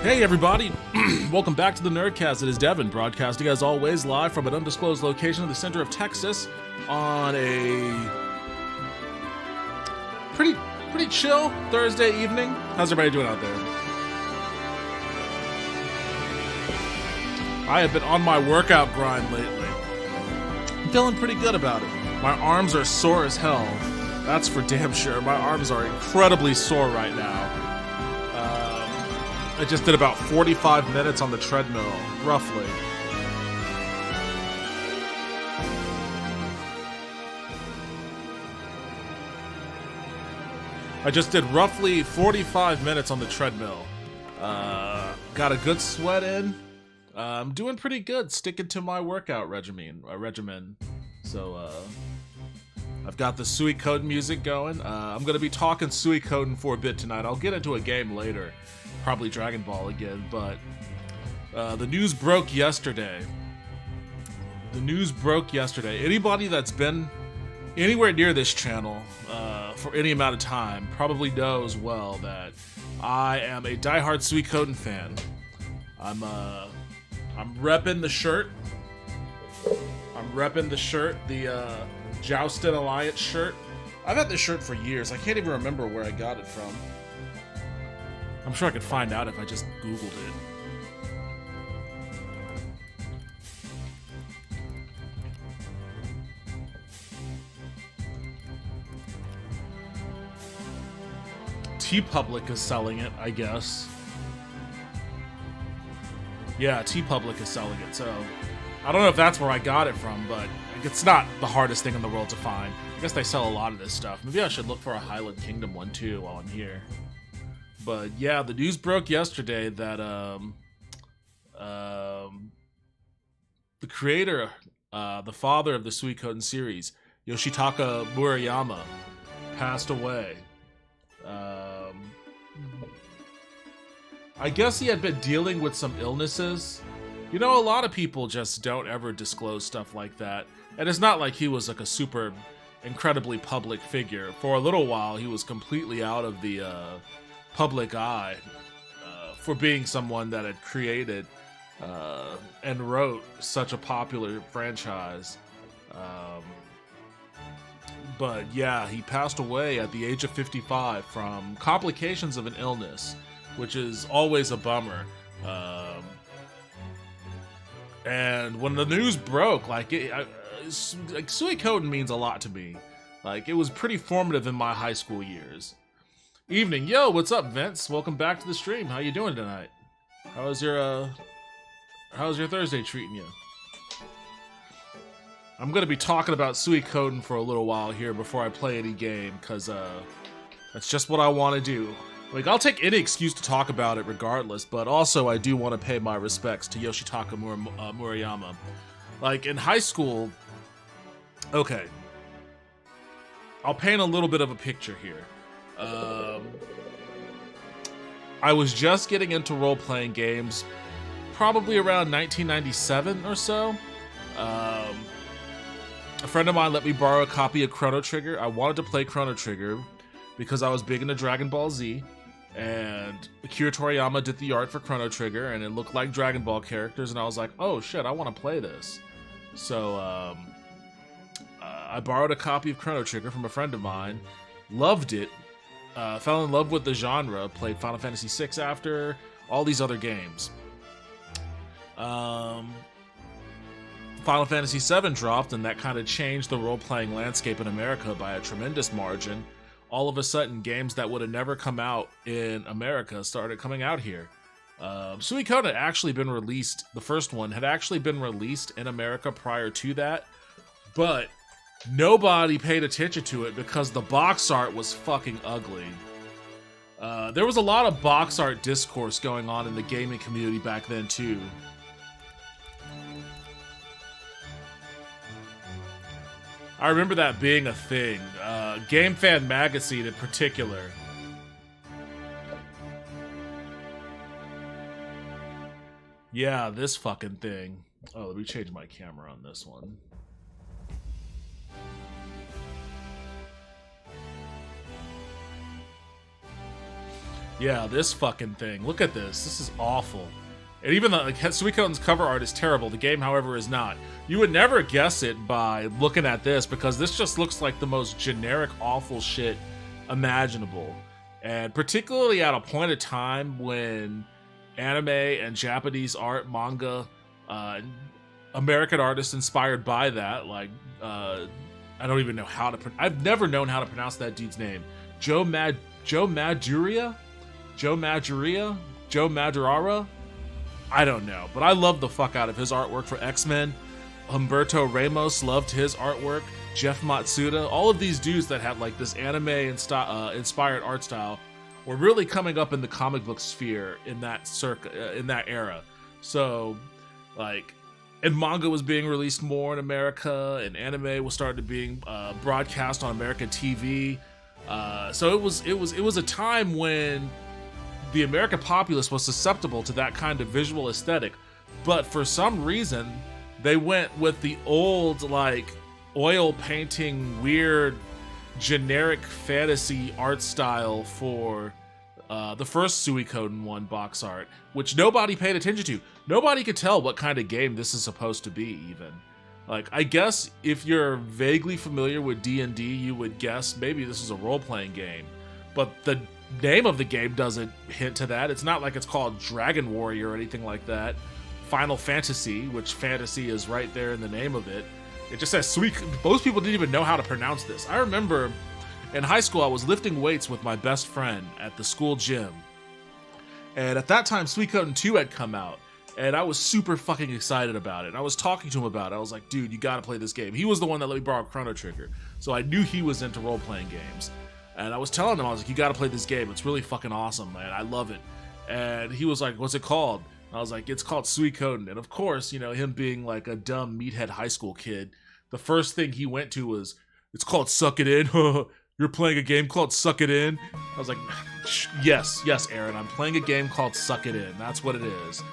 Hey everybody, welcome back to the Nerdcast. It is Devin, broadcasting as always live from an undisclosed location in the center of Texas on a pretty chill Thursday evening. How's everybody doing out there? I have been on my workout grind lately. I'm feeling pretty good about it. My arms are sore as hell. That's for damn sure. My arms are incredibly sore right now. I just did about 45 minutes on the treadmill, roughly. I just did roughly 45 minutes on the treadmill. Got a good sweat in. I'm doing pretty good, sticking to my workout regimen. So, I've got the suikoden music going. I'm going to be talking suikoden for a bit tonight. I'll get into a game later. Probably Dragon Ball again, but the news broke yesterday. Anybody that's been anywhere near this channel for any amount of time probably knows well that I am a diehard Suikoden fan. I'm repping the shirt. The Joustin Alliance shirt. I've had this shirt for years. I can't even remember where I got it from. I'm sure I could find out if I just Googled it. TeePublic is selling it, I guess. Yeah, TeePublic is selling it, so I don't know if that's where I got it from, but it's not the hardest thing in the world to find. I guess they sell a lot of this stuff. Maybe I should look for a Highland Kingdom one too while I'm here. But yeah, the news broke yesterday that the creator, the father of the Suikoden series, Yoshitaka Murayama, passed away. I guess he had been dealing with some illnesses. You know, a lot of people just don't ever disclose stuff like that. And it's not like he was like a super incredibly public figure. For a little while, he was completely out of the public eye for being someone that had created and wrote such a popular franchise. But yeah, he passed away at the age of 55 from complications of an illness, which is always a bummer. And when the news broke, Suikoden means a lot to me. Like, it was pretty formative in my high school years. Evening, yo, what's up, Vince? Welcome back to the stream. How you doing tonight? How's your Thursday treating you? I'm gonna be talking about Suikoden for a little while here before I play any game, because that's just what I want to do. Like, I'll take any excuse to talk about it regardless, but also I do want to pay my respects to Yoshitaka Murayama. Like, in high school... Okay. I'll paint a little bit of a picture here. I was just getting into role-playing games probably around 1997 or so. A friend of mine let me borrow a copy of Chrono Trigger. I wanted to play Chrono Trigger because I was big into Dragon Ball Z, and Akira Toriyama did the art for Chrono Trigger, and it looked like Dragon Ball characters, and I was like, oh shit, I want to play this. So I borrowed a copy of Chrono Trigger from a friend of mine, loved it, fell in love with the genre, played Final Fantasy VI after, all these other games. Final Fantasy VII dropped, and that kind of changed the role-playing landscape in America by a tremendous margin. All of a sudden, games that would have never come out in America started coming out here. Suikoden had actually been released, the first one had actually been released in America prior to that, but nobody paid attention to it because the box art was fucking ugly. There was a lot of box art discourse going on in the gaming community back then too. I remember that being a thing. Game Fan Magazine in particular. Yeah, this fucking thing. Oh, let me change my camera on this one. Yeah, this fucking thing. Look at this. This is awful. And even the Suikoden's cover art is terrible. The game, however, is not. You would never guess it by looking at this because this just looks like the most generic, awful shit imaginable. And particularly at a point of time when anime and Japanese art, manga, American artists inspired by that, like, I don't even know how to... I've never known how to pronounce that dude's name. Joe Madureira? I don't know, but I love the fuck out of his artwork for X-Men. Humberto Ramos loved his artwork. Jeff Matsuda, all of these dudes that had like this anime inspired art style were really coming up in the comic book sphere in that in that era. So, like, and manga was being released more in America, and anime was starting to being broadcast on American TV. So it was a time when the American populace was susceptible to that kind of visual aesthetic, but for some reason they went with the old, like, oil painting, weird, generic fantasy art style for the first Suikoden 1 box art, which nobody paid attention to. Nobody could tell what kind of game this is supposed to be, even. Like, I guess if you're vaguely familiar with D&D, you would guess maybe this is a role-playing game, but the name of the game doesn't hint to that. It's not like it's called Dragon Warrior or anything like that. Final Fantasy, which fantasy is right there in the name of it. It just says most people didn't even know how to pronounce this. I remember in high school I was lifting weights with my best friend at the school gym. And at that time Suikoden 2 had come out. And I was super fucking excited about it. And I was talking to him about it. I was like, dude, you gotta play this game. He was the one that let me borrow Chrono Trigger. So I knew he was into role-playing games. And I was telling him, I was like, you gotta play this game. It's really fucking awesome, man. I love it. And he was like, what's it called? And I was like, it's called Suikoden. And of course, you know, him being like a dumb meathead high school kid, the first thing he went to was, it's called Suck It In. You're playing a game called Suck It In? I was like, yes, Aaron, I'm playing a game called Suck It In. That's what it is.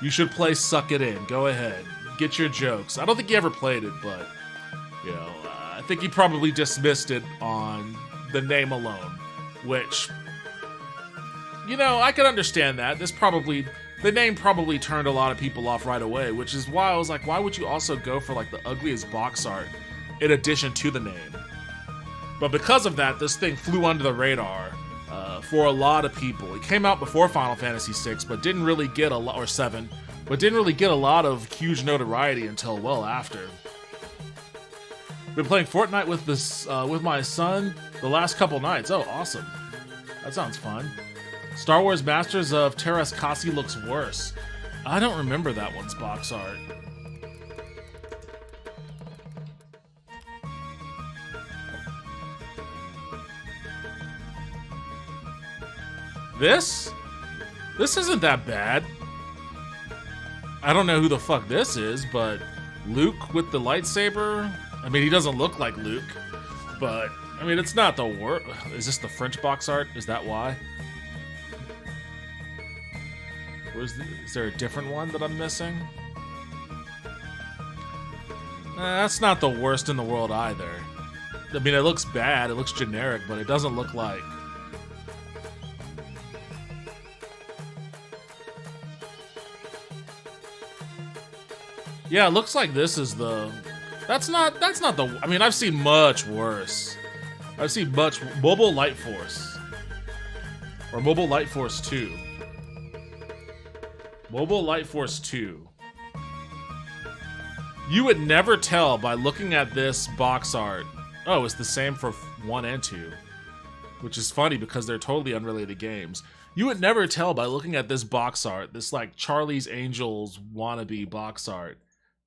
You should play Suck It In. Go ahead. Get your jokes. I don't think he ever played it, but, you know, I think he probably dismissed it on the name alone, which, you know, I can understand that. The name probably turned a lot of people off right away, which is why I was like, why would you also go for like the ugliest box art in addition to the name? But because of that, this thing flew under the radar for a lot of people. It came out before Final Fantasy VI, but didn't really get a lot, or 7, but didn't really get a lot of huge notoriety until well after. Been playing Fortnite with this with my son the last couple nights. Oh, awesome! That sounds fun. Star Wars Masters of Terraskasi looks worse. I don't remember that one's box art. This isn't that bad. I don't know who the fuck this is, but Luke with the lightsaber. I mean, he doesn't look like Luke, but I mean, it's not the worst. Is this the French box art? Is that why? Is there a different one that I'm missing? That's not the worst in the world either. I mean, it looks bad, it looks generic, but it doesn't look like... Yeah, it looks like this is the... That's not the... I mean, I've seen much worse. I've seen much... Mobile Light Force. Or Mobile Light Force 2. Mobile Light Force 2. You would never tell by looking at this box art. Oh, it's the same for 1 and 2. Which is funny because they're totally unrelated games. You would never tell by looking at this box art, this like Charlie's Angels wannabe box art,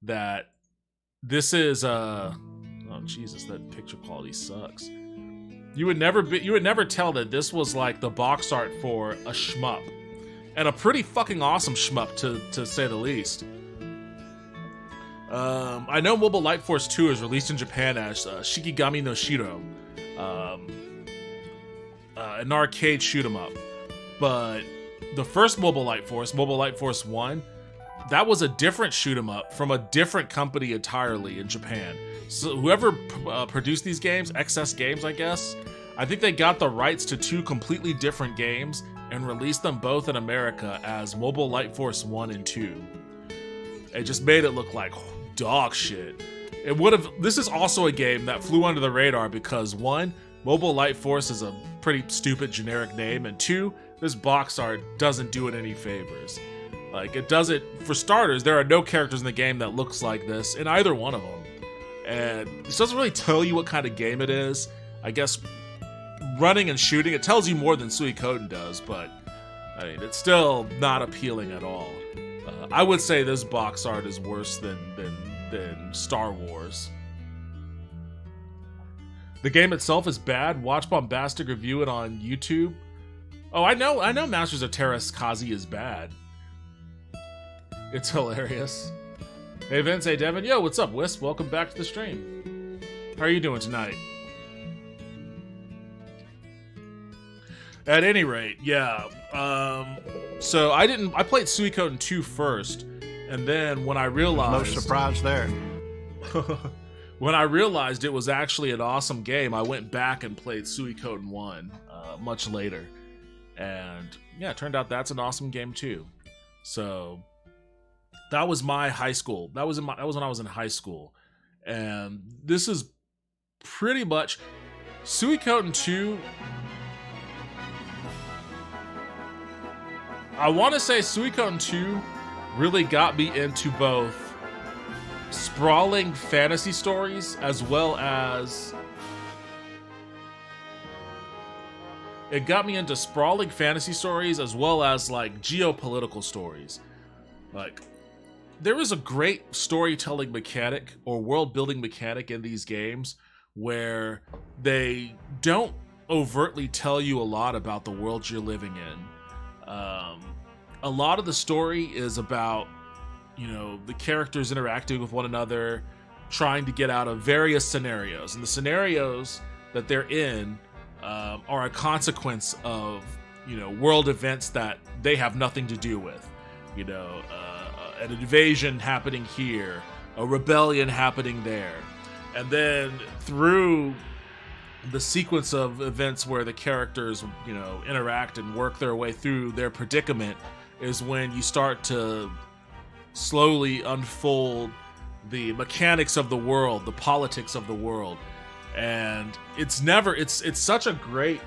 that this is oh Jesus, that picture quality sucks. You would never tell that this was like the box art for a shmup. And a pretty fucking awesome shmup, to say the least. I know Mobile Light Force 2 is released in Japan as Shikigami no Shiro, an arcade shoot 'em up. But the first Mobile Light Force 1, that was a different shoot 'em up from a different company entirely in Japan. So whoever produced these games, XS Games, I guess, I think they got the rights to 2 completely different games and released them both in America as Mobile Light Force 1 and 2. It just made it look like dog shit. It would have. This is also a game that flew under the radar because 1, Mobile Light Force is a pretty stupid generic name, and 2, this box art doesn't do it any favors. Like, it doesn't. For starters, there are no characters in the game that looks like this in either one of them, and this doesn't really tell you what kind of game it is. I guess running and shooting, it tells you more than Suikoden does, but I mean, it's still not appealing at all. I would say this box art is worse than Star Wars. The game itself is bad. Watch Bombastic review it on YouTube. Oh, I know Masters of Terraskazi is bad. It's hilarious. Hey Vince, hey Devin. Yo, what's up, Wisp? Welcome back to the stream. How are you doing tonight? At any rate, yeah. So I played Suikoden 2 first, and then when I realized... No surprise there. When I realized it was actually an awesome game, I went back and played Suikoden 1 much later. And yeah, it turned out that's an awesome game too. So that was my high school. That was when I was in high school. And this is pretty much Suikoden 2. I want to say Suikoden 2 really got me into both sprawling fantasy stories as well as like geopolitical stories. Like, there is a great storytelling mechanic or world building mechanic in these games where they don't overtly tell you a lot about the world you're living in. A lot of the story is about, you know, the characters interacting with one another, trying to get out of various scenarios. And the scenarios that they're in are a consequence of, you know, world events that they have nothing to do with. You know, an invasion happening here, a rebellion happening there. And then through the sequence of events where the characters, you know, interact and work their way through their predicament is when you start to slowly unfold the mechanics of the world, the politics of the world. And it's such a great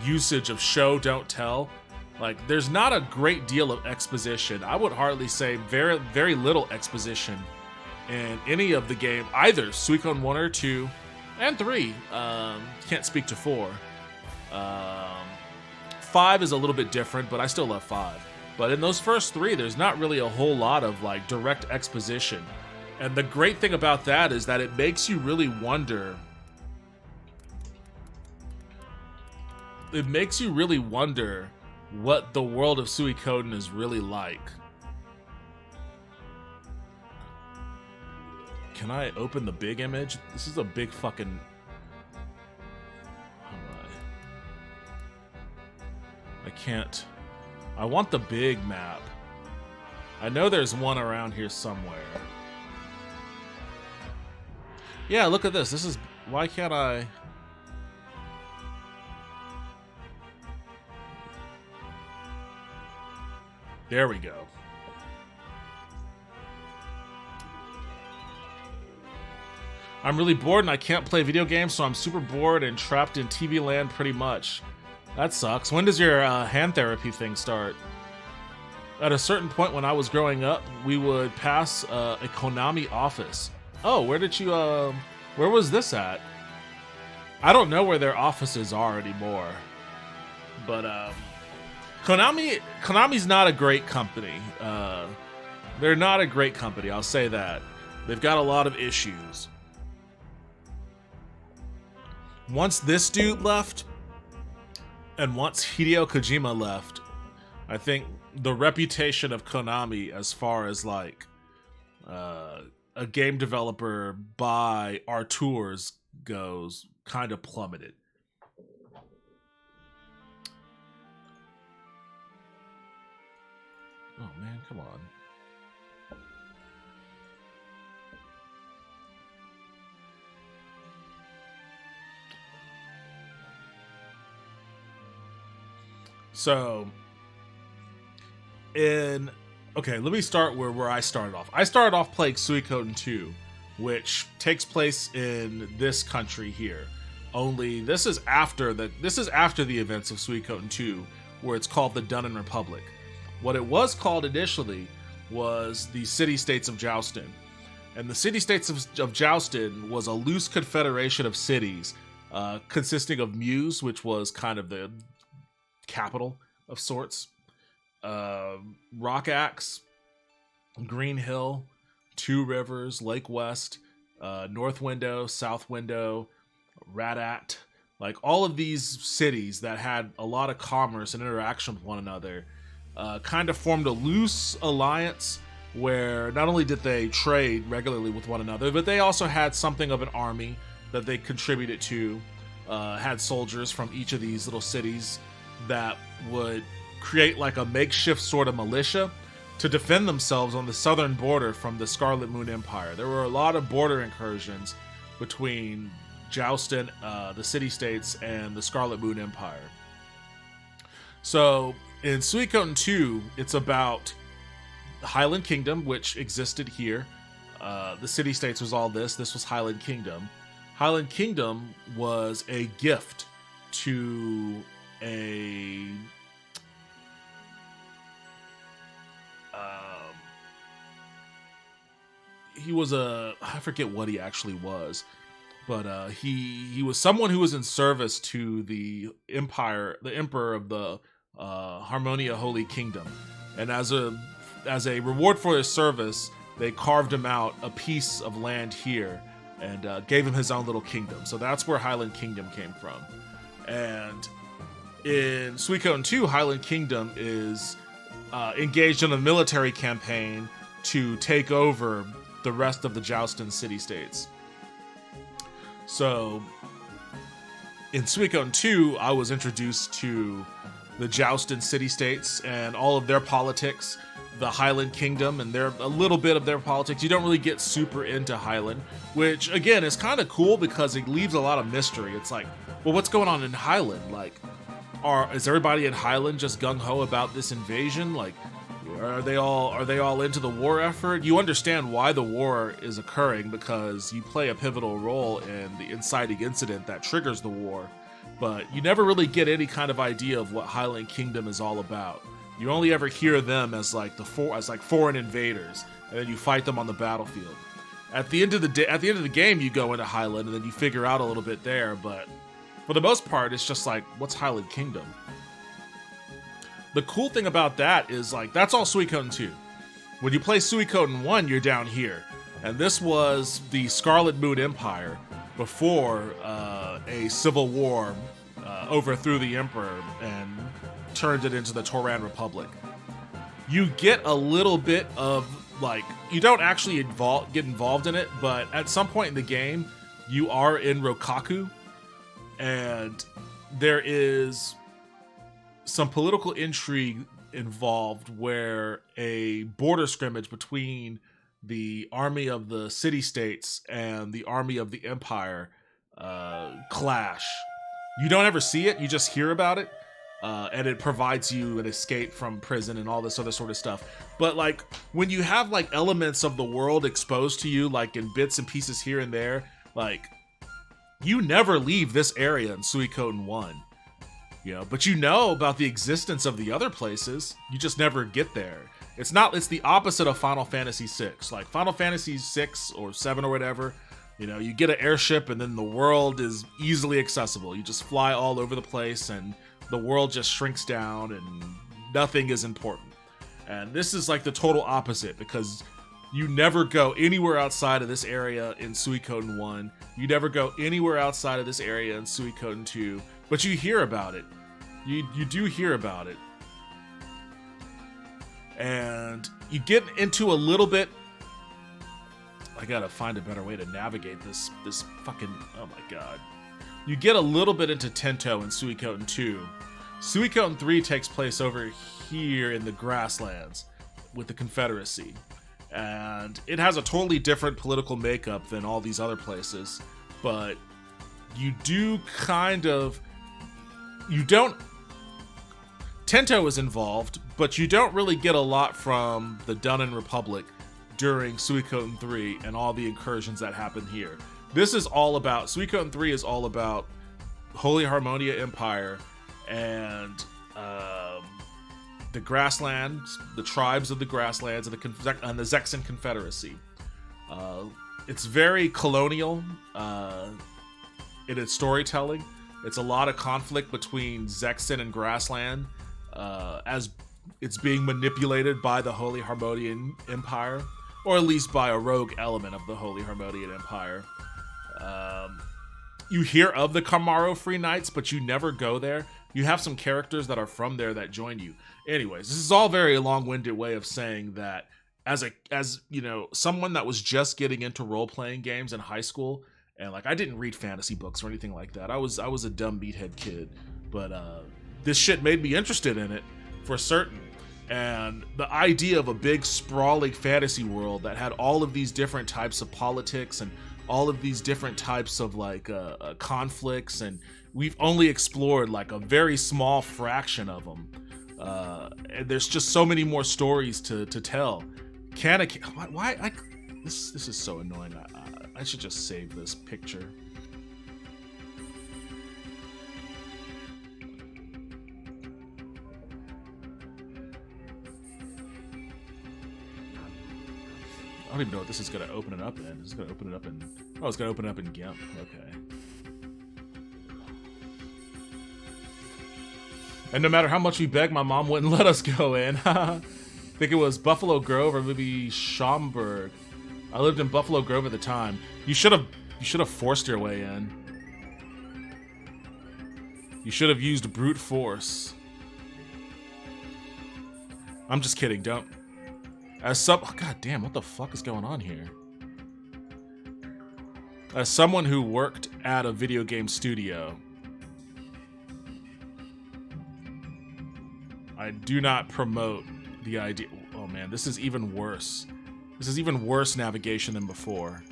usage of show don't tell. Like, there's not a great deal of exposition. I would hardly say very, very little exposition in any of the game, either Suikoden 1 or 2 and 3. Can't speak to 4. 5 is a little bit different, but I still love 5. But in those first 3, there's not really a whole lot of like direct exposition. And the great thing about that is that it makes you really wonder. It makes you really wonder what the world of Suikoden is really like. Can I open the big image? This is a big fucking... I can't... I want the big map. I know there's one around here somewhere. Yeah, look at this. This is... Why can't I... There we go. I'm really bored and I can't play video games, so I'm super bored and trapped in TV land pretty much. That sucks. When does your hand therapy thing start? At a certain point when I was growing up, we would pass a Konami office. Oh, where did you, where was this at? I don't know where their offices are anymore. But, Konami's not a great company. They're not a great company, I'll say that. They've got a lot of issues. Once this dude left, and once Hideo Kojima left, I think the reputation of Konami as far as like a game developer by our tours goes kind of plummeted. Oh man, come on. So, okay, let me start where I started off. I started off playing Suikoden 2, which takes place in this country here. Only this is after the events of Suikoden 2, where it's called the Dunnen Republic. What it was called initially was the city-states of Joustin. And the city-states of Joustin was a loose confederation of cities consisting of Muse, which was kind of the capital of sorts, Rock Axe, Green Hill, Two Rivers, Lake West, North Window, South Window, Radat, like all of these cities that had a lot of commerce and interaction with one another, kind of formed a loose alliance where not only did they trade regularly with one another, but they also had something of an army that they contributed to, had soldiers from each of these little cities that would create like a makeshift sort of militia to defend themselves on the southern border from the Scarlet Moon Empire. There were a lot of border incursions between Joustin, the city-states, and the Scarlet Moon Empire. So in Suikoden 2, it's about Highland Kingdom, which existed here. The city-states was all this. This was Highland Kingdom. Highland Kingdom was a gift to a I forget what he actually was, but he was someone who was in service to the emperor of the Harmonia Holy Kingdom, and as a reward for his service, they carved him out a piece of land here and gave him his own little kingdom. So that's where Highland Kingdom came from. And in Suikoden 2, Highland Kingdom is engaged in a military campaign to take over the rest of the Joustin city-states. So in Suikoden 2, I was introduced to the Joustin city-states and all of their politics, the Highland Kingdom and a little bit of their politics. You don't really get super into Highland, which again is kind of cool because it leaves a lot of mystery. It's like, well, what's going on in Highland? Like, is everybody in Highland just gung-ho about this invasion? Like, are they all into the war effort? You understand why the war is occurring because you play a pivotal role in the inciting incident that triggers the war, but you never really get any kind of idea of what Highland Kingdom is all about. You only ever hear them as like foreign invaders, and then you fight them on the battlefield. At the end of the game, you go into Highland, and then you figure out a little bit there. But for the most part, it's just like, what's Highland Kingdom? The cool thing about that is like that's all Suikoden 2. When you play Suikoden 1, you're down here, and this was the Scarlet Moon Empire before a civil war overthrew the Emperor and turned it into the Toran Republic. You get a little bit of, like, you don't actually get involved in it, but at some point in the game, you are in Rokaku, and there is some political intrigue involved where a border scrimmage between the army of the city-states and the army of the Empire clash. You don't ever see it, you just hear about it. And it provides you an escape from prison and all this other sort of stuff. But like when you have like elements of the world exposed to you, like in bits and pieces here and there, like you never leave this area in Suikoden 1. You know, but you know about the existence of the other places. You just never get there. It's the opposite of Final Fantasy VI. Like Final Fantasy VI or 7 or whatever, you know, you get an airship and then the world is easily accessible. You just fly all over the place and the world just shrinks down and nothing is important. And this is like the total opposite because you never go anywhere outside of this area in Suikoden 1. You never go anywhere outside of this area in Suikoden 2, but you hear about it. You do hear about it. And you get into a little bit. I gotta find a better way to navigate this fucking, oh my god. You get a little bit into Tento in Suikoden 2. Suikoden 3 takes place over here in the grasslands with the Confederacy. And it has a totally different political makeup than all these other places. But you do kind of... You don't... Tento is involved, but you don't really get a lot from the Dunan Republic during Suikoden 3 and all the incursions that happen here. This is all about, Suikoden 3 is all about Holy Harmonia Empire and the Grasslands, the tribes of the Grasslands, and the Zexan Confederacy. It's very colonial in its storytelling. It's a lot of conflict between Zexan and Grassland as it's being manipulated by the Holy Harmonian Empire, or at least by a rogue element of the Holy Harmonian Empire. You hear of the Kamaro Free Knights, but you never go there. You have some characters that are from there that join you. Anyways, this is all very long-winded way of saying that as you know, someone that was just getting into role-playing games in high school, and like I didn't read fantasy books or anything like that. I was a dumb meathead kid, but this shit made me interested in it for certain. And the idea of a big sprawling fantasy world that had all of these different types of politics and all of these different types of like conflicts, and we've only explored like a very small fraction of them. And there's just so many more stories to tell. Why this is so annoying. I should just save this picture. I don't even know what this is going to open it up in. It's going to open it up in... Oh, it's going to open it up in GIMP. Okay. And no matter how much we begged, my mom wouldn't let us go in. I think it was Buffalo Grove or maybe Schaumburg. I lived in Buffalo Grove at the time. You should have forced your way in. You should have used brute force. I'm just kidding. Don't. Oh, God damn, what the fuck is going on here? As someone who worked at a video game studio, I do not promote the idea. Oh man, this is even worse. This is even worse navigation than before.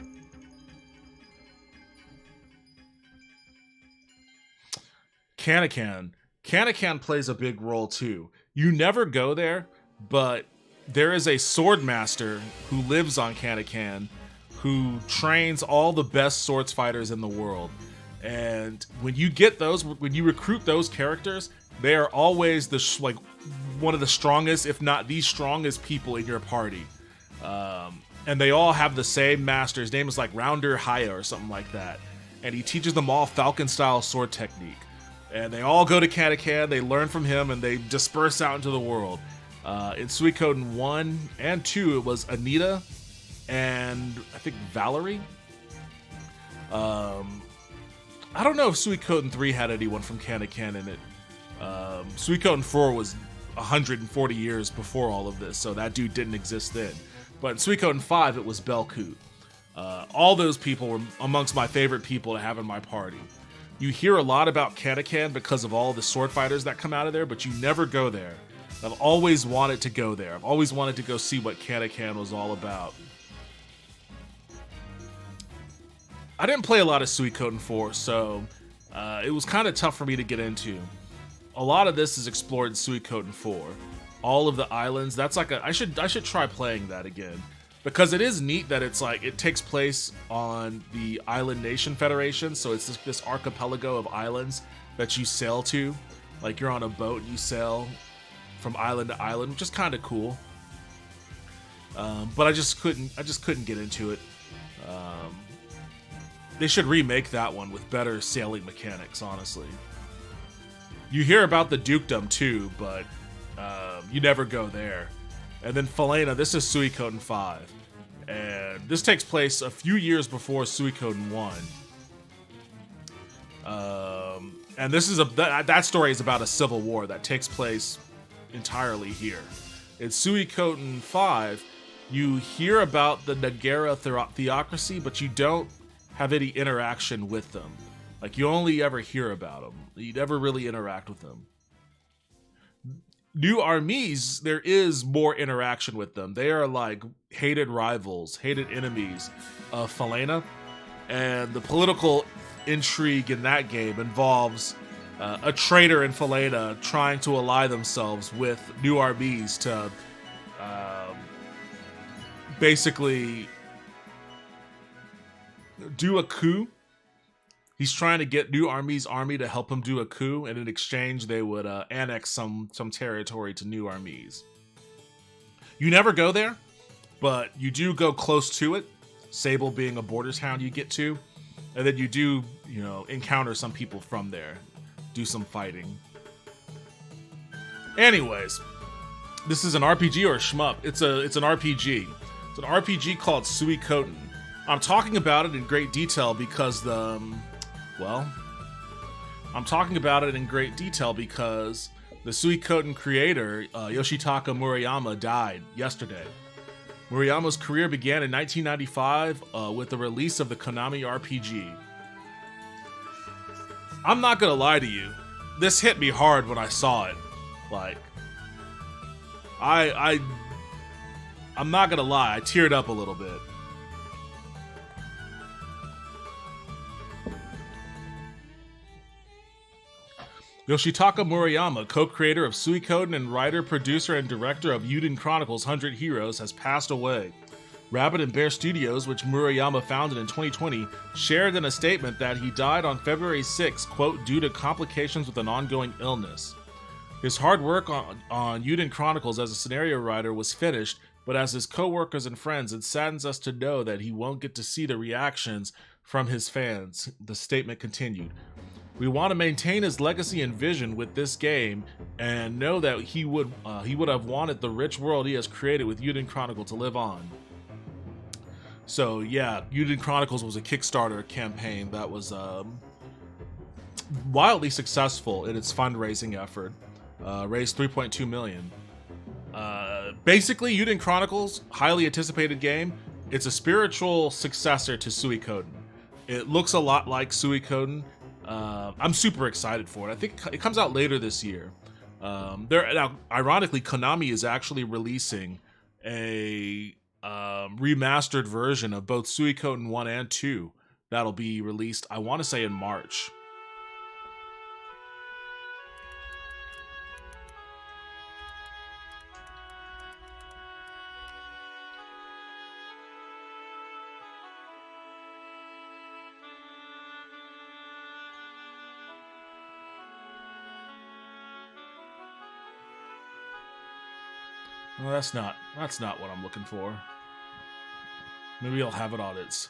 Kanakan. Kanakan plays a big role too. You never go there, but there is a sword master who lives on Kanakan who trains all the best swords fighters in the world. And when you get those, when you recruit those characters, they are always like one of the strongest, if not the strongest people in your party. And they all have the same master. His name is like Rounder Haya or something like that. And he teaches them all Falcon-style sword technique. And they all go to Kanakan, they learn from him, and they disperse out into the world. In Suikoden 1 and 2, it was Anita and I think Valerie. I don't know if Suikoden 3 had anyone from Kanakan in it. Suikoden 4 was 140 years before all of this, so that dude didn't exist then. But in Suikoden 5, it was Belkut. All those people were amongst my favorite people to have in my party. You hear a lot about Kanakan because of all the sword fighters that come out of there, but you never go there. I've always wanted to go there. I've always wanted to go see what Kanakan was all about. I didn't play a lot of Suikoden 4, so it was kind of tough for me to get into. A lot of this is explored in Suikoden 4. All of the islands, that's like I should try playing that again. Because it is neat that it's like, it takes place on the Island Nation Federation, so it's this archipelago of islands that you sail to. Like you're on a boat and you sail from island to island, which is kind of cool. But I just couldn't get into it. They should remake that one with better sailing mechanics, honestly. You hear about the dukedom too, but you never go there. And then Falena, this is Suikoden 5. And this takes place a few years before Suikoden 1. And this is that story is about a civil war that takes place entirely here. In Suikoden 5, you hear about the Nagara theocracy, but you don't have any interaction with them. Like, you only ever hear about them. You never really interact with them. New Armies, there is more interaction with them. They are like hated rivals, hated enemies of Falena. And the political intrigue in that game involves a traitor in Faleda trying to ally themselves with new RBs to basically do a coup. He's trying to get New Army's army to help him do a coup, and in exchange, they would annex some territory to New Army's. You never go there, but you do go close to it. Sable being a border town you get to, and then you do, encounter some people from there, do some fighting. Anyways, this is an RPG or a shmup? It's an RPG. It's an RPG called Suikoden. I'm talking about it in great detail because I'm talking about it in great detail because the Suikoden creator, Yoshitaka Murayama, died yesterday. Murayama's career began in 1995 with the release of the Konami RPG. I'm not gonna lie to you, this hit me hard when I saw it. Like, I'm not gonna lie, I teared up a little bit. Yoshitaka Murayama, co-creator of Suikoden and writer, producer, and director of Yuden Chronicles 100 Heroes, has passed away. Rabbit and Bear Studios, which Murayama founded in 2020, shared in a statement that he died on February 6, quote, due to complications with an ongoing illness. His hard work on Yuden Chronicles as a scenario writer was finished, but as his co-workers and friends, it saddens us to know that he won't get to see the reactions from his fans, the statement continued. We want to maintain his legacy and vision with this game, and know that he would have wanted the rich world he has created with Yuden Chronicle to live on. So yeah, Yuden Chronicles was a Kickstarter campaign that was wildly successful in its fundraising effort. Raised $3.2 million. Basically, Yuden Chronicles, highly anticipated game. It's a spiritual successor to Suikoden. It looks a lot like Suikoden. I'm super excited for it. I think it comes out later this year. Now, ironically, Konami is actually releasing a remastered version of both Suikoden 1 and 2 that'll be released, I want to say, in March. Well, that's not what I'm looking for. Maybe I'll have it on its...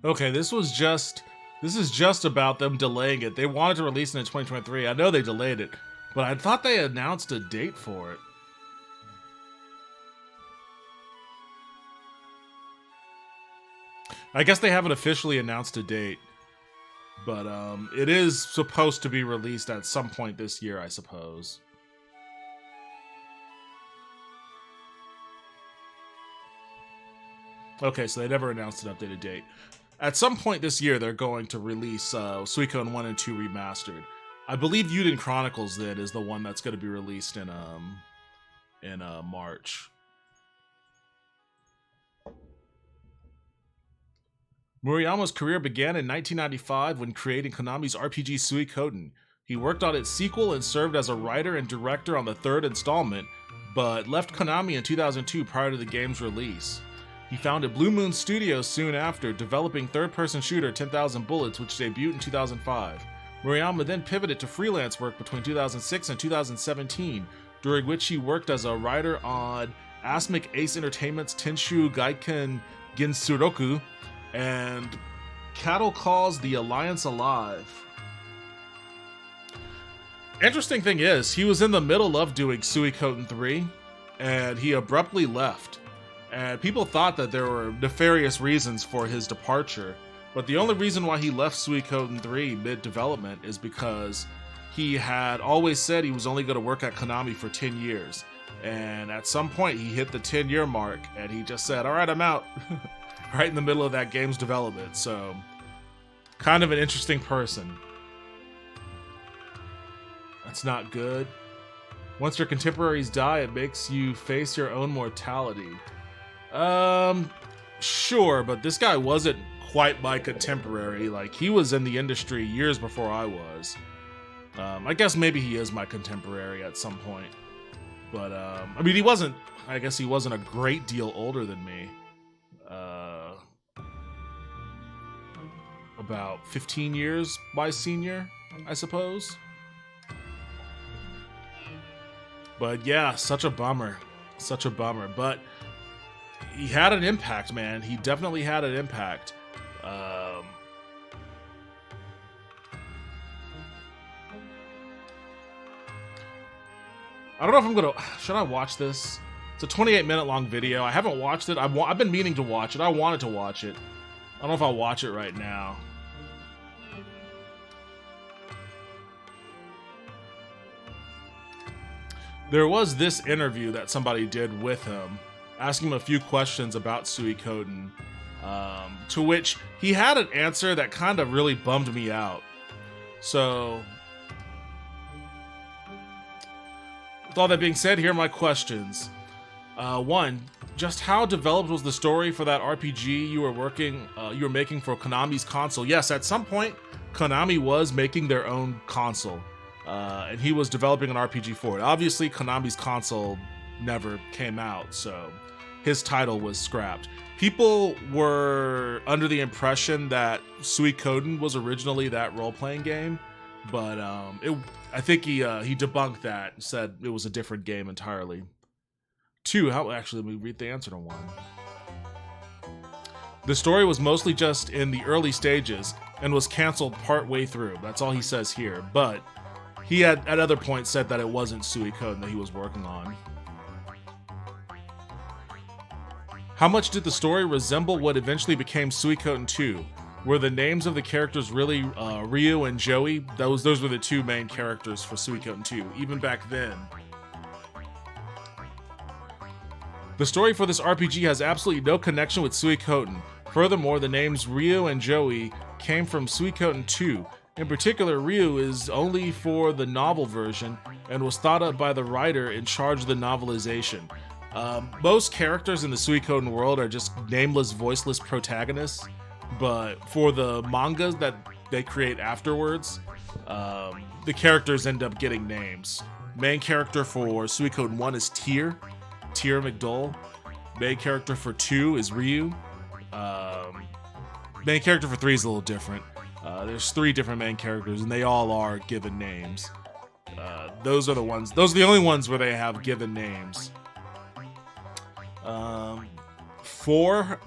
Okay, this is just about them delaying it. They wanted to release it in 2023. I know they delayed it, but I thought they announced a date for it. I guess they haven't officially announced a date, but it is supposed to be released at some point this year, I suppose. Okay, so they never announced an updated date. At some point this year, they're going to release Suikoden 1 and 2 remastered. I believe Yuden Chronicles then is the one that's going to be released in March. Murayama's career began in 1995 when creating Konami's RPG Suikoden. He worked on its sequel and served as a writer and director on the third installment, but left Konami in 2002 prior to the game's release. He founded Blue Moon Studios soon after, developing third-person shooter 10,000 Bullets, which debuted in 2005. Murayama then pivoted to freelance work between 2006 and 2017, during which he worked as a writer on Asmic Ace Entertainment's Tenshu Gaiken Ginsuroku and Cattle Calls The Alliance Alive. Interesting thing is, he was in the middle of doing Suikoden 3, and he abruptly left. And people thought that there were nefarious reasons for his departure, but the only reason why he left Suikoden 3 mid-development is because he had always said he was only going to work at Konami for 10 years. And at some point, he hit the 10-year mark, and he just said, all right, I'm out. Right in the middle of that game's development. So, kind of an interesting person. That's not good. Once your contemporaries die, it makes you face your own mortality. Sure, but this guy wasn't quite my contemporary. Like, he was in the industry years before I was. I guess maybe he is my contemporary at some point. But, I mean, I guess he wasn't a great deal older than me. About 15 years my senior, I suppose. But yeah, such a bummer. Such a bummer. But he had an impact, man. He definitely had an impact. I don't know if I'm gonna... Should I watch this? It's a 28-minute long video. I haven't watched it. I've been meaning to watch it. I wanted to watch it. I don't know if I'll watch it right now. There was this interview that somebody did with him, asking him a few questions about Suikoden, to which he had an answer that kind of really bummed me out. So, with all that being said, here are my questions. 1, just how developed was the story for that RPG you were making for Konami's console? Yes, at some point, Konami was making their own console. And he was developing an RPG for it. Obviously, Konami's console never came out, so his title was scrapped. People were under the impression that Suikoden was originally that role-playing game, but I think he debunked that and said it was a different game entirely. 2, actually, let me read the answer to 1. The story was mostly just in the early stages and was canceled partway through. That's all he says here, but he had at other points said that it wasn't Suikoden that he was working on. How much did the story resemble what eventually became Suikoden 2? Were the names of the characters really Ryu and Joey? Those were the 2 main characters for Suikoden 2, even back then. The story for this RPG has absolutely no connection with Suikoden. Furthermore, the names Ryu and Joey came from Suikoden 2. In particular, Ryu is only for the novel version and was thought up by the writer in charge of the novelization. Most characters in the Suikoden world are just nameless, voiceless protagonists, but for the mangas that they create afterwards, the characters end up getting names. Main character for Suikoden 1 is Tyr McDull. Main character for 2 is Ryu. Main character for 3 is a little different. There's 3 different main characters, and they all are given names. Those are the only ones where they have given names. 4.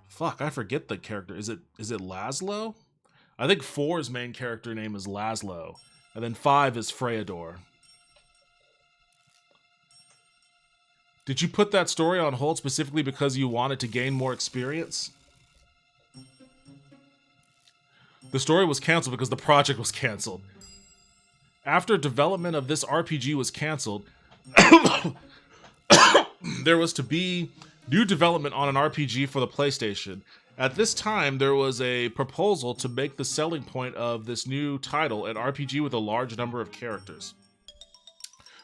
Fuck, I forget the character. Is it Laszlo? I think 4's main character name is Laszlo, and then 5 is Freydor. Did you put that story on hold specifically because you wanted to gain more experience? The story was canceled because the project was canceled. After development of this RPG was canceled, there was to be new development on an RPG for the PlayStation. At this time, there was a proposal to make the selling point of this new title an RPG with a large number of characters.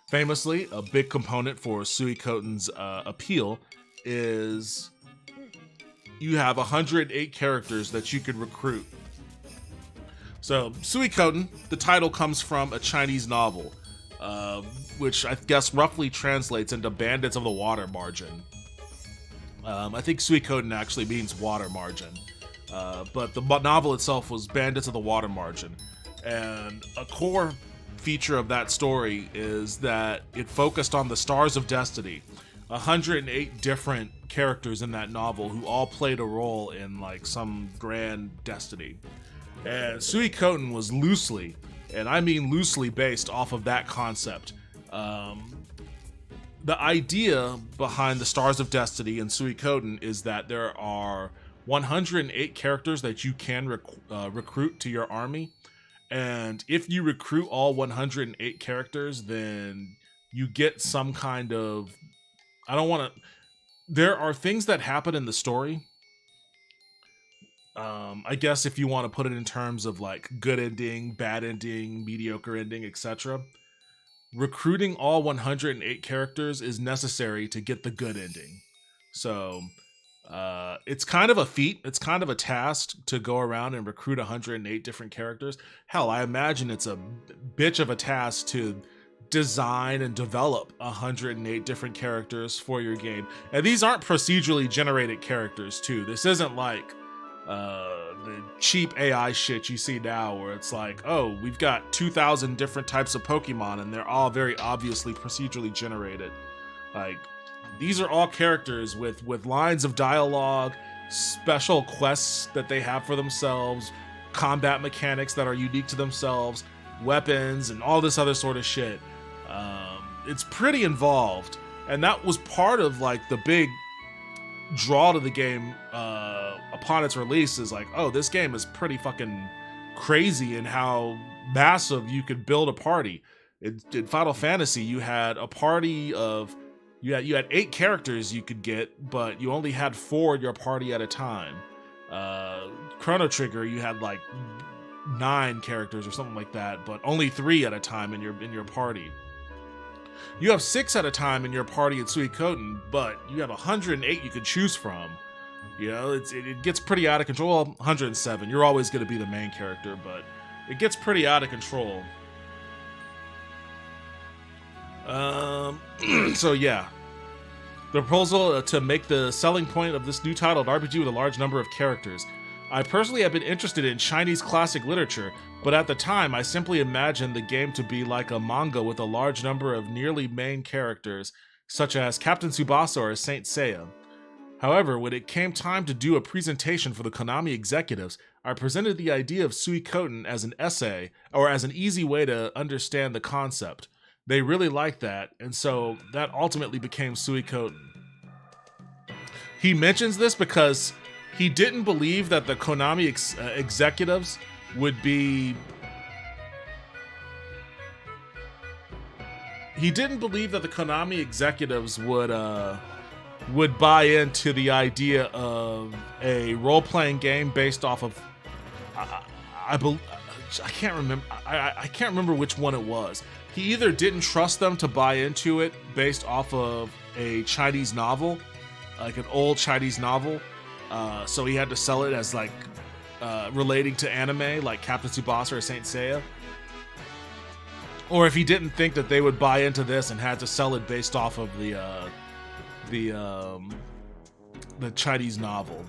Famously, a big component for Suikoden's appeal is you have 108 characters that you could recruit. So, Suikoden, the title comes from a Chinese novel, which I guess roughly translates into Bandits of the Water Margin. I think Suikoden actually means water margin, but the novel itself was Bandits of the Water Margin. And a core feature of that story is that it focused on the Stars of Destiny, 108 different characters in that novel who all played a role in like some grand destiny. And Suikoden was loosely, and I mean loosely, based off of that concept. The idea behind the Stars of Destiny in Suikoden is that there are 108 characters that you can recruit to your army, And if you recruit all 108 characters, then you get some kind of, I don't want to, there are things that happen in the story. I guess if you want to put it in terms of like good ending, bad ending, mediocre ending, etc. Recruiting all 108 characters is necessary to get the good ending. So it's kind of a feat. It's kind of a task to go around and recruit 108 different characters. Hell, I imagine it's a bitch of a task to design and develop 108 different characters for your game. And these aren't procedurally generated characters too. This isn't like the cheap AI shit you see now where it's like, oh, we've got 2,000 different types of Pokemon and they're all very obviously procedurally generated. Like, these are all characters with lines of dialogue, special quests that they have for themselves, combat mechanics that are unique to themselves, weapons, and all this other sort of shit. It's pretty involved, and that was part of like the big draw to the game upon its release is like, oh, this game is pretty fucking crazy in how massive you could build a party. In Final Fantasy, you had a party of you had 8 characters you could get, but you only had 4 in your party at a time. Chrono Trigger, you had like 9 characters or something like that, but only 3 at a time in your party. You have 6 at a time in your party in Suikoden, but you have 108 you could choose from. You know, it gets pretty out of control. Well, 107. You're always going to be the main character, but it gets pretty out of control. So yeah. The proposal to make the selling point of this new titled RPG with a large number of characters. I personally have been interested in Chinese classic literature, but at the time I simply imagined the game to be like a manga with a large number of nearly main characters, such as Captain Tsubasa or Saint Seiya. However, when it came time to do a presentation for the Konami executives, I presented the idea of Suikoden as an essay, or as an easy way to understand the concept. They really liked that, and so that ultimately became Suikoden. He mentions this because he didn't believe that the Konami executives would be... He didn't believe that the Konami executives would buy into the idea of a role-playing game based off of... I can't remember. I can't remember which one it was. He either didn't trust them to buy into it based off of a Chinese novel, like an old Chinese novel, so he had to sell it as like relating to anime, like Captain Tsubasa or Saint Seiya. Or if he didn't think that they would buy into this and had to sell it based off of the Chinese novel.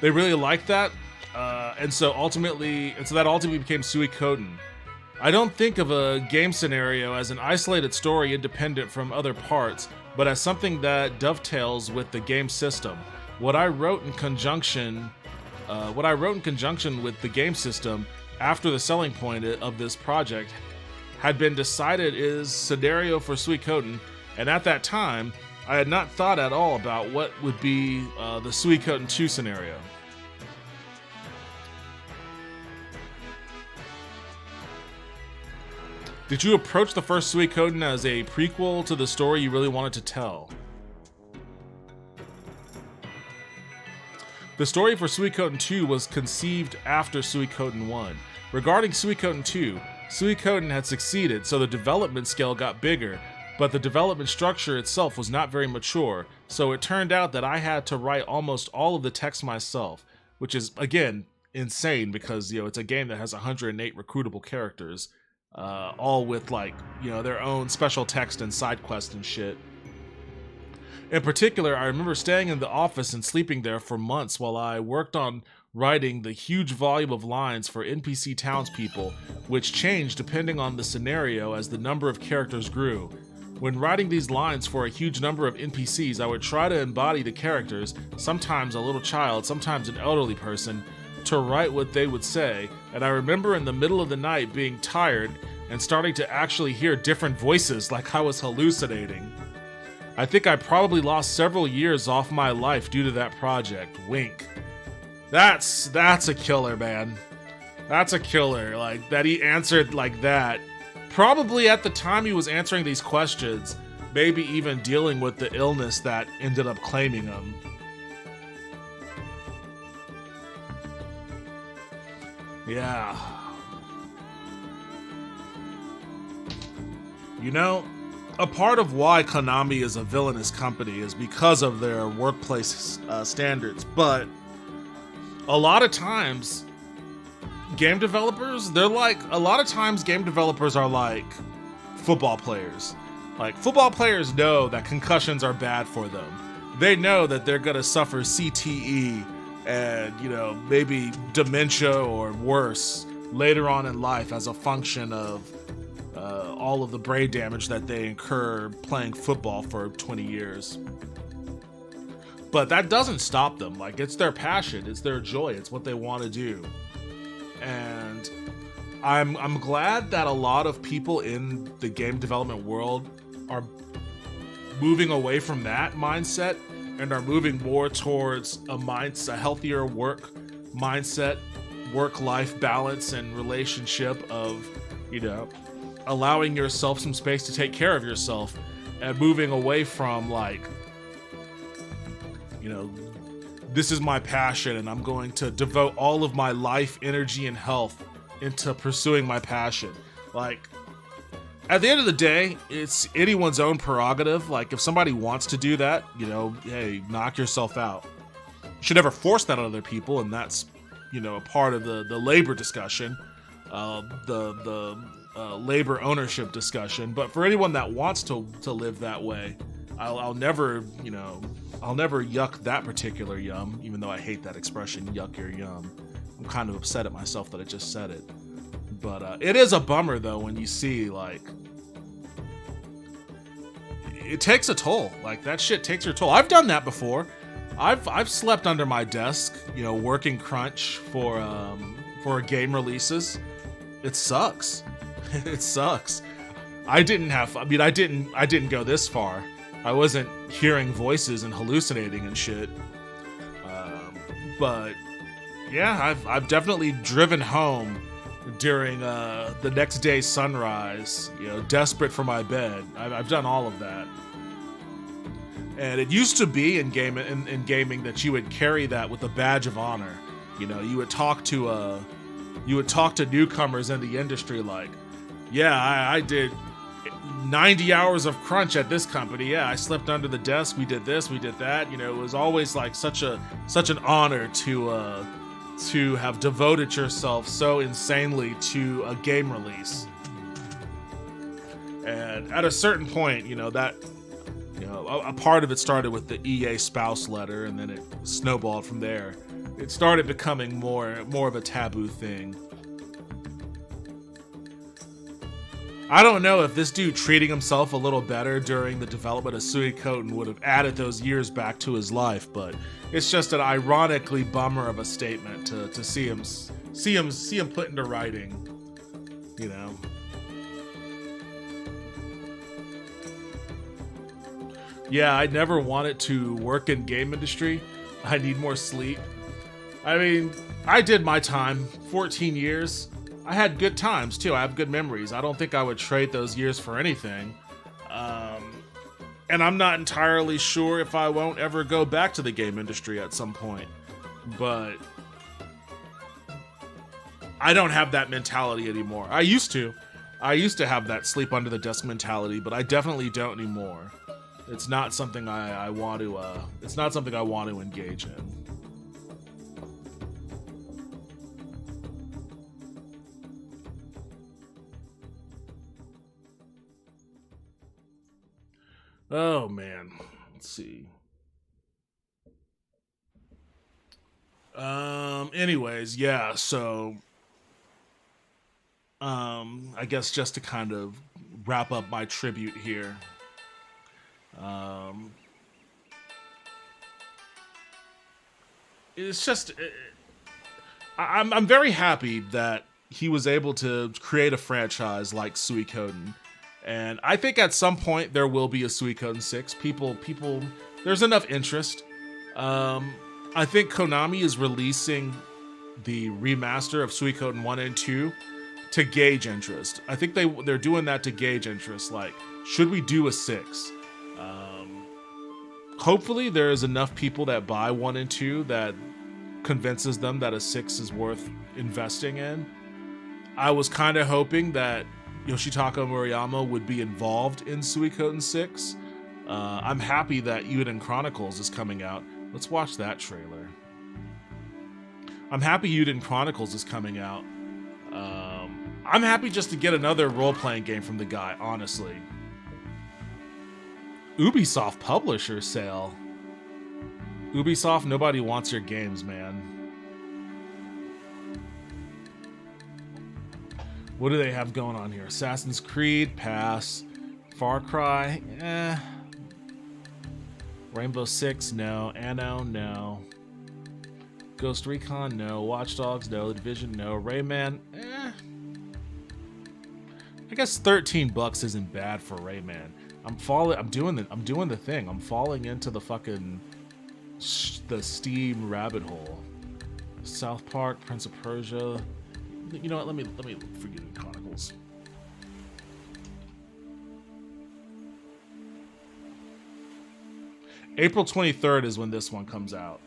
They really liked that, and so that ultimately became Suikoden. I don't think of a game scenario as an isolated story independent from other parts, but as something that dovetails with the game system. What I wrote in conjunction with the game system after the selling point of this project had been decided is scenario for Suikoden, and at that time, I had not thought at all about what would be the Suikoden 2 scenario. Did you approach the first Suikoden as a prequel to the story you really wanted to tell? The story for Suikoden 2 was conceived after Suikoden 1. Regarding Suikoden 2, Suikoden had succeeded, so the development scale got bigger, but the development structure itself was not very mature, so it turned out that I had to write almost all of the text myself, which is, again, insane because, it's a game that has 108 recruitable characters. All with their own special text and side quests and shit. In particular, I remember staying in the office and sleeping there for months while I worked on writing the huge volume of lines for NPC townspeople, which changed depending on the scenario as the number of characters grew. When writing these lines for a huge number of NPCs, I would try to embody the characters, sometimes a little child, sometimes an elderly person, to write what they would say, and I remember in the middle of the night being tired and starting to actually hear different voices like I was hallucinating. I think I probably lost several years off my life due to that project. Wink. That's a killer, man. That's a killer. Like, that he answered like that. Probably at the time he was answering these questions, maybe even dealing with the illness that ended up claiming him. Yeah. You know, a part of why Konami is a villainous company is because of their workplace standards, but a lot of times game developers, they're like, a lot of times game developers are like football players. Like, football players know that concussions are bad for them. They know that they're gonna suffer CTE and, you know, maybe dementia or worse later on in life as a function of all of the brain damage that they incur playing football for 20 years. But that doesn't stop them. Like, it's their passion, it's their joy, it's what they want to do. And I'm glad that a lot of people in the game development world are moving away from that mindset and are moving more towards a healthier work mindset, work-life balance and relationship of, you know, allowing yourself some space to take care of yourself and moving away from, like, you know, this is my passion and I'm going to devote all of my life, energy, and health into pursuing my passion. Like, at the end of the day, it's anyone's own prerogative. Like, if somebody wants to do that, you know, hey, knock yourself out. You should never force that on other people, and that's, you know, a part of the labor discussion, the labor ownership discussion. But for anyone that wants to live that way, I'll never, you know, I'll never yuck that particular yum, even though I hate that expression, yuck your yum. I'm kind of upset at myself that I just said it. But it is a bummer, though, when you see, like, it takes a toll. Like, that shit takes your toll. I've done that before. I've slept under my desk, you know, working crunch for game releases. It sucks. It sucks. I didn't go this far. I wasn't hearing voices and hallucinating and shit. But yeah, I've definitely driven home during the next day's sunrise, you know, desperate for my bed. I've done all of that. And it used to be in gaming that you would carry that with a badge of honor. You know, you would talk to newcomers in the industry like, yeah, I did 90 hours of crunch at this company. Yeah, I slept under the desk. We did this, we did that. You know, it was always like such an honor to have devoted yourself so insanely to a game release. And at a certain point, you know, that, you know, a part of it started with the EA spouse letter, and then it snowballed from there. It started becoming more of a taboo thing. I don't know if this dude treating himself a little better during the development of Suikoden would have added those years back to his life, but it's just an ironically bummer of a statement to see him put into writing, you know. Yeah, I never wanted to work in game industry. I need more sleep. I mean, I did my time, 14 years. I had good times too. I have good memories. I don't think I would trade those years for anything. And I'm not entirely sure if I won't ever go back to the game industry at some point. But I don't have that mentality anymore. I used to have that sleep under the desk mentality, but I definitely don't anymore. It's not something I want to. It's not something I want to engage in. Oh man, let's see. Anyways, yeah. So, I guess just to kind of wrap up my tribute here. Um, it's just I'm very happy that he was able to create a franchise like Suikoden, and I think at some point there will be a Suikoden 6. People, there's enough interest. I think Konami is releasing the remaster of Suikoden 1 and 2 to gauge interest. I think they're doing that to gauge interest. Like, should we do a 6? Hopefully there is enough people that buy 1 and 2 that convinces them that a 6 is worth investing in. I was kind of hoping that Yoshitaka Murayama would be involved in Suikoden 6. I'm happy that Eiyuden Chronicles is coming out. Let's watch that trailer. I'm happy Eiyuden Chronicles is coming out. I'm happy just to get another role-playing game from the guy, honestly. Ubisoft Publisher Sale. Ubisoft, nobody wants your games, man. What do they have going on here? Assassin's Creed, pass. Far Cry, Rainbow Six, no. Anno, no. Ghost Recon, no. Watch Dogs, no. The Division, no. Rayman, I guess $13 isn't bad for Rayman. I'm doing the thing. I'm falling into the fucking the Steam rabbit hole. South Park, Prince of Persia. You know what? Let me forget the Chronicles. April 23rd is when this one comes out.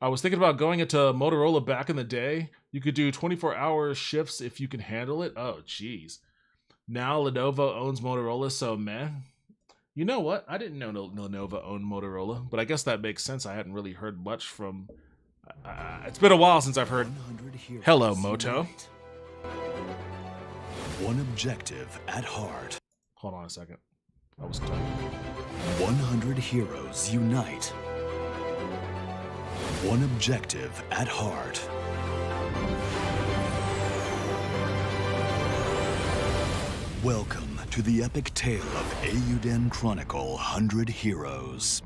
I was thinking about going into Motorola back in the day. You could do 24-hour shifts if you can handle it. Oh, jeez. Now Lenovo owns Motorola, so meh. You know what? I didn't know Lenovo owned Motorola, but I guess that makes sense. I hadn't really heard much from... it's been a while since I've heard... Hello, Moto. One objective at heart. Hold on a second. I was talking. 100 heroes unite. One objective at heart. Welcome to the epic tale of Eiyuden Chronicle 100 Heroes.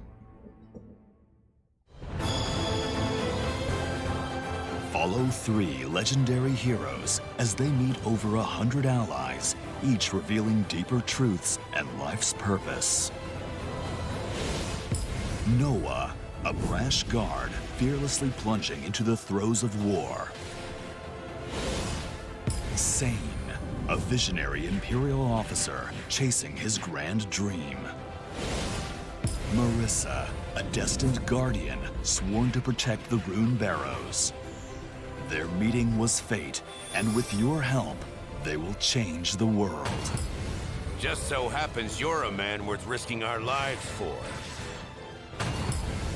Follow 3 legendary heroes as they meet over 100 allies, each revealing deeper truths and life's purpose. Noah, a brash guard fearlessly plunging into the throes of war. Sane, a visionary Imperial officer chasing his grand dream. Marissa, a destined guardian sworn to protect the Rune Barrows. Their meeting was fate, and with your help, they will change the world. Just so happens you're a man worth risking our lives for.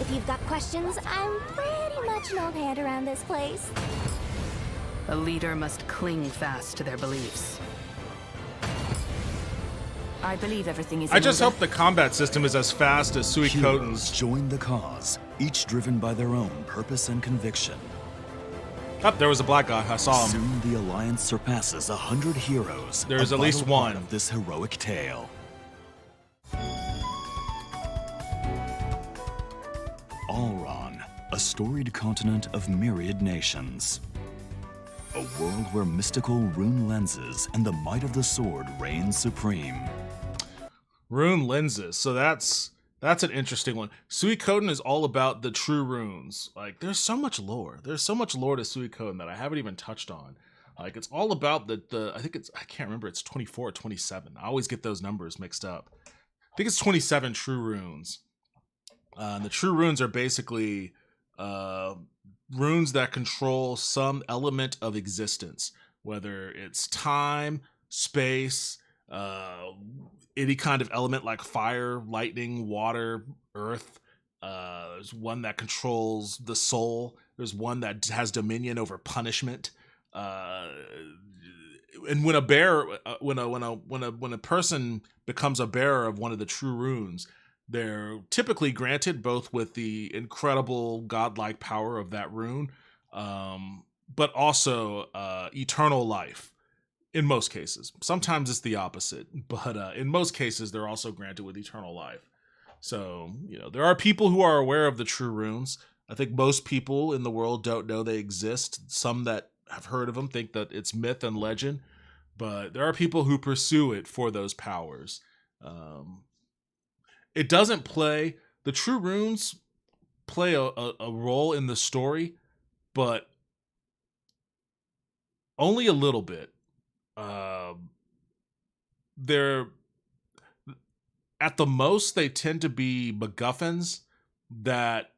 If you've got questions, I'm pretty much an old hand around this place. A leader must cling fast to their beliefs. I believe everything is. I just hope the combat system is as fast as Suikoden's. Heroes join the cause, each driven by their own purpose and conviction. Oh, there was a black guy. I saw him. Soon the Alliance surpasses 100 heroes. There's at least one of this heroic tale. Alron, a storied continent of myriad nations. A world where mystical rune lenses and the might of the sword reign supreme. Rune lenses. So that's an interesting one. Suikoden is all about the true runes. Like, there's so much lore. There's so much lore to Suikoden that I haven't even touched on. Like, it's all about I can't remember, it's 24 or 27. I always get those numbers mixed up. I think it's 27 true runes. The true runes are basically runes that control some element of existence, whether it's time, space, any kind of element like fire, lightning, water, earth. There's one that controls the soul. There's one that has dominion over punishment. And when a person becomes a bearer of one of the true runes, they're typically granted both with the incredible godlike power of that rune, but also eternal life. In most cases. Sometimes it's the opposite, but in most cases, they're also granted with eternal life. So, there are people who are aware of the true runes. I think most people in the world don't know they exist. Some that have heard of them think that it's myth and legend. but there are people who pursue it for those powers. It doesn't play, the true runes play a role in the story, but only a little bit. They're, at the most, they tend to be MacGuffins that,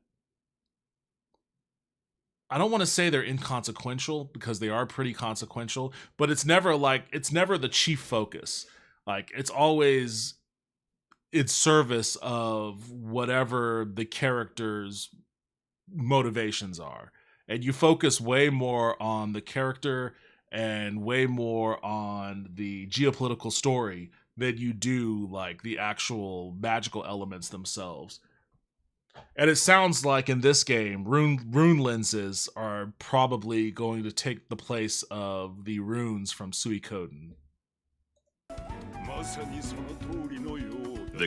I don't want to say they're inconsequential, because they are pretty consequential, but it's never the chief focus. Like, it's always in service of whatever the character's motivations are. And you focus way more on the character and way more on the geopolitical story than you do like the actual magical elements themselves. And it sounds like in this game, rune lenses are probably going to take the place of the runes from Suikoden.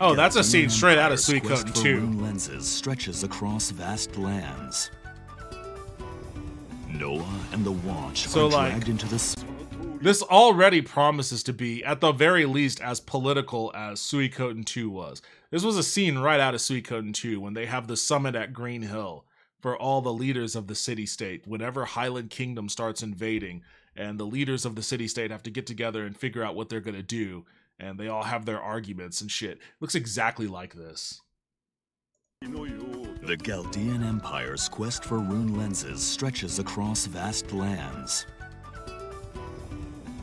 Oh, that's a scene straight out of Suikoden 2. Rune lenses stretches across vast lands. Noah and the Watch are dragged into the... This already promises to be, at the very least, as political as Suikoden 2 was. This was a scene right out of Suikoden 2 when they have the summit at Green Hill for all the leaders of the city-state. Whenever Highland Kingdom starts invading, and the leaders of the city-state have to get together and figure out what they're going to do, and they all have their arguments and shit. It looks exactly like this. The Chaldean Empire's quest for rune lenses stretches across vast lands.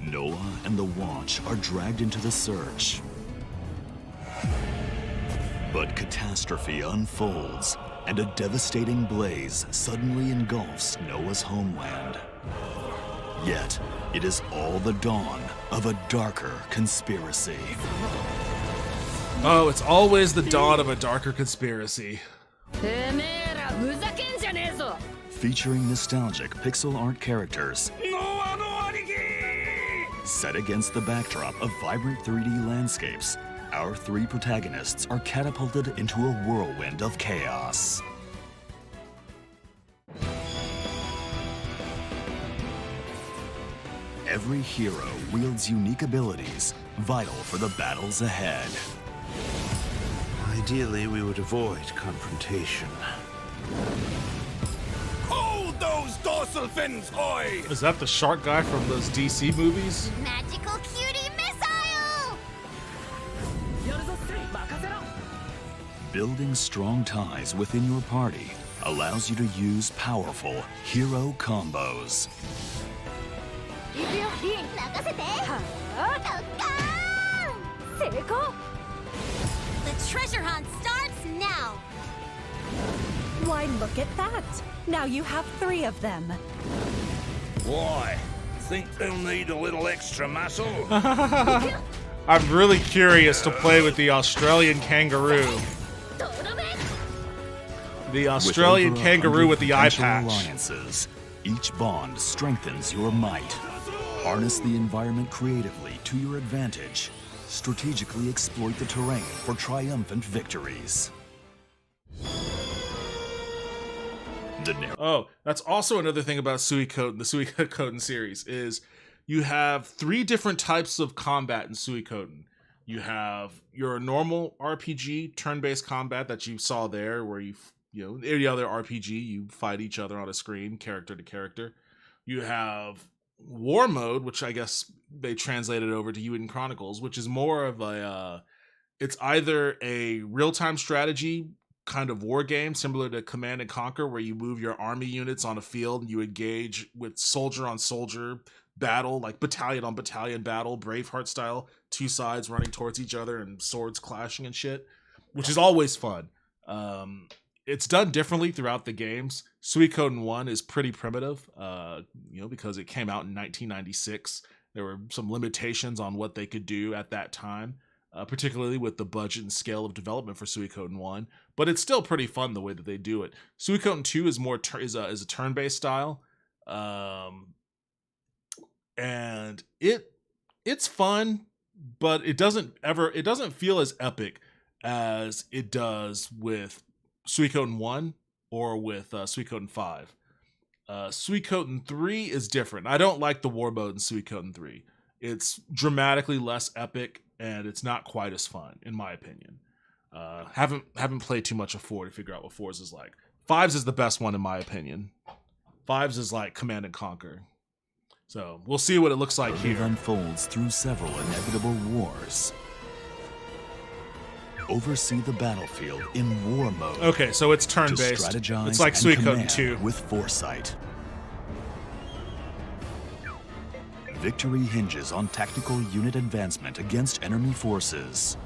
Noah and the Watch are dragged into the search. But catastrophe unfolds, and a devastating blaze suddenly engulfs Noah's homeland. Yet, it is all the dawn of a darker conspiracy. Oh, it's always the dawn of a darker conspiracy. Featuring nostalgic pixel art characters, set against the backdrop of vibrant 3D landscapes, our three protagonists are catapulted into a whirlwind of chaos. Every hero wields unique abilities, vital for the battles ahead. Ideally, we would avoid confrontation. Hold those dorsal fins, oi! Is that the shark guy from those DC movies? Magical cutie missile! Building strong ties within your party allows you to use powerful hero combos. The treasure hunt starts now! Why, look at that! Now you have 3 of them. Why? Think they'll need a little extra muscle? I'm really curious to play with the Australian kangaroo. The Australian kangaroo with the eye patch. Alliances, each bond strengthens your might. Harness the environment creatively to your advantage. Strategically exploit the terrain for triumphant victories. Oh, that's also another thing about Suikoden, the Suikoden series, is you have 3 different types of combat in Suikoden. You have your normal RPG, turn-based combat that you saw there, where any other RPG, you fight each other on a screen, character to character. You have War Mode, which I guess they translated over to Eden Chronicles, which is more of it's either a real-time strategy kind of war game similar to Command and Conquer, where you move your army units on a field and you engage with soldier on soldier battle, like battalion on battalion battle, Braveheart style, 2 sides running towards each other and swords clashing and shit, which is always fun. It's done differently throughout the games. Suikoden 1 is pretty primitive, because it came out in 1996. There were some limitations on what they could do at that time, particularly with the budget and scale of development for Suikoden 1. But it's still pretty fun the way that they do it. Suikoden 2 is more is a turn-based style, and it's fun, but it doesn't feel as epic as it does with Suikoden 1 or with Suikoden 5. Suikoden 3 is different. I don't like the war mode in Suikoden 3. It's dramatically less epic, and it's not quite as fun, in my opinion. Haven't played too much of 4 to figure out what 4's is like. 5's is the best one, in my opinion. 5's is like Command and Conquer. So we'll see what it looks like here. It unfolds through several inevitable wars. Oversee the battlefield in war mode. Okay, so it's turn-based. It's like Suikoden 2. With foresight. Victory hinges on tactical unit advancement against enemy forces.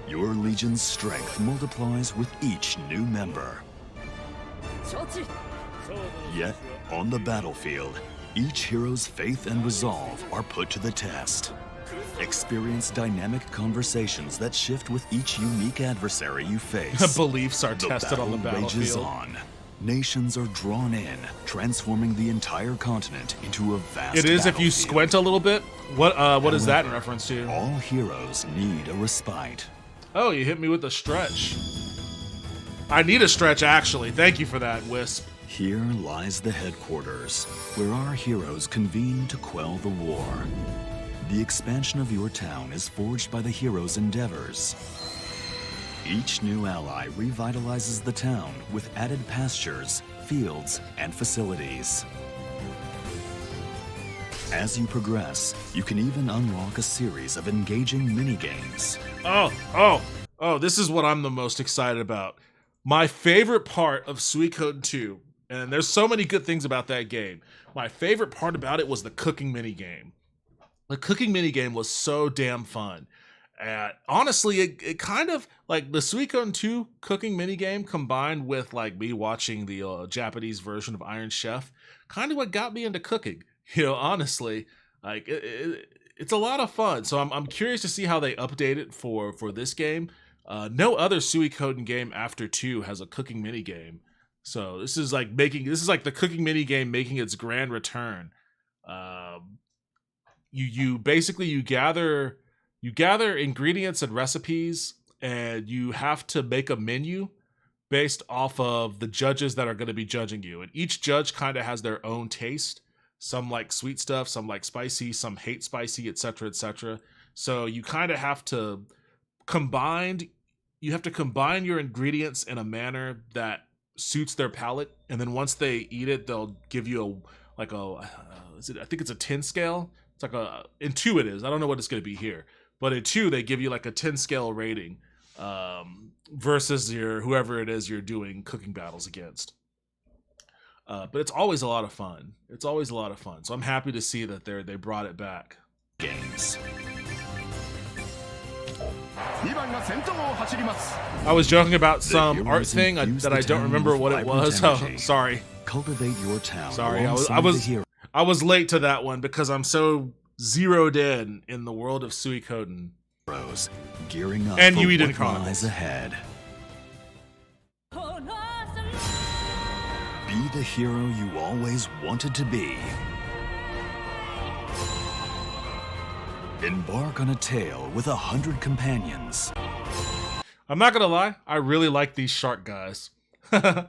Your legion's strength multiplies with each new member. Yet, on the battlefield, each hero's faith and resolve are put to the test. Experience dynamic conversations that shift with each unique adversary you face. Beliefs are tested on the battlefield. Rages on. Nations are drawn in, transforming the entire continent into a vast It is if you squint a little bit. What However, is that in reference to? All heroes need a respite. Oh, you hit me with a stretch. I need a stretch, actually. Thank you for that, Wisp. Here lies the headquarters, where our heroes convene to quell the war. The expansion of your town is forged by the heroes' endeavors. Each new ally revitalizes the town with added pastures, fields, and facilities. As you progress, you can even unlock a series of engaging mini-games. Oh, this is what I'm the most excited about. My favorite part of Suikoden 2, and there's so many good things about that game. My favorite part about it was the cooking minigame. The cooking minigame was so damn fun. Honestly, it kind of, like, the Suikoden 2 cooking minigame combined with, like, me watching the Japanese version of Iron Chef, kind of what got me into cooking. You know, honestly, like, it's a lot of fun. So I'm curious to see how they update it for this game. No other Suikoden game after 2 has a cooking minigame. So this is like the cooking minigame making its grand return. You basically gather ingredients and recipes, and you have to make a menu based off of the judges that are going to be judging you. And each judge kind of has their own taste. Some like sweet stuff, some like spicy, some hate spicy, etc., etc. So you kind of have to combine your ingredients in a manner that suits their palate, and then once they eat it, they'll give you I think it's a 10 scale. It's like in 2 it is. I don't know what it's going to be here. But in 2, they give you like a 10 scale rating versus whoever it is you're doing cooking battles against. But it's always a lot of fun. So I'm happy to see that they brought it back. Games. I was joking about some art thing that I don't remember what it was. Oh, sorry. Cultivate your town. Sorry, I was late to that one because I'm so zeroed in the world of Suikoden. Gearing up and for Yuiden what Chronicles. lies ahead. Be the hero you always wanted to be. Embark on a tale with 100 companions. I'm not gonna lie, I really like these shark guys. I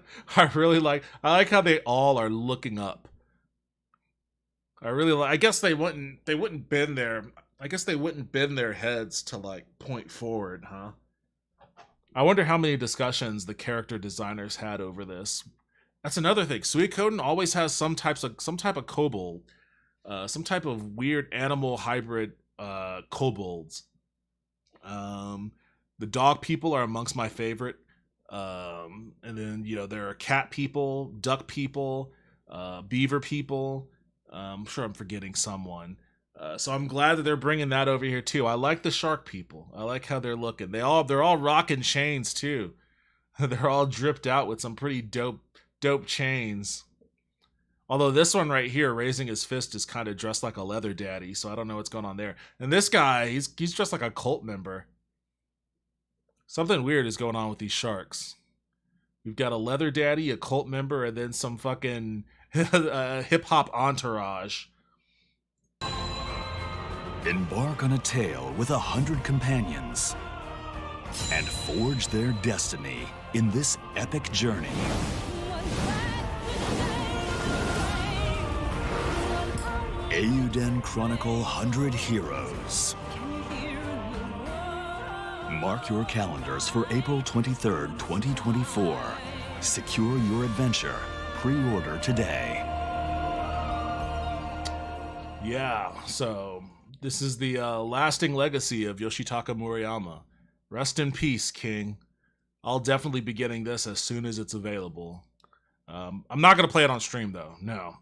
like how they all are looking up. I guess they wouldn't bend their heads to like point forward, huh? I wonder how many discussions the character designers had over this. That's another thing. Suikoden always has some type of kobold, some type of weird animal hybrid kobolds. The dog people are amongst my favorite. And then, there are cat people, duck people, beaver people. I'm sure I'm forgetting someone. So I'm glad that they're bringing that over here too. I like the shark people. I like how they're looking. They're all rocking chains too. They're all dripped out with some pretty dope chains. Although this one right here, raising his fist, is kind of dressed like a leather daddy, so I don't know what's going on there. And this guy, he's dressed like a cult member. Something weird is going on with these sharks. We've got a leather daddy, a cult member, and then some fucking hip-hop entourage. Embark on a tale with 100 companions and forge their destiny in this epic journey. Eiyuden Chronicle 100 Heroes. Mark your calendars for April 23rd, 2024. Secure your adventure. Pre-order today. Yeah, so this is the lasting legacy of Yoshitaka Murayama. Rest in peace, King. I'll definitely be getting this as soon as it's available. I'm not going to play it on stream, though. No.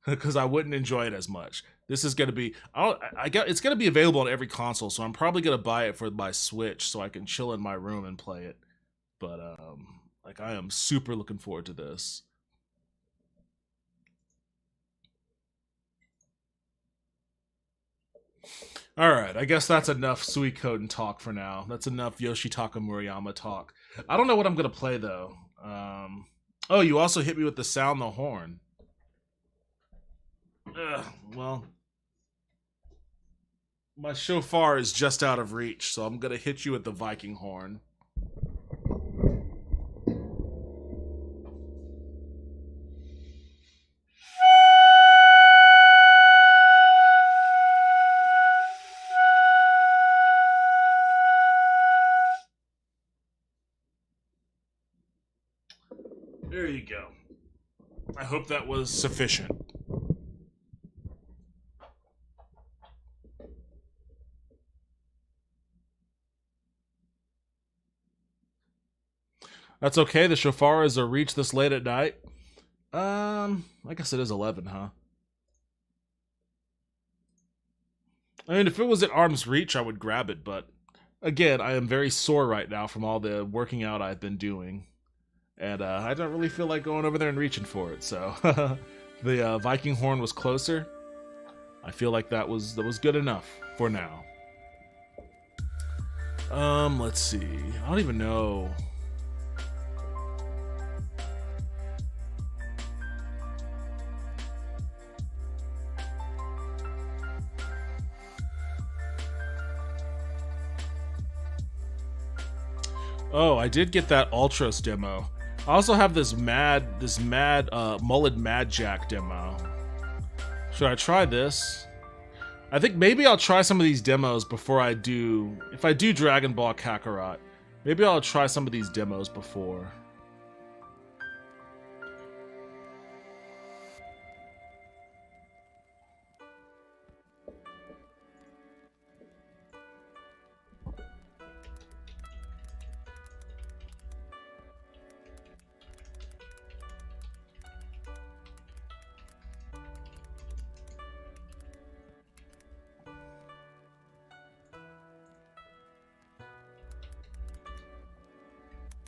Because I wouldn't enjoy it as much. This is going to be... it's going to be available on every console, so I'm probably going to buy it for my Switch so I can chill in my room and play it. But, like, I am super looking forward to this. Alright, I guess that's enough Suikoden talk for now. That's enough Yoshitaka Murayama talk. I don't know what I'm going to play, though. Oh, you also hit me with the sound the horn. Well, my shofar is just out of reach, so I'm going to hit you with the Viking horn. There you go. I hope that was sufficient. That's okay, the shofar is a reach this late at night. I guess it is 11, huh? I mean, if it was at arm's reach, I would grab it, but again, I am very sore right now from all the working out I've been doing. And I don't really feel like going over there and reaching for it, so the Viking horn was closer. I feel like that was good enough for now. Let's see. I don't even know. Oh, I did get that Ultros demo. I also have this Mullet Mad Jack demo. Should I try this? I think maybe I'll try some of these demos before I do... If I do Dragon Ball Kakarot, maybe I'll try some of these demos before.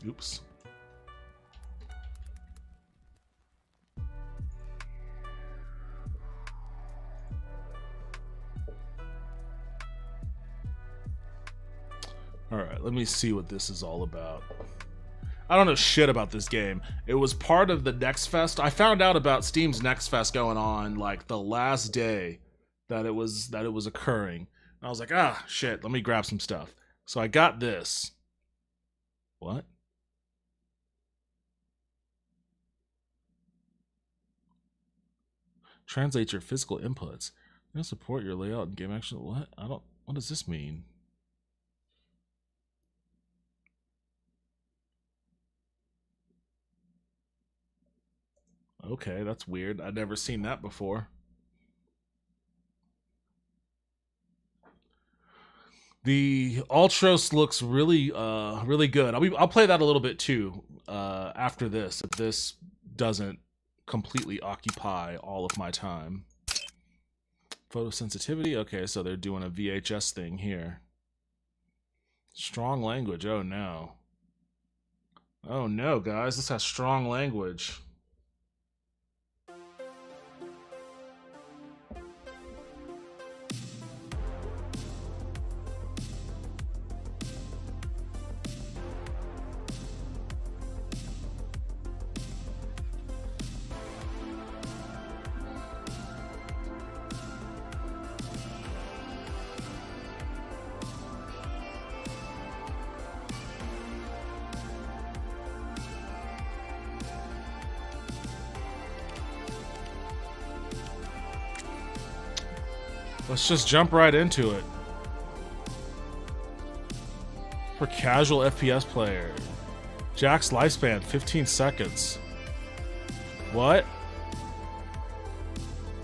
Oops. Alright, let me see what this is all about. I don't know shit about this game. It was part of the Next Fest. I found out about Steam's Next Fest going on like the last day that it was occurring. And I was like, ah, shit, let me grab some stuff. So I got this. What? Translate your physical inputs. You'll support your layout and game action. What? What does this mean? Okay, that's weird. I'd never seen that before. The Ultros looks really, really good. I'll play that a little bit too after this, if this doesn't completely occupy all of my time. Photosensitivity. Okay, so they're doing a VHS thing here. Strong language. Oh no. Oh no, guys. This has strong language. Let's just jump right into it. For casual FPS player. Jack's lifespan, 15 seconds. What?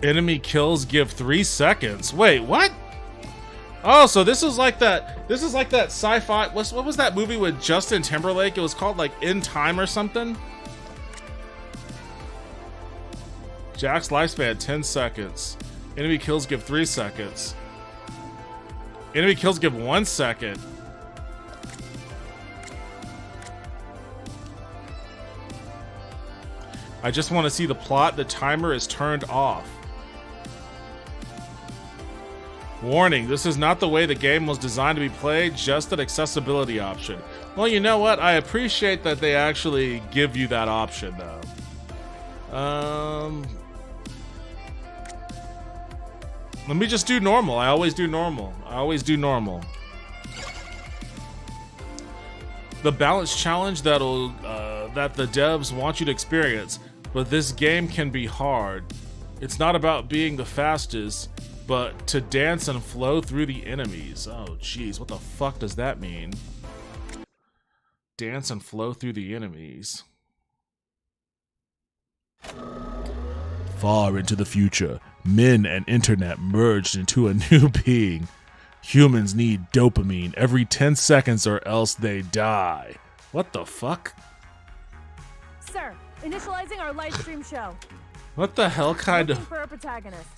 Enemy kills give 3 seconds. Wait, what? Oh, so this is like that. This is like that sci-fi. What was that movie with Justin Timberlake? It was called like In Time or something. Jack's lifespan 10 seconds. Enemy kills give 3 seconds. Enemy kills give 1 second. I just want to see the plot. The timer is turned off. Warning, this is not the way the game was designed to be played, just an accessibility option. Well, you know what? I appreciate that they actually give you that option, though. Let me just do normal. I always do normal. The balance challenge that the devs want you to experience, but this game can be hard. It's not about being the fastest, but to dance and flow through the enemies. Oh, jeez, what the fuck does that mean? Dance and flow through the enemies. Far into the future, men and internet merged into a new being. Humans need dopamine every 10 seconds or else they die. What the fuck? Sir, initializing our live stream show. What the hell kind Looking of... for a protagonist.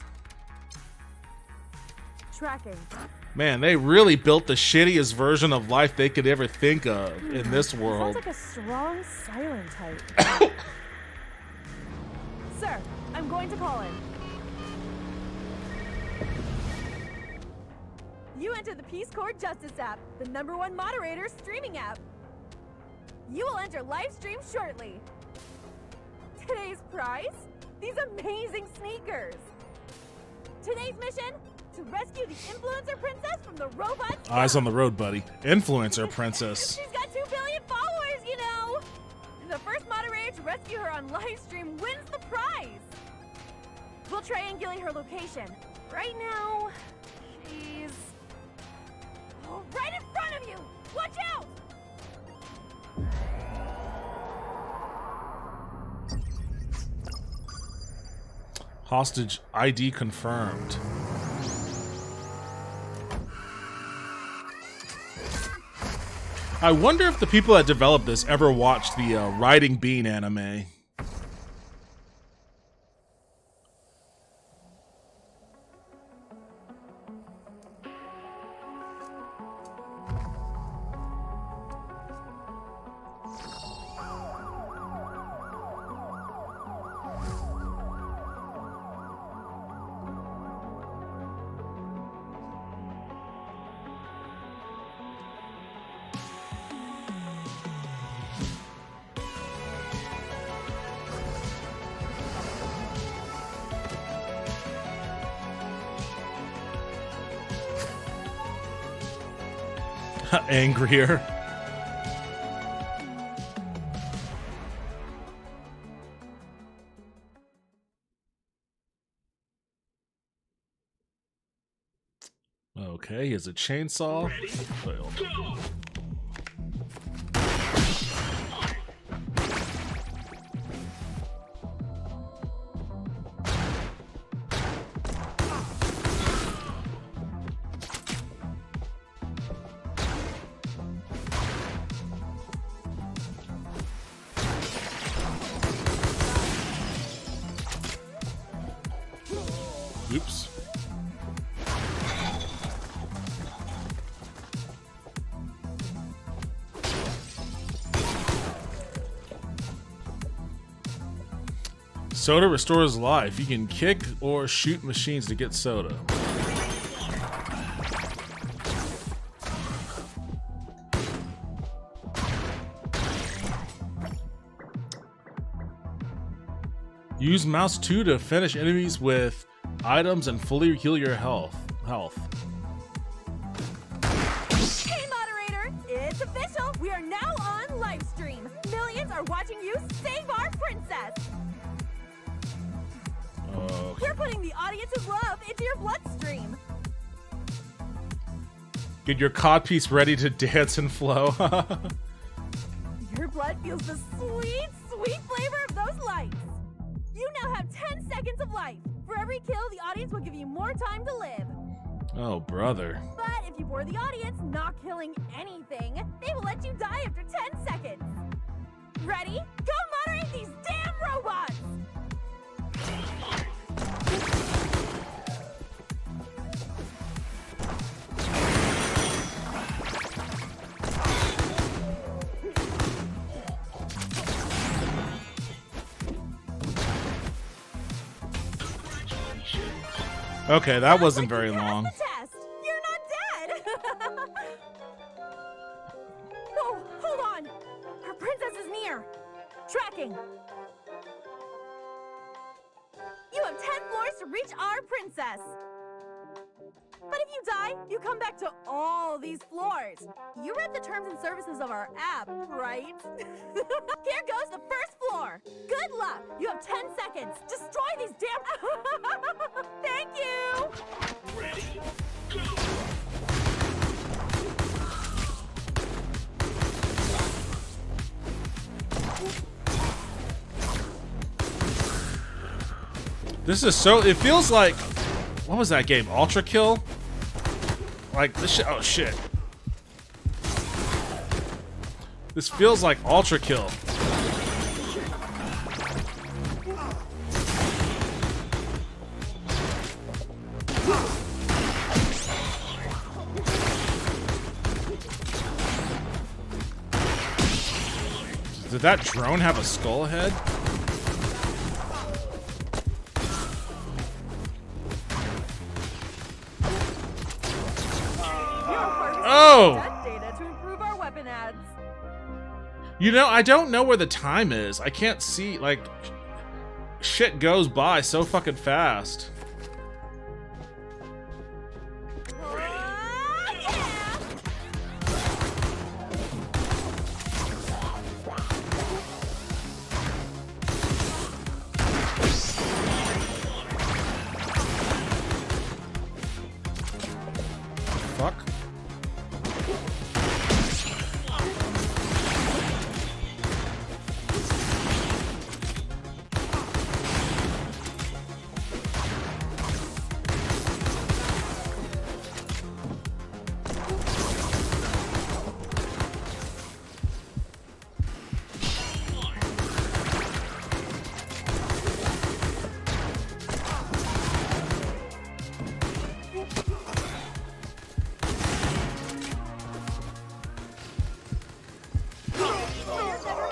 Tracking. Man, they really built the shittiest version of life they could ever think of in this world. Sounds like a strong silent type. Sir, I'm going to call in. You entered the Peace Corps Justice app, the #1 moderator streaming app. You will enter live stream shortly. Today's prize? These amazing sneakers. Today's mission? To rescue the influencer princess from the robots. Eyes on the road, buddy. Influencer princess. She's got 2 billion followers, you know. The first moderator to rescue her on live stream wins the prize. We'll triangulate her location. Right now, she's right in front of you. Watch out! Hostage ID confirmed. I wonder if the people that developed this ever watched the Riding Bean anime. Angrier. Okay, he has a chainsaw. Failed. Oops. Soda restores life. You can kick or shoot machines to get soda. Use mouse 2 to finish enemies with items and fully heal your health. Hey, moderator! It's official! We are now on live stream. Millions are watching you save our princess. Okay. We're putting the audience's love into your bloodstream. Get your codpiece ready to dance and flow. Your blood feels the sweet, sweet flavor of those lights. You now have 10 seconds of life. For every kill, the audience will give you more time to live. Oh, brother. But if you bore the audience not killing anything, they will let you die after 10 seconds. Ready? Go moderate these damn robots! Okay, that wasn't very long. The test. You're not dead. Oh, hold on. Our princess is near. Tracking. You have 10 floors to reach our princess. But if you die, you come back to all these floors. You read the terms and services of our app, right? Here goes the first floor. Good luck. You have 10 seconds. Destroy these damn... Thank you. Ready, go! This is so... It feels like... What was that game? Ultra Kill? Like, this shit... Oh, shit. This feels like Ultra Kill. Did that drone have a skull head? Oh! Data to improve our weapon ads. You know, I don't know where the time is. I can't see, like, shit goes by so fucking fast. Yeah. Fuck.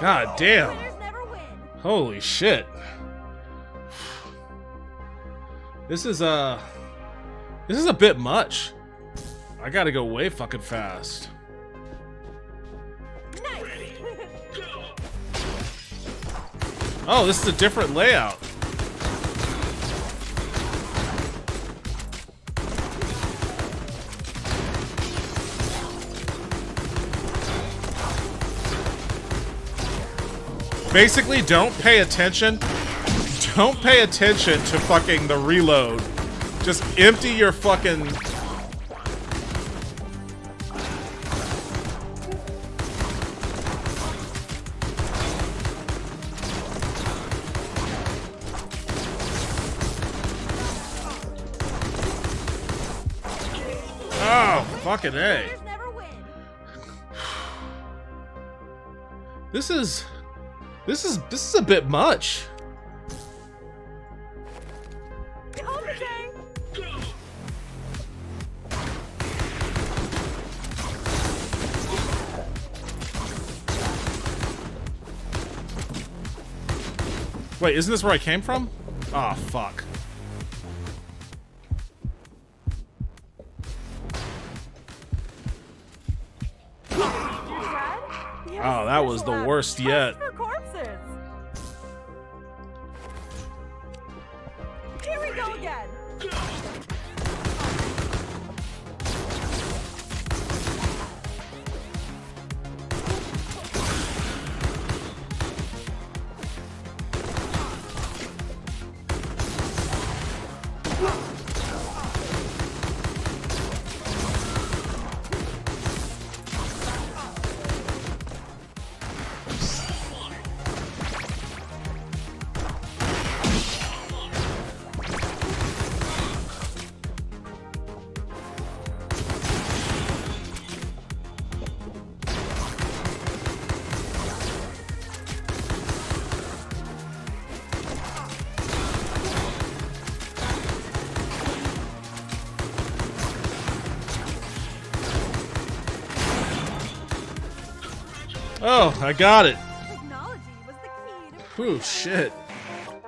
God damn. Winners never win. Holy shit. This is a bit much. I gotta go way fucking fast. Nice. Oh, this is a different layout. Basically, don't pay attention. Don't pay attention to fucking the reload. Just empty your fucking... Oh, fucking A. Winners never win. This is a bit much. Okay. Wait, isn't this where I came from? Ah, oh, fuck. Oh, that was the worst yet. For corpses. Here we go again. Oh, I got it. Technology was the key to Whew, shit.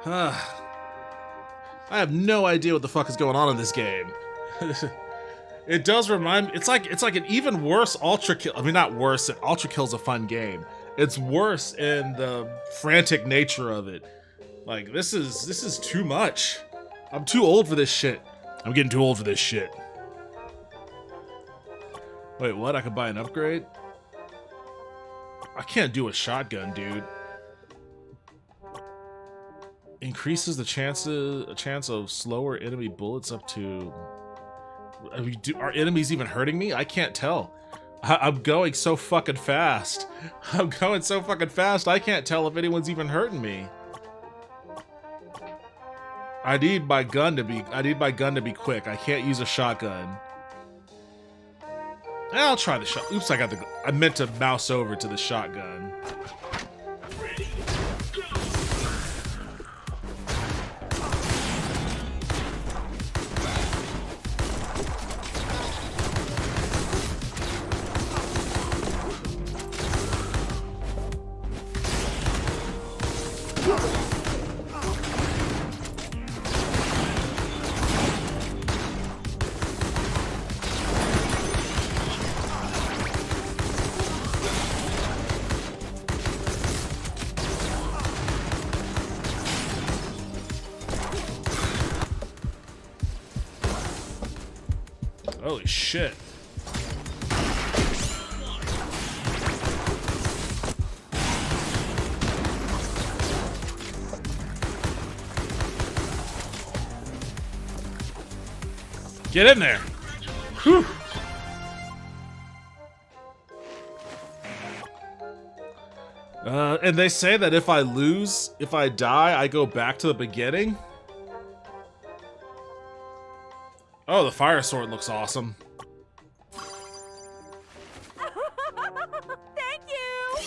I have no idea what the fuck is going on in this game. It does remind me, it's like an even worse Ultra Kill. I mean, not worse, Ultra Kill's a fun game. It's worse in the frantic nature of it. Like, this is too much. I'm too old for this shit. I'm getting too old for this shit. Wait, what? I could buy an upgrade? I can't do a shotgun, dude. Increases the chance of slower enemy bullets up to... Are enemies even hurting me? I can't tell. I'm going so fucking fast. I'm going so fucking fast, I can't tell if anyone's even hurting me. I need my gun to be quick. I can't use a shotgun. I'll try the shot. Oops, I meant to mouse over to the shotgun. Ready, go! Holy shit. Get in there. Whew. And they say that if I die, I go back to the beginning. Oh, the fire sword looks awesome. Thank you!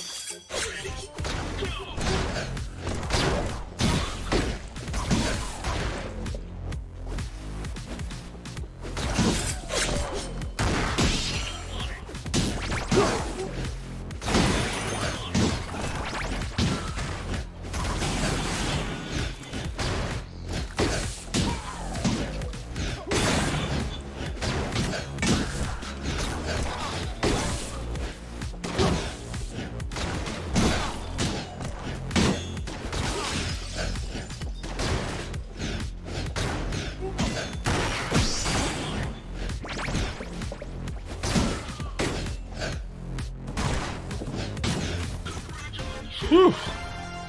Whew.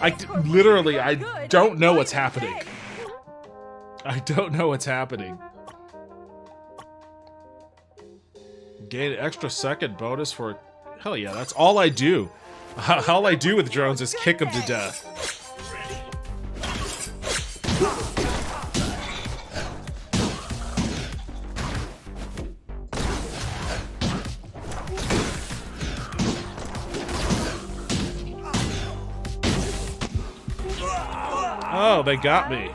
I don't know what's happening. I don't know what's happening. Gain an extra second bonus for... Hell yeah, that's all I do. All I do with drones is kick them to death. Oh, they got me.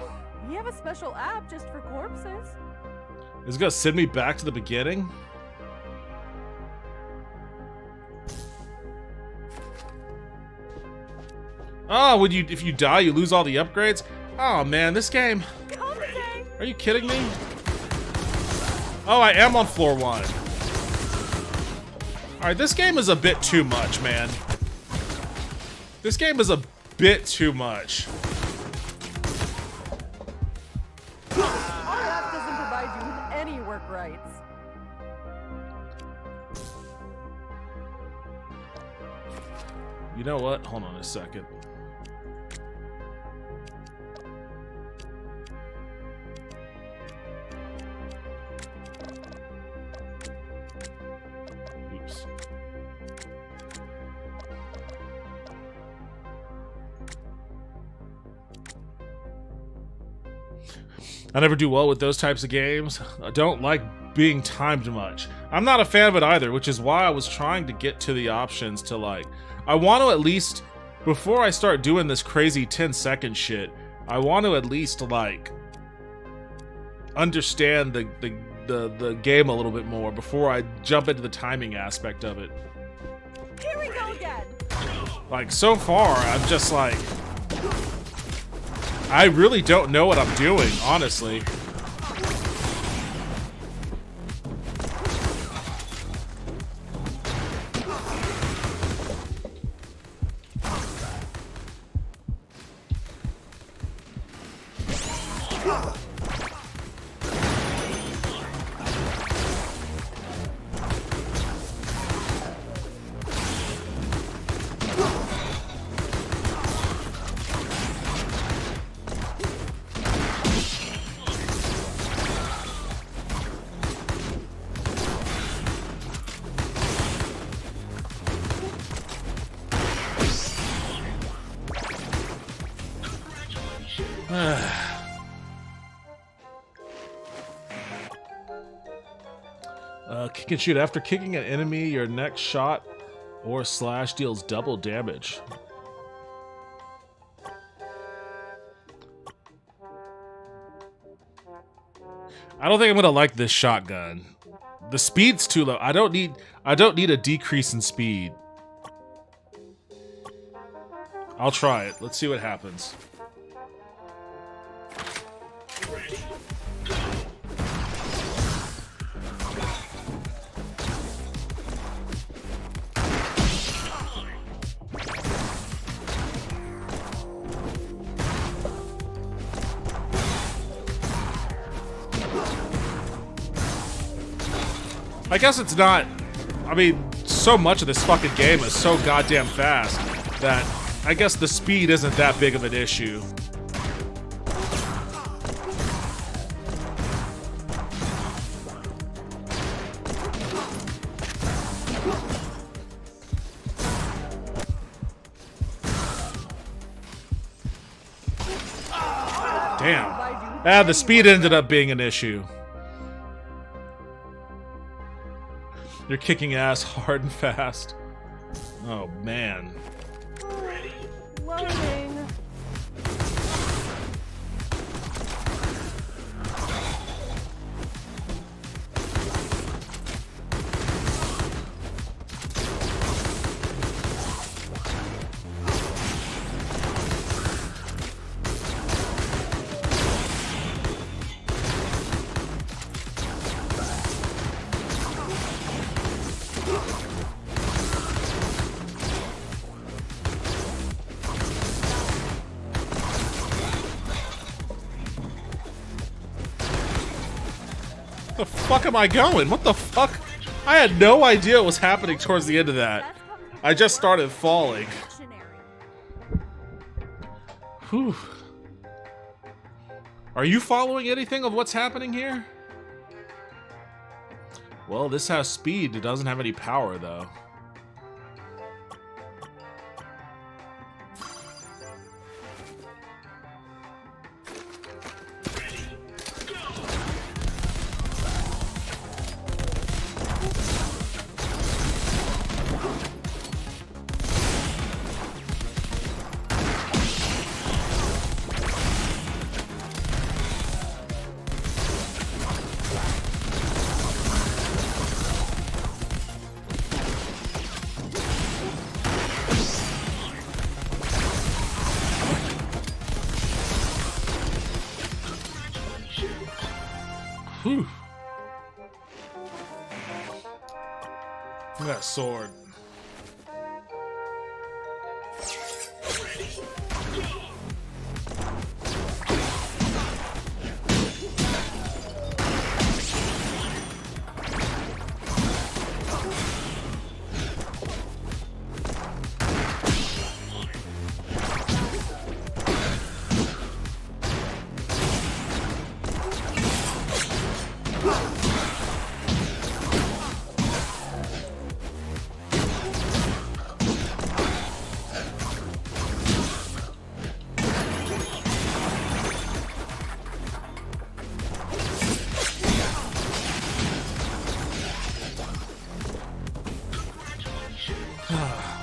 You have a special app just for corpses. Is it gonna send me back to the beginning? Oh, if you die, you lose all the upgrades? Oh man, this game. Are you kidding me? Oh, I am on floor 1. Alright, this game is a bit too much, man. This game is a bit too much. Our app doesn't provide you with any work rights. You know what? Hold on a second. Oops. I never do well with those types of games. I don't like being timed much. I'm not a fan of it either, which is why I was trying to get to the options to like... I want to at least, before I start doing this crazy 10-second shit, I want to at least like understand the game a little bit more before I jump into the timing aspect of it. Here we go again. Like, so far, I'm just like... I really don't know what I'm doing, honestly. Kick and shoot. After kicking an enemy, your next shot or slash deals double damage. I don't think I'm gonna like this shotgun. The speed's too low. I don't need a decrease in speed. I'll try it. Let's see what happens. Ready. I guess it's not... I mean, so much of this fucking game is so goddamn fast that I guess the speed isn't that big of an issue. Damn. The speed ended up being an issue. You're kicking ass hard and fast. Oh, man. Loading. Where the fuck am I going? What the fuck? I had no idea what was happening towards the end of that. I just started falling. Whew. Are you following anything of what's happening here? Well, this has speed. It doesn't have any power, though. Whew. Look at that sword.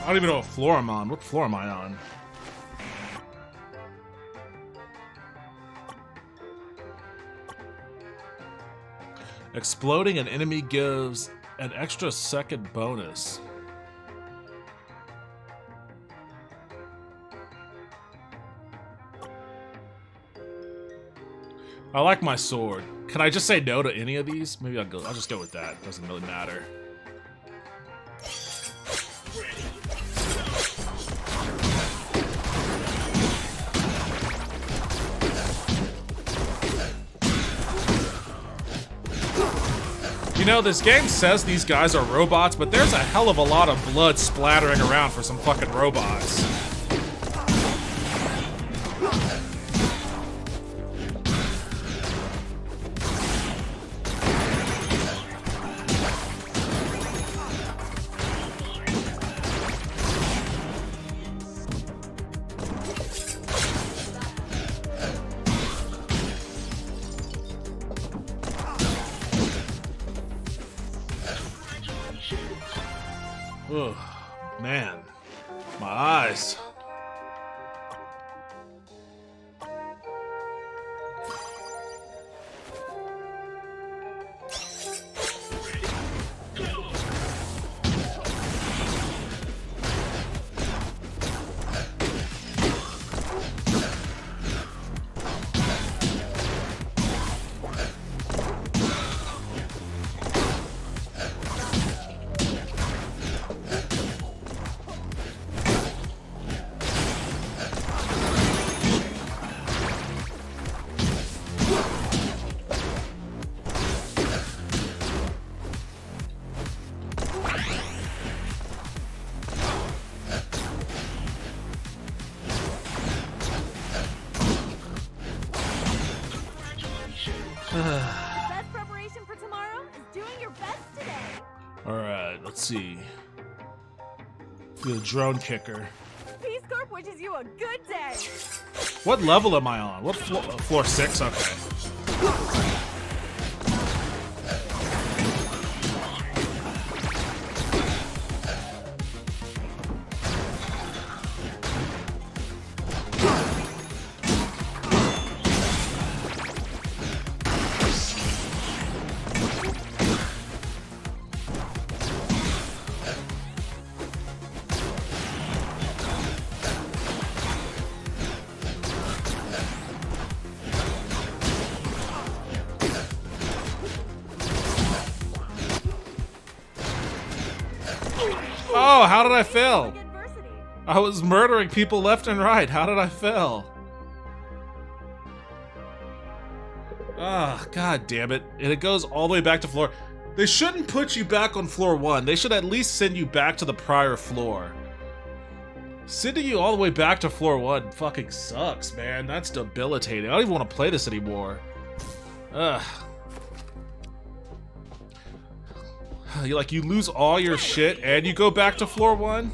I don't even know what floor I'm on. What floor am I on? Exploding an enemy gives an extra second bonus. I like my sword. Can I just say no to any of these? Maybe I'll just go with that. Doesn't really matter. You know, this game says these guys are robots, but there's a hell of a lot of blood splattering around for some fucking robots. Ugh, man, my eyes. Best preparation for tomorrow is doing your best today. Alright, let's see. The drone kicker. Peace Corp wishes you a good day. What level am I on? What floor 6? Okay. Oh, how did I fail? Adversity. I was murdering people left and right. How did I fail? Ah, god damn it. And it goes all the way back to floor. They shouldn't put you back on floor 1. They should at least send you back to the prior floor. Sending you all the way back to floor 1 fucking sucks, man. That's debilitating. I don't even want to play this anymore. Ugh. You lose all your shit and you go back to floor 1?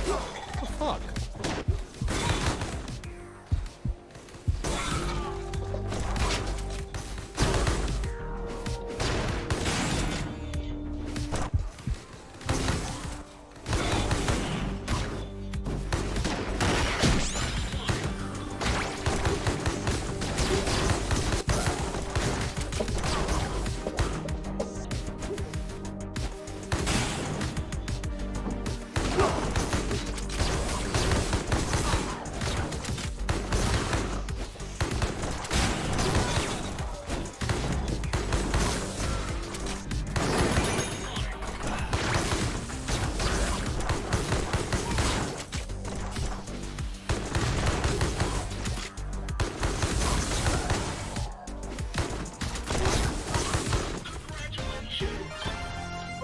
What the fuck?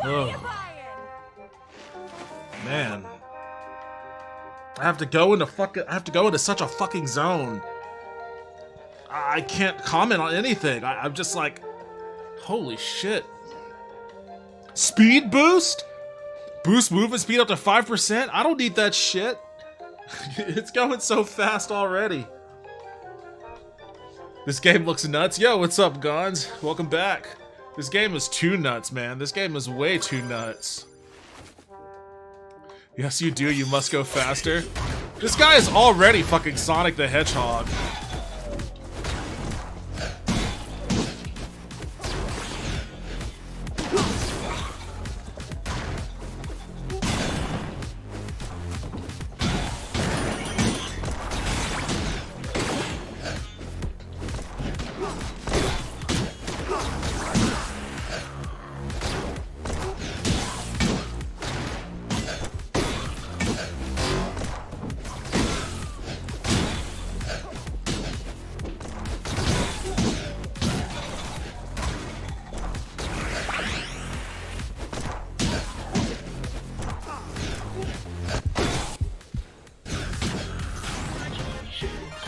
Ugh. Man. I have to go into such a fucking zone. I can't comment on anything. I'm just like, holy shit. Speed boost? Boost movement speed up to 5%? I don't need that shit. It's going so fast already. This game looks nuts. Yo, what's up, Gons? Welcome back. This game is too nuts, man. This game is way too nuts. Yes, you do. You must go faster. This guy is already fucking Sonic the Hedgehog.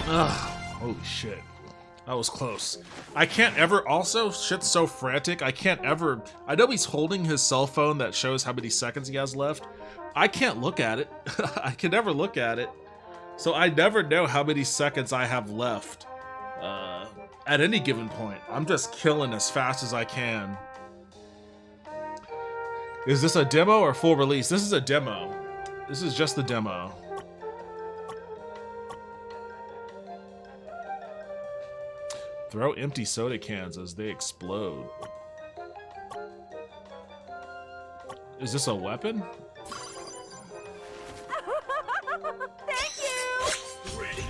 Ugh, holy shit. That was close. I can't ever, also, shit's so frantic, I can't ever, I know he's holding his cell phone that shows how many seconds he has left. I can't look at it. I can never look at it. So I never know how many seconds I have left at any given point. I'm just killing as fast as I can. Is this a demo or full release? This is a demo. This is just the demo. Throw empty soda cans as they explode. Is this a weapon? Thank you! Ready.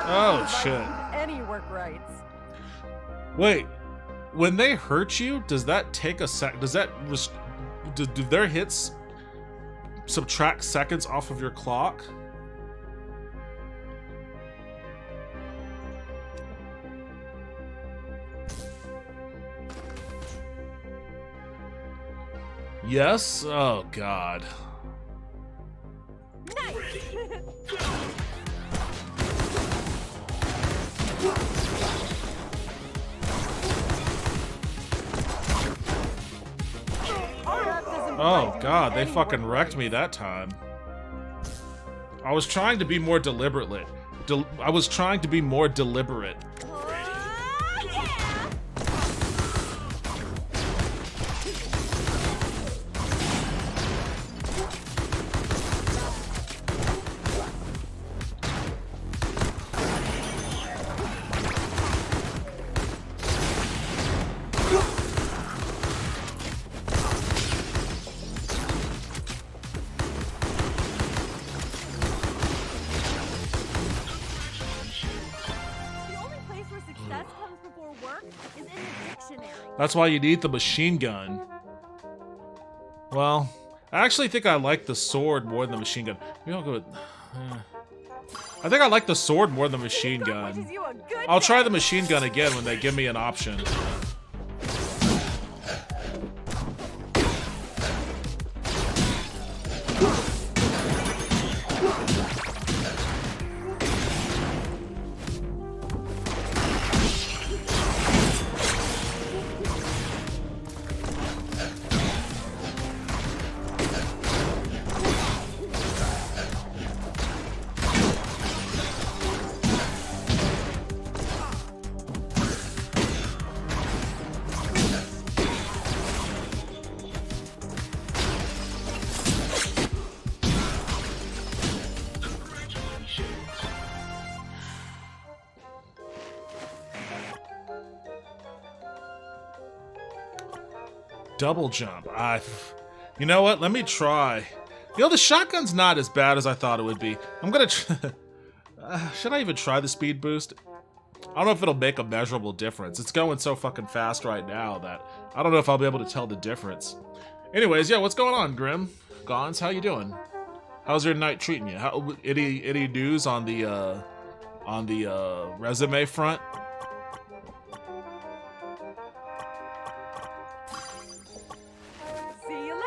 Oh shit. Any work rights. Wait, when they hurt you, does that take a sec? Does that do their hits subtract seconds off of your clock? Yes? Oh god. Nice! Oh god, they fucking wrecked me that time. I was trying to be more deliberate. I was trying to be more deliberate. Yeah! The only place where success comes before work is in the dictionary. That's why you need the machine gun. Well, I actually think I like the sword more than the machine gun. Maybe I'll go with... I think I like the sword more than the machine gun. Wishes you a good I'll try day. the machine gun again when they give me an option. Double jump. You know what? Let me try. You know, the shotgun's not as bad as I thought it would be. I'm gonna should I even try the speed boost? I don't know if it'll make a measurable difference. It's going so fucking fast right now that I don't know if I'll be able to tell the difference. Anyways, yeah, what's going on, Grim? Gons, how you doing? How's your night treating you? Any news on the resume front? See you later!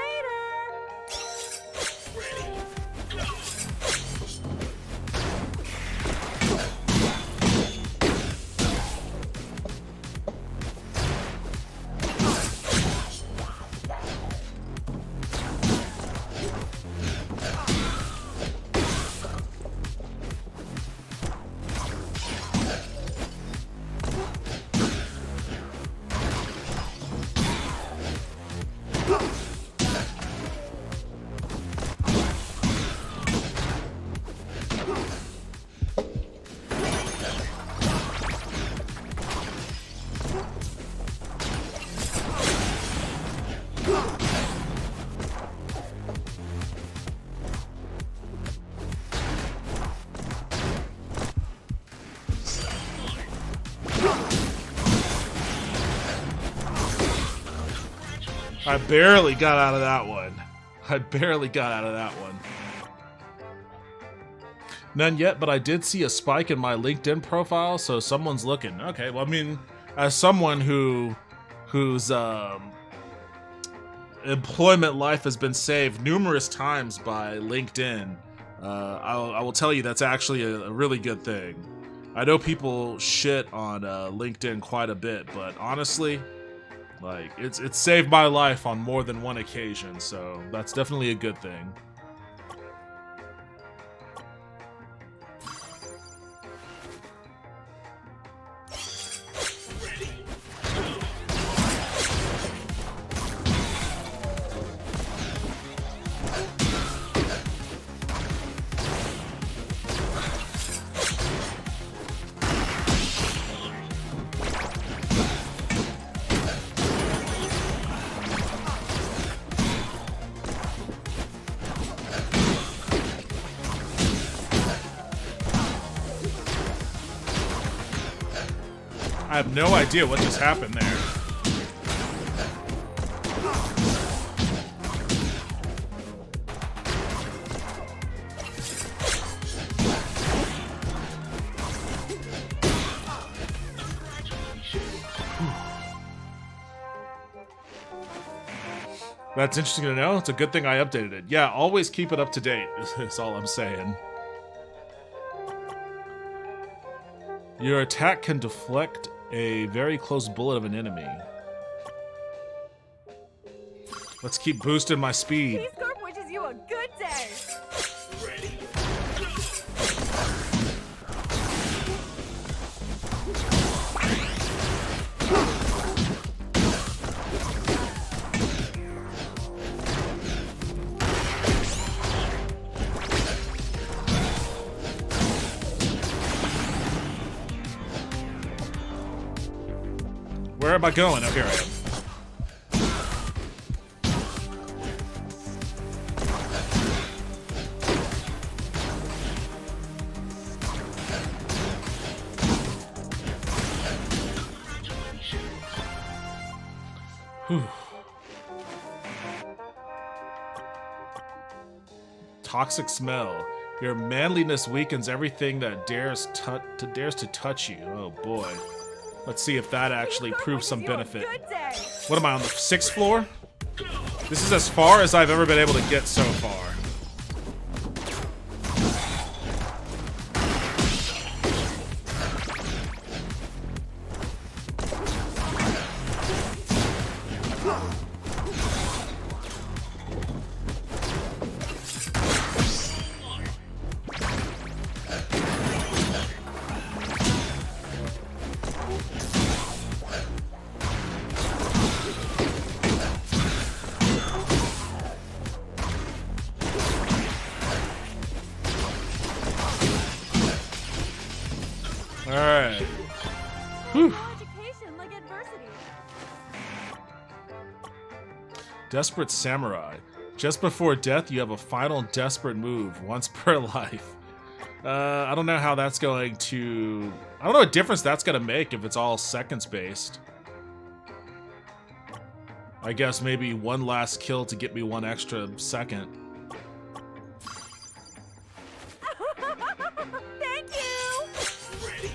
I barely got out of that one. I barely got out of that one. None yet, but I did see a spike in my LinkedIn profile, so someone's looking. Okay, well, I mean, as someone whose employment life has been saved numerous times by LinkedIn, I will tell you that's actually a really good thing. I know people shit on LinkedIn quite a bit, but honestly, like, it's saved my life on more than one occasion, so that's definitely a good thing. I have no idea what just happened there. That's interesting to know. It's a good thing I updated it. Yeah, always keep it up to date, is all I'm saying. Your attack can deflect a very close bullet of an enemy. Let's keep boosting my speed. Peace Corp wishes you a good day. Ready. Where am I going? Oh, here I am. Whew. Toxic smell. Your manliness weakens everything that dares to touch you. Oh boy. Let's see if that actually proves some benefit. What am I, on the 6th floor? This is as far as I've ever been able to get so far. Alright. Whew. Education like adversity. Desperate Samurai. Just before death, you have a final desperate move, once per life. I don't know how that's going to... I don't know what difference that's going to make if it's all seconds-based. I guess maybe one last kill to get me one extra second. Thank you! Ready.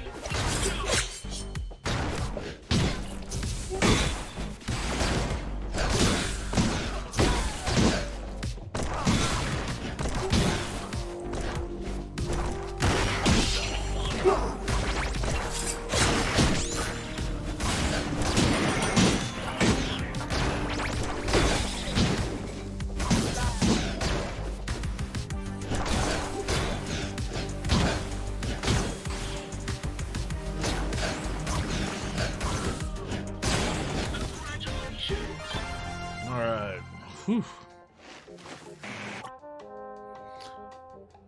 Alright. Whew.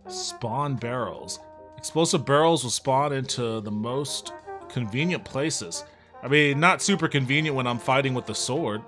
Spawn barrels. Explosive barrels will spawn into the most convenient places. I mean, not super convenient when I'm fighting with the sword.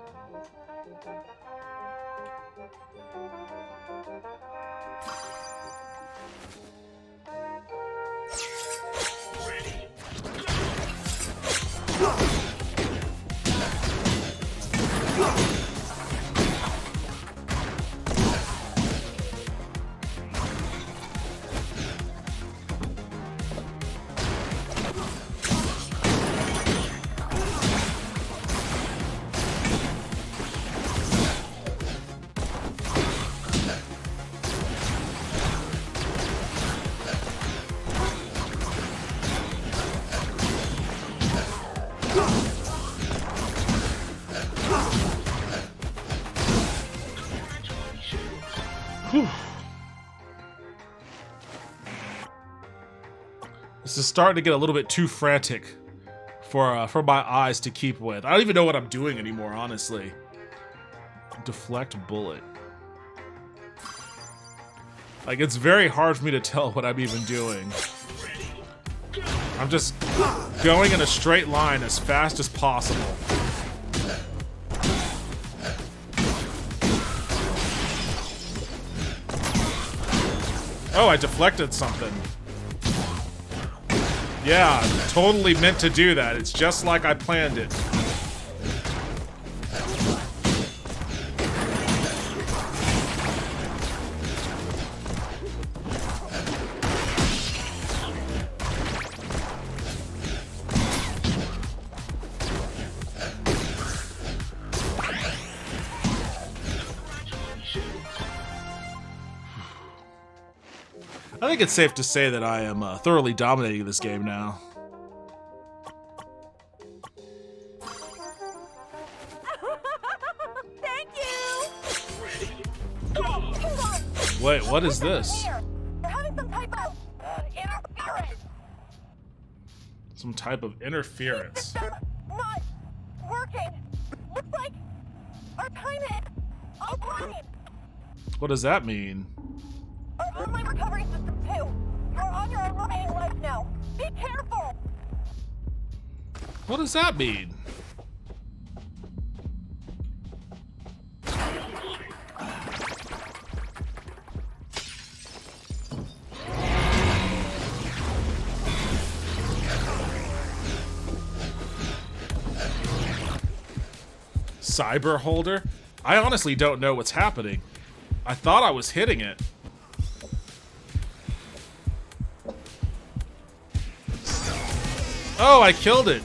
Whew. This is starting to get a little bit too frantic for my eyes to keep with. I don't even know what I'm doing anymore, honestly. Deflect bullet. Like, it's very hard for me to tell what I'm even doing. I'm just going in a straight line as fast as possible. Oh, I deflected something. Yeah, totally meant to do that. It's just like I planned it. I think it's safe to say that I am thoroughly dominating this game now. Thank you! Wait, what is this? They're having some type of interference. Some type of interference. System not working. Looks like our time is offline. What does that mean? Our online recovery system too. You're on your own remaining life now. Be careful. What does that mean? Cyber holder? I honestly don't know what's happening. I thought I was hitting it. Oh, I killed it.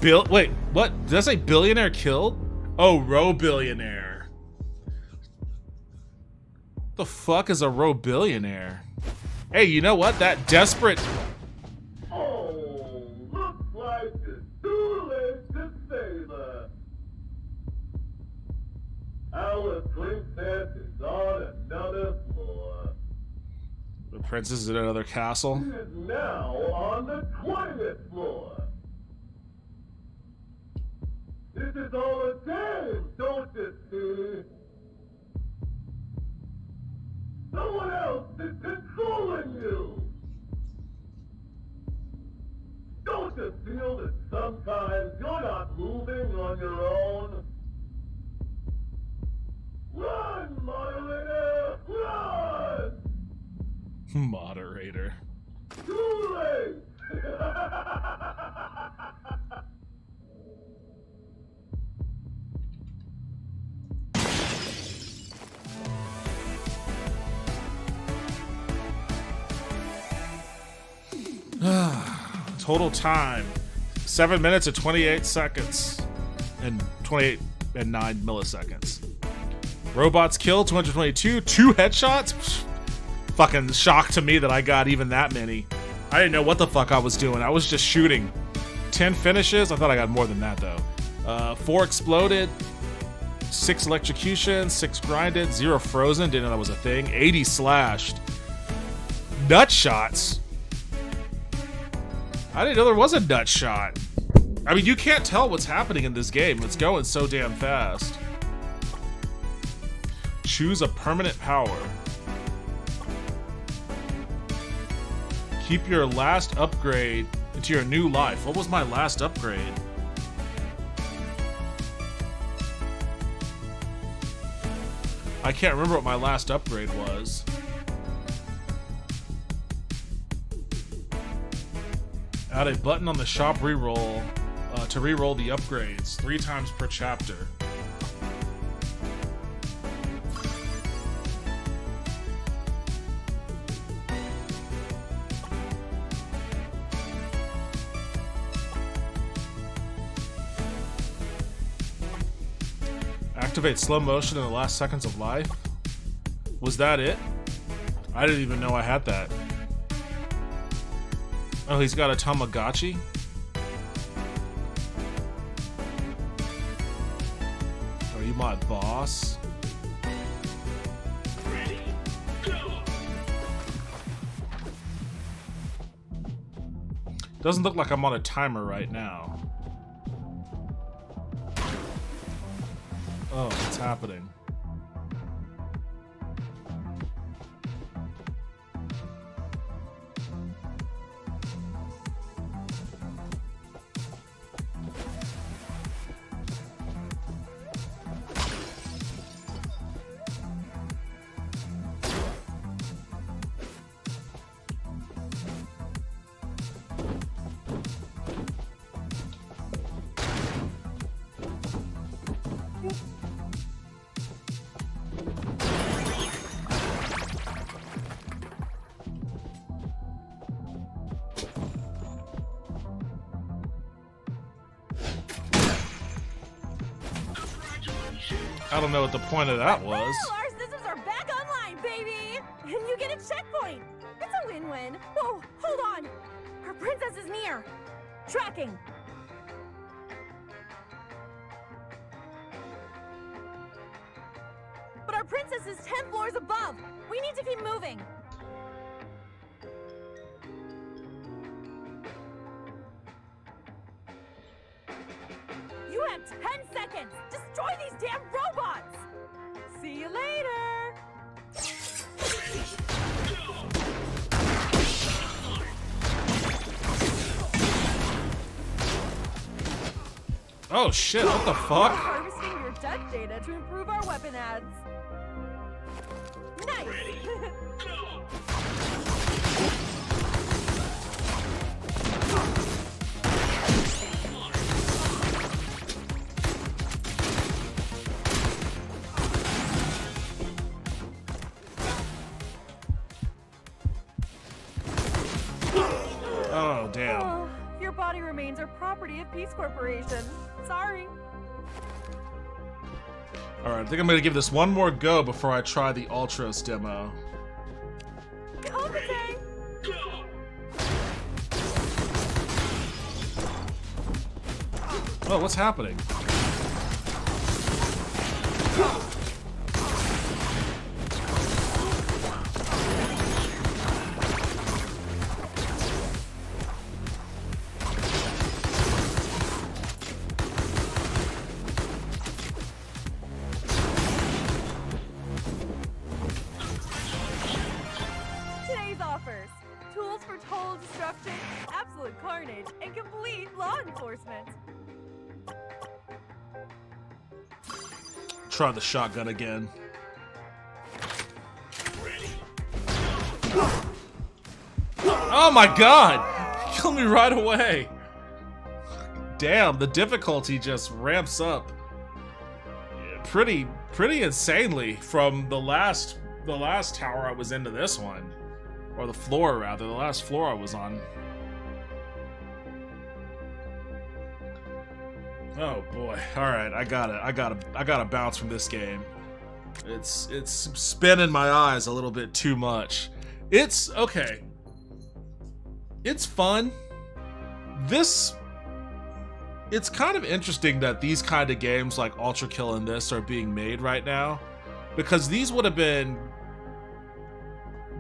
Wait, what? Did I say billionaire killed? Oh, row-billionaire. The fuck is a row-billionaire? Hey, you know what? That desperate... Oh, looks like it's too late to say that. Our princess is on another floor. The princess is in another castle. She is now on the 20th floor. This is all a game, don't you see? Someone else is controlling you. Don't you feel that sometimes you're not moving on your own? Run, moderator, run! Moderator. Too late! Total time 7 minutes and 28 seconds and 28 and 9 milliseconds. Robots killed 222, 2 headshots. Pfft, fucking shock to me that I got even that many. I didn't know what the fuck I was doing. I was just shooting. 10 finishes. I thought I got more than that though. 4 exploded, 6 electrocutions, 6 grinded, 0 frozen. Didn't know that was a thing. 80 slashed. Nut shots. I didn't know there was a nut shot. I mean, you can't tell what's happening in this game. It's going so damn fast. Choose a permanent power. Keep your last upgrade into your new life. What was my last upgrade? I can't remember what my last upgrade was. Add a button on the shop reroll to reroll the upgrades 3 times per chapter. Activate slow motion in the last seconds of life. Was that it? I didn't even know I had that. Oh, he's got a Tamagotchi? my boss. Doesn't look like I'm on a timer right now. Oh, what's happening? I don't know what the point of that was. Well, our scissors are back online, baby! And you get a checkpoint! It's a win-win. Whoa, hold on! Our princess is near! Tracking! But our princess is 10 floors above! We need to keep moving! You have 10 seconds! Destroy these damn robots! See you later! Oh shit, what the fuck? Harvesting your duck data to improve our weapon ads. Nice! Oh, damn. Oh, your body remains are property of Peace Corporation. Sorry. Alright, I think I'm gonna give this one more go before I try the Ultros demo. Compete! Oh, what's happening? Today's offers. Tools for total destruction, absolute carnage, and complete law enforcement. Try the shotgun again. Oh my god! Kill me right away! Damn, the difficulty just ramps up pretty insanely from the last tower I was into this one. Or the floor rather, the last floor I was on. Oh boy. Alright, I gotta bounce from this game. It's spinning my eyes a little bit too much. It's okay. It's fun. It's kind of interesting that these kind of games like Ultra Kill and this are being made right now, because these would have been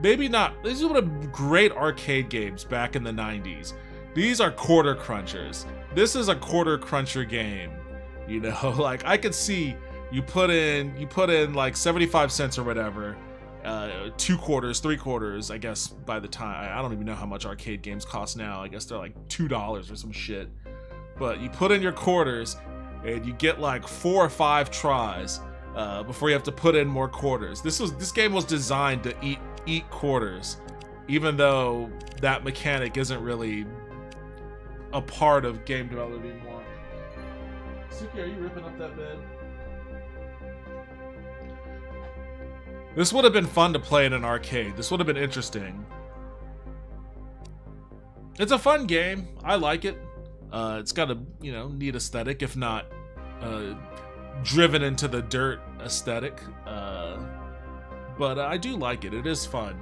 these would have been great arcade games back in the 90s. These are quarter crunchers. This is a quarter cruncher game. You know, like I could see you put in like 75 cents or whatever, 2 quarters, 3 quarters, I guess by the time, I don't even know how much arcade games cost now. I guess they're like $2 or some shit. But you put in your quarters and you get like 4 or 5 tries before you have to put in more quarters. This game was designed to eat quarters, even though that mechanic isn't really a part of game development anymore. Suki, are you ripping up that bed? This would have been fun to play in an arcade. This would have been interesting. It's a fun game. I like it. It's got a, neat aesthetic, if not driven into the dirt aesthetic. But I do like it. It is fun.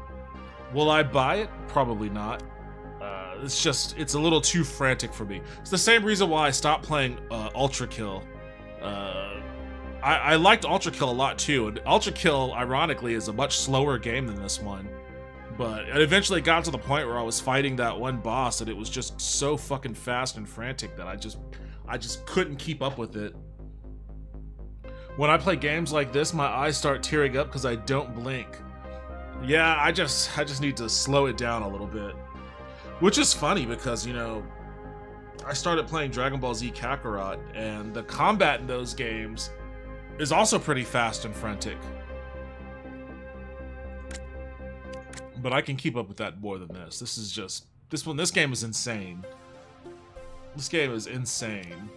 Will I buy it? Probably not. It's a little too frantic for me. It's the same reason why I stopped playing Ultra Kill. I liked Ultra Kill a lot too. And Ultra Kill, ironically, is a much slower game than this one. But it eventually got to the point where I was fighting that one boss and it was just so fucking fast and frantic that I just couldn't keep up with it. When I play games like this, my eyes start tearing up because I don't blink. Yeah, I just need to slow it down a little bit. Which is funny because, you know, I started playing Dragon Ball Z Kakarot, and the combat in those games is also pretty fast and frantic. But I can keep up with that more than this. This game is insane. This game is insane.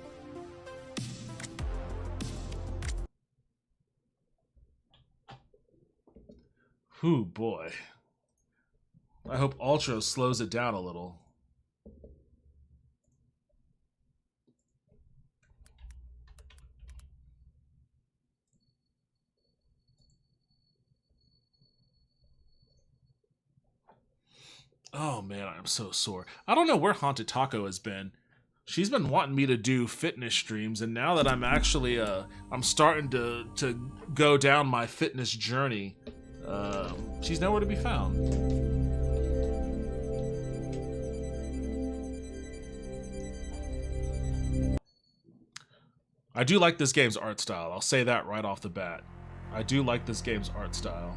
Whew, boy. I hope Ultra slows it down a little. Oh man, I'm so sore. I don't know where Haunted Taco has been. She's been wanting me to do fitness streams, and now that I'm actually I'm starting to go down my fitness journey, she's nowhere to be found. I do like this game's art style. I'll say that right off the bat. I do like this game's art style.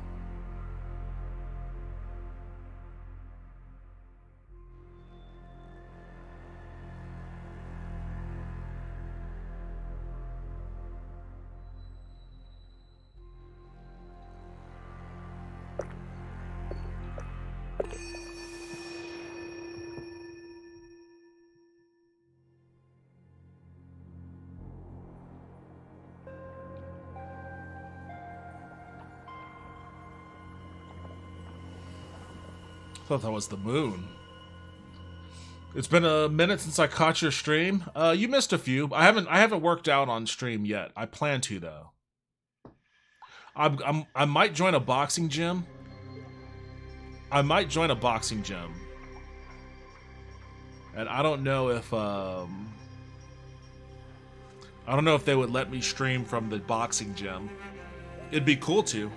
I thought that was the moon. It's been a minute since I caught your stream. You missed a few. I haven't worked out on stream yet. I plan to though. I might join a boxing gym. And I don't know if they would let me stream from the boxing gym. It'd be cool to.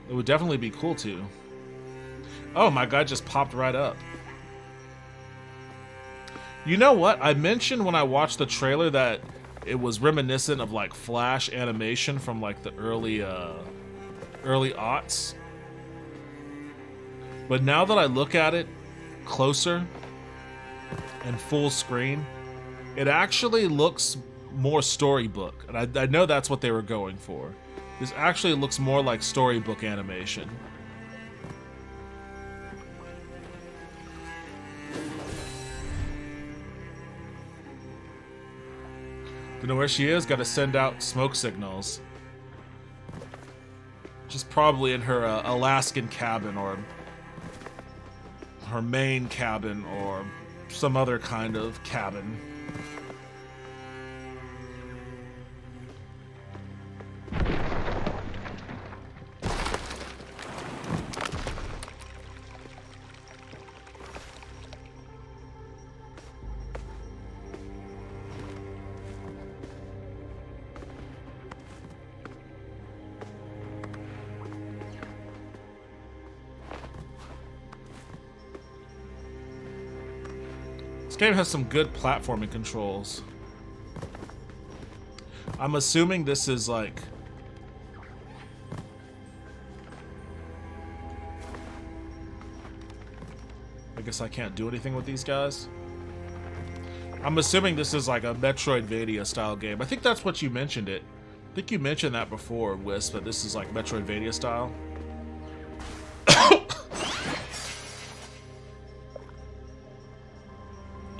It would definitely be cool to. Oh, my guy just popped right up. You know what? I mentioned when I watched the trailer that it was reminiscent of like Flash animation from like the early aughts. But now that I look at it closer and full screen, it actually looks more storybook. And I know that's what they were going for. This actually looks more like storybook animation. Don't know where she is, gotta send out smoke signals. She's probably in her Alaskan cabin or her main cabin or some other kind of cabin. This game has some good platforming controls. I'm assuming this is like... I guess I can't do anything with these guys. I'm assuming this is like a Metroidvania style game. I think that's what you mentioned it. I think you mentioned that before, Wisp, that this is like Metroidvania style.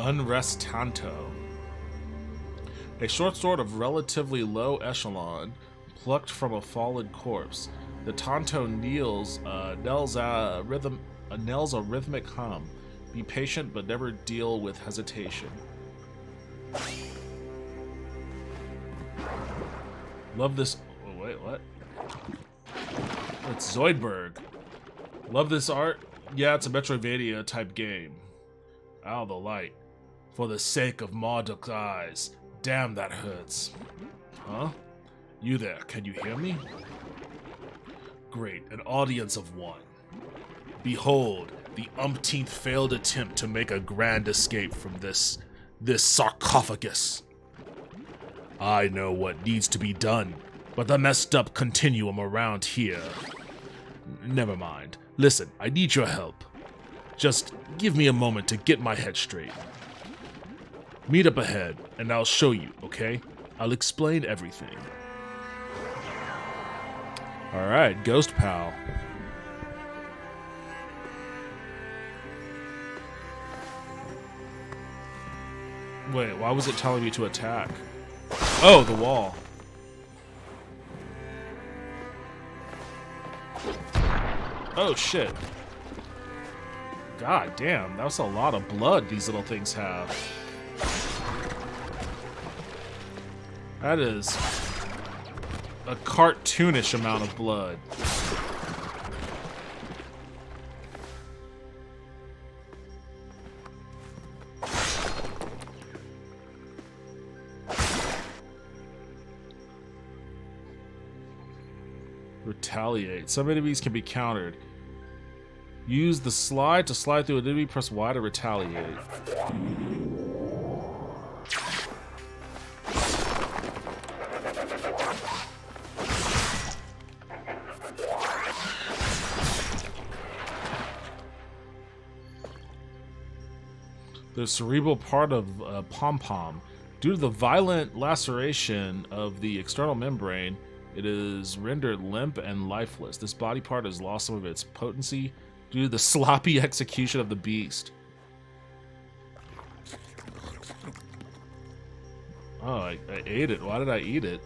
Unrest Tanto. A short sword of relatively low echelon, plucked from a fallen corpse. The Tanto nails a rhythmic hum. Be patient, but never deal with hesitation. Love this. Oh, wait, what? It's Zoidberg. Love this art. Yeah, it's a Metroidvania type game. Out of the light. For the sake of Marduk's eyes. Damn, that hurts. Huh? You there, can you hear me? Great, an audience of one. Behold, the umpteenth failed attempt to make a grand escape from this sarcophagus. I know what needs to be done, but the messed up continuum around here. Never mind. Listen, I need your help. Just give me a moment to get my head straight. Meet up ahead, and I'll show you, okay? I'll explain everything. Alright, Ghost Pal. Wait, why was it telling me to attack? Oh, the wall. Oh, shit. God damn, that was a lot of blood these little things have. That is a cartoonish amount of blood. Retaliate. Some enemies can be countered. Use the slide to slide through an enemy. Press Y to retaliate. The cerebral part of pom-pom. Due to the violent laceration of the external membrane, it is rendered limp and lifeless. This body part has lost some of its potency due to the sloppy execution of the beast. Oh, I ate it. Why did I eat it?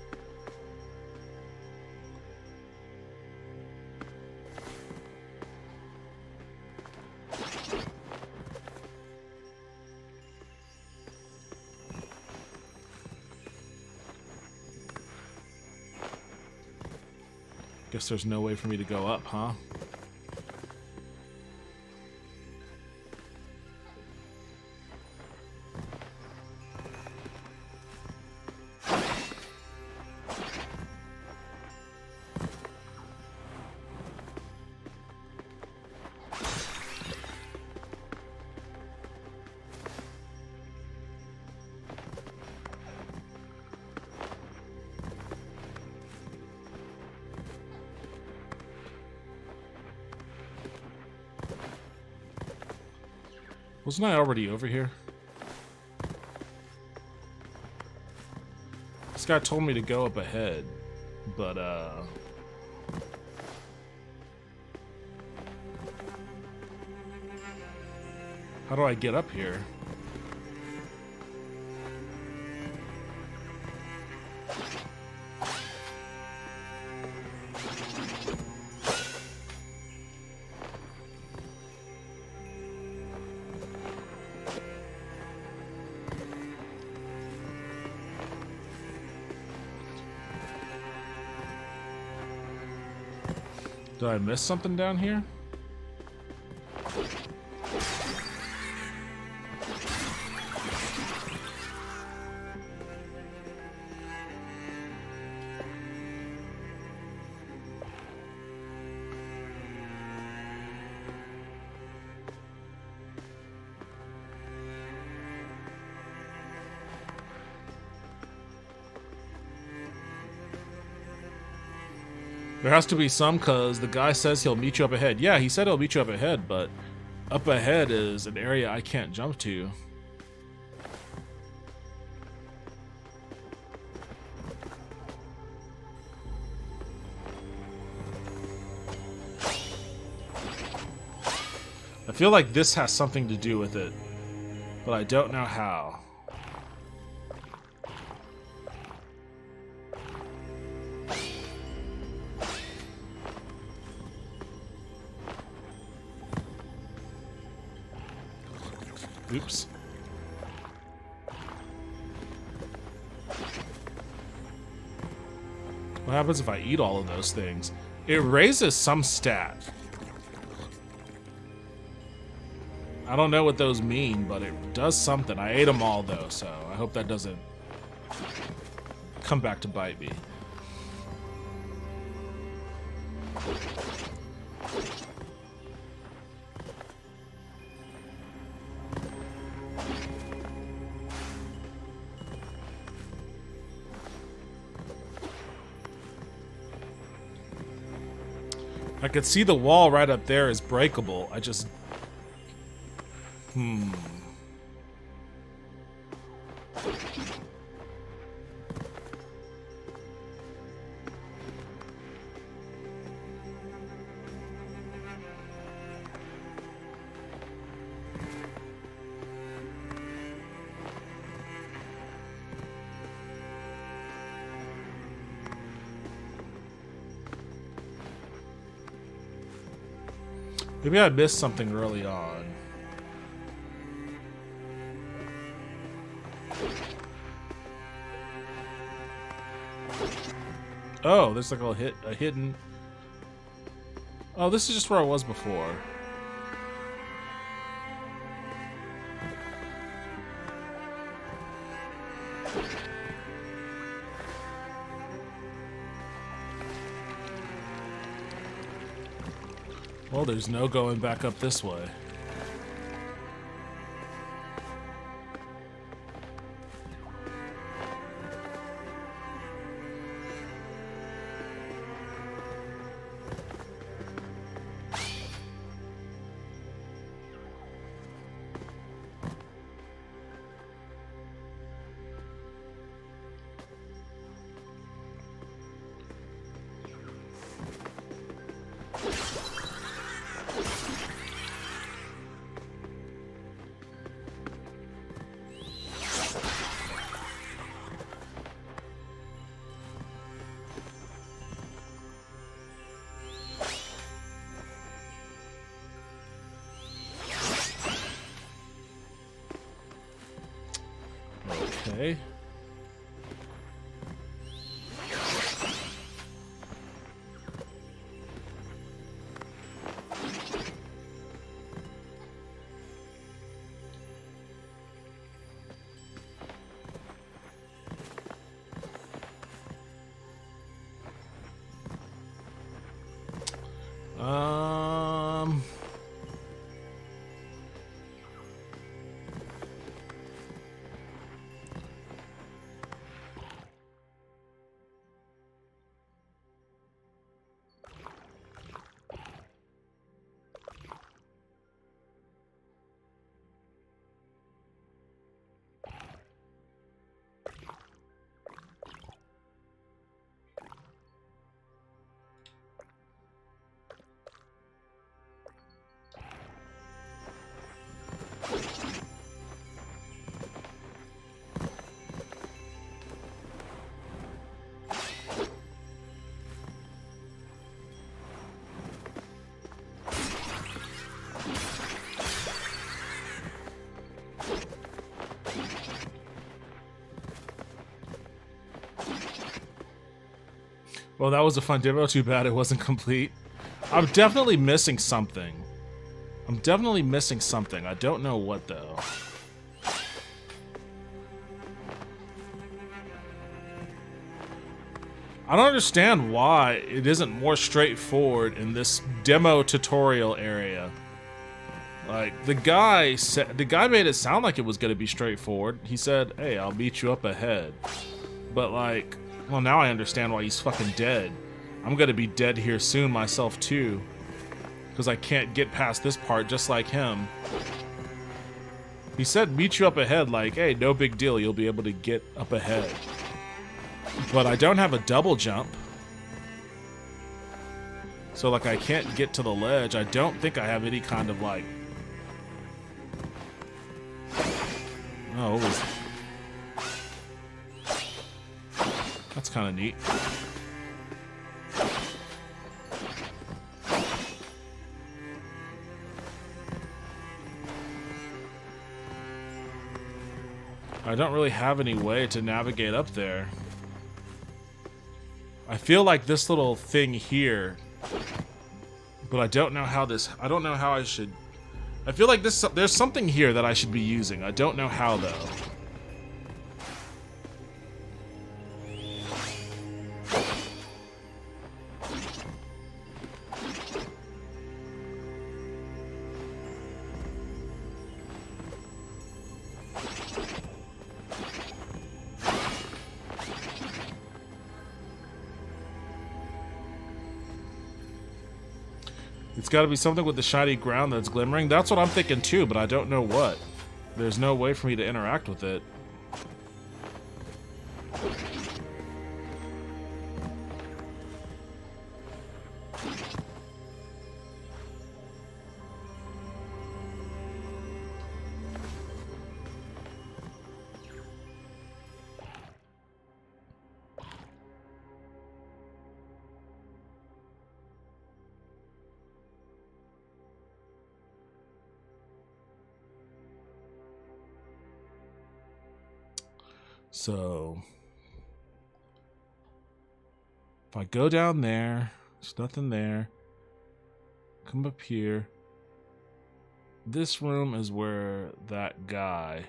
Guess there's no way for me to go up, huh? Wasn't I already over here? This guy told me to go up ahead, but how do I get up here? Did I miss something down here? There has to be some, cause the guy says he'll meet you up ahead. Yeah, he said he'll meet you up ahead, but up ahead is an area I can't jump to. I feel like this has something to do with it, but I don't know how. Oops. What happens if I eat all of those things? It raises some stat. I don't know what those mean, but it does something. I ate them all though, so I hope that doesn't come back to bite me. I could see the wall right up there is breakable. I just... Maybe I missed something early on. Oh, there's like a hidden... Oh, this is just where I was before. Well, there's no going back up this way. Okay. Well, that was a fun demo. Too bad it wasn't complete. I'm definitely missing something. I don't know what, though. I don't understand why it isn't more straightforward in this demo tutorial area. Like, the guy made it sound like it was going to be straightforward. He said, hey, I'll meet you up ahead. But, like... Well, now I understand why he's fucking dead. I'm gonna be dead here soon myself, too. Because I can't get past this part just like him. He said meet you up ahead like, hey, no big deal, you'll be able to get up ahead. But I don't have a double jump. So, like, I can't get to the ledge. I don't think I have any kind of, like... Oh, what was... That's kind of neat. I don't really have any way to navigate up there. I feel like this little thing here, but I don't know how this... I don't know how I should... I feel like there's something here that I should be using. I don't know how, though. It's got to be something with the shiny ground that's glimmering. That's what I'm thinking too, but I don't know what. There's no way for me to interact with it. So, if I go down there, there's nothing there. Come up here. This room is where that guy...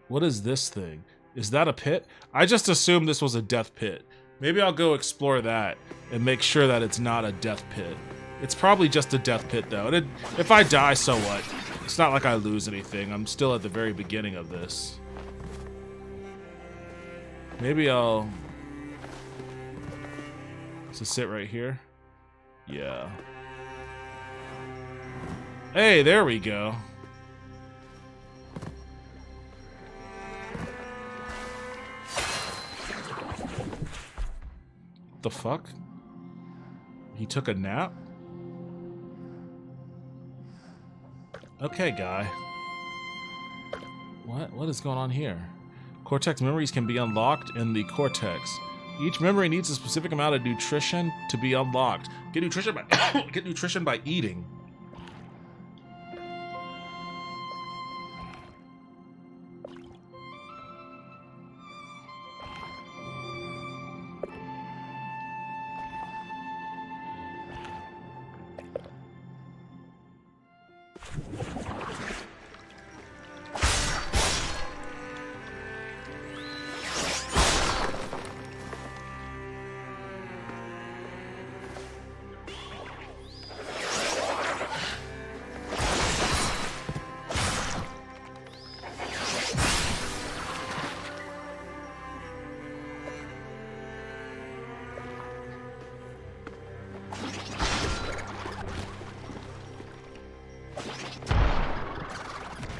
What is this thing? Is that a pit? I just assumed this was a death pit. Maybe I'll go explore that and make sure that it's not a death pit. It's probably just a death pit, though. And if I die, so what? It's not like I lose anything. I'm still at the very beginning of this. Maybe I'll... Does it sit right here? Yeah. Hey, there we go. What the fuck? He took a nap? Okay, guy. What is going on here? Cortex memories can be unlocked in the cortex. Each memory needs a specific amount of nutrition to be unlocked. Get nutrition by get nutrition by eating.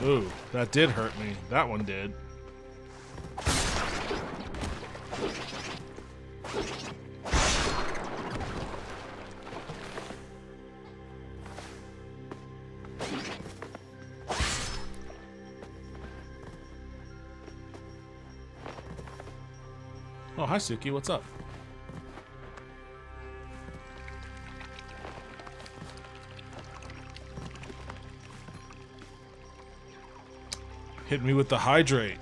Ooh, that did hurt me. That one did. Oh, hi Suki, what's up? Hit me with the hydrate.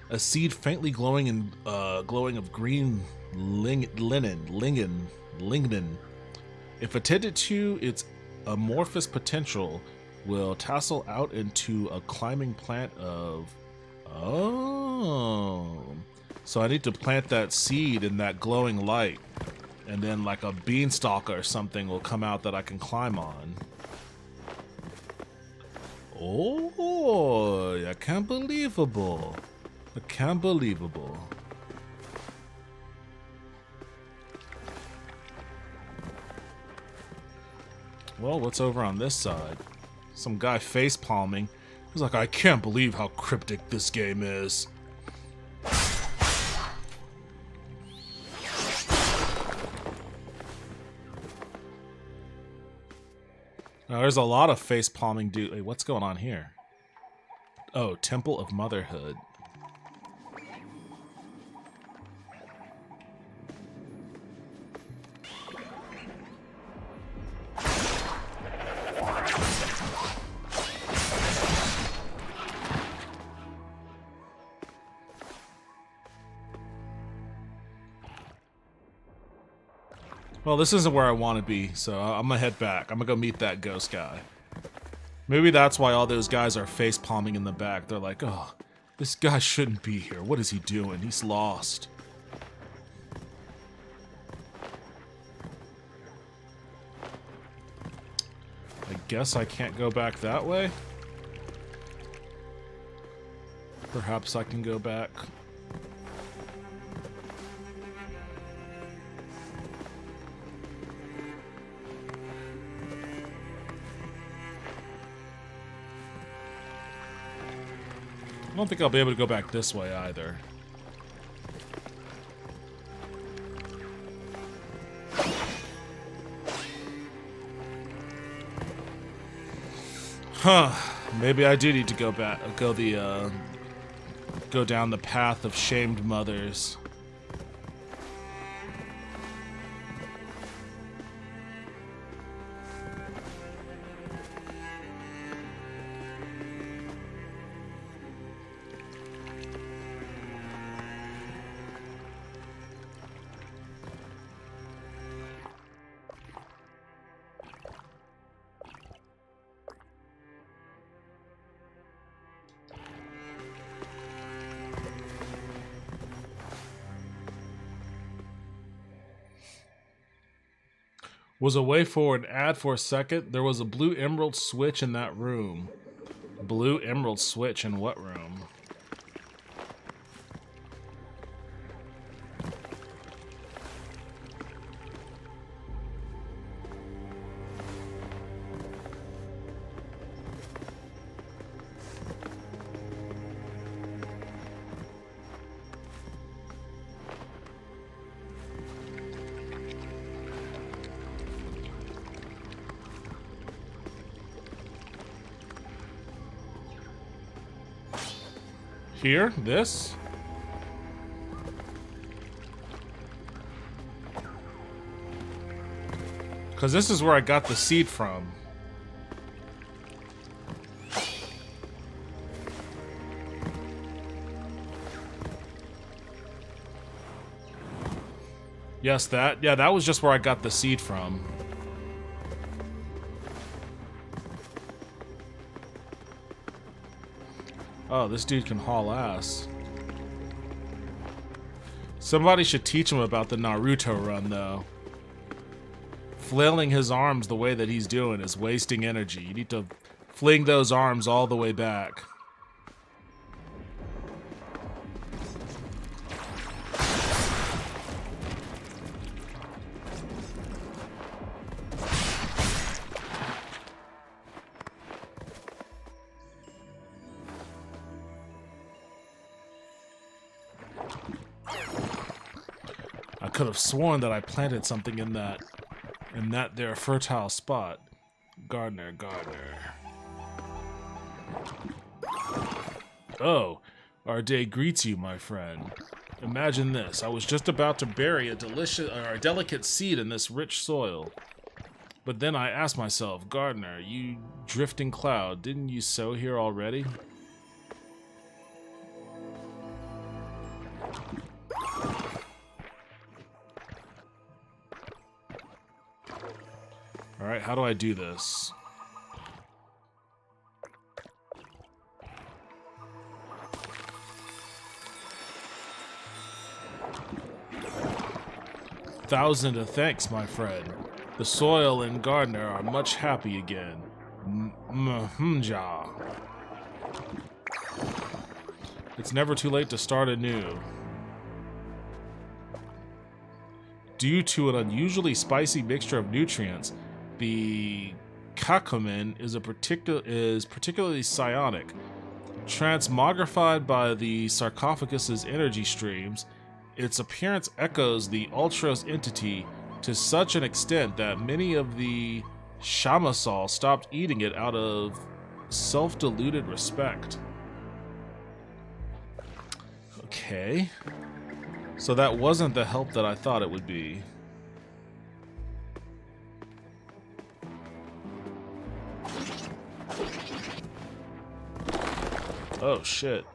A seed faintly glowing in glowing of green lignin. If attended to, its amorphous potential will tassel out into a climbing plant of... Oh. So I need to plant that seed in that glowing light. And then like a beanstalk or something will come out that I can climb on. Oh, I can't believable. I can't believable. Well, what's over on this side? Some guy face palming. He's like, I can't believe how cryptic this game is. Now, there's a lot of face palming dude. Wait, what's going on here? Oh, Temple of Motherhood. Well, this isn't where I want to be, so I'm gonna head back. I'm gonna go meet that ghost guy. Maybe that's why all those guys are face palming in the back. They're like, oh, this guy shouldn't be here. What is he doing? He's lost. guess I can't go back that way. Perhaps I can go back. I don't think I'll be able to go back this way either. Huh. Maybe I do need to go back, go down the path of shamed mothers. Was away for an ad for a second. There was a blue emerald switch in that room. Blue emerald switch in what room? Here? This? Because this is where I got the seed from. Yes, that. Yeah, that was just where I got the seed from. Oh, this dude can haul ass. Somebody should teach him about the Naruto run, though. Flailing his arms the way that he's doing is wasting energy. You need to fling those arms all the way back. I could have sworn that I planted something in that there fertile spot. Gardener. Oh, our day greets you, my friend. Imagine this. I was just about to bury a delicate seed in this rich soil. But then I asked myself, Gardener, you drifting cloud, didn't you sow here already? Alright, how do I do this? Thousand of thanks, my friend. The soil and gardener are much happy again. Mja. It's never too late to start anew. Due to an unusually spicy mixture of nutrients, the kakumen is particularly psionic. Transmogrified by the sarcophagus's energy streams, its appearance echoes the Ultra's entity to such an extent that many of the Shamasal stopped eating it out of self-deluded respect. Okay. So that wasn't the help that I thought it would be. Oh, shit.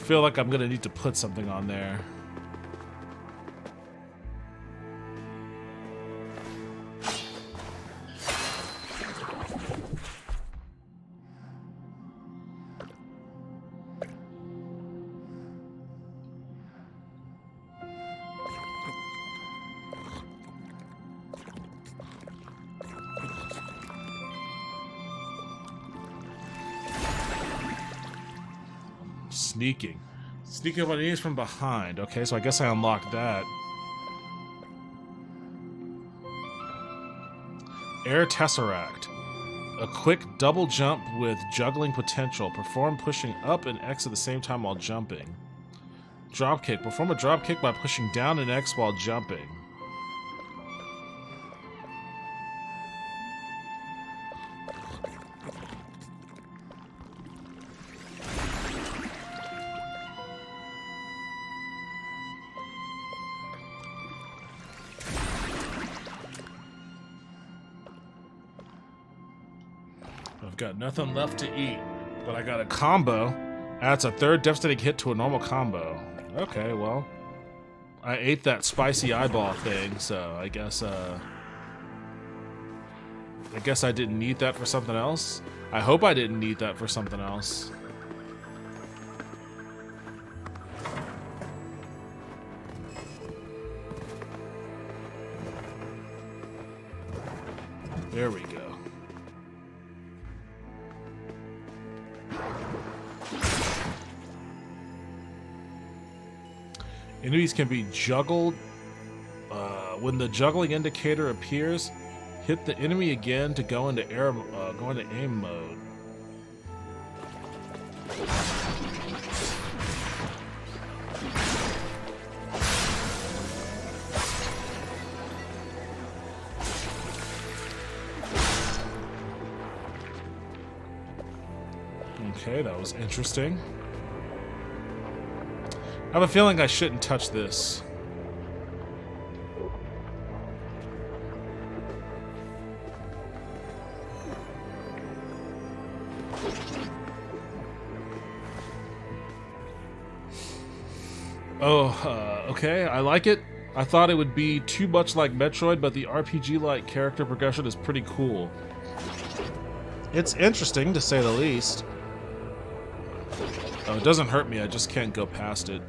feel like I'm gonna need to put something on there. Sneaking. Sneaking up on enemies from behind. Okay, so I guess I unlocked that. Air Tesseract. A quick double jump with juggling potential. Perform pushing up and X at the same time while jumping. Dropkick. Perform a dropkick by pushing down and X while jumping. I've got nothing left to eat, but I got a combo. Adds a third devastating hit to a normal combo. Okay, well, I ate that spicy eyeball thing, so I guess I didn't need that for something else. I hope I didn't need that for something else. There we go. Enemies can be juggled. When the juggling indicator appears, hit the enemy again to go into aim mode. Okay, that was interesting. I have a feeling I shouldn't touch this. Okay, I like it. I thought it would be too much like Metroid, but the RPG-like character progression is pretty cool. It's interesting, to say the least. Oh, it doesn't hurt me, I just can't go past it.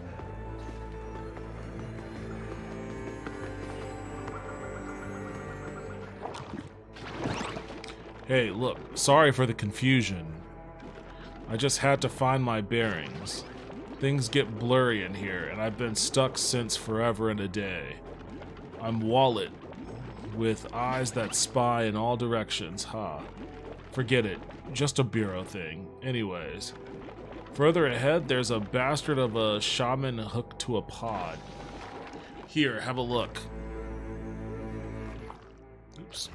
Hey, look, sorry for the confusion. I just had to find my bearings. Things get blurry in here, and I've been stuck since forever and a day. I'm Wallet, with eyes that spy in all directions, ha. Forget it, just a bureau thing. Anyways, further ahead, there's a bastard of a shaman hooked to a pod. Here, have a look. Oops.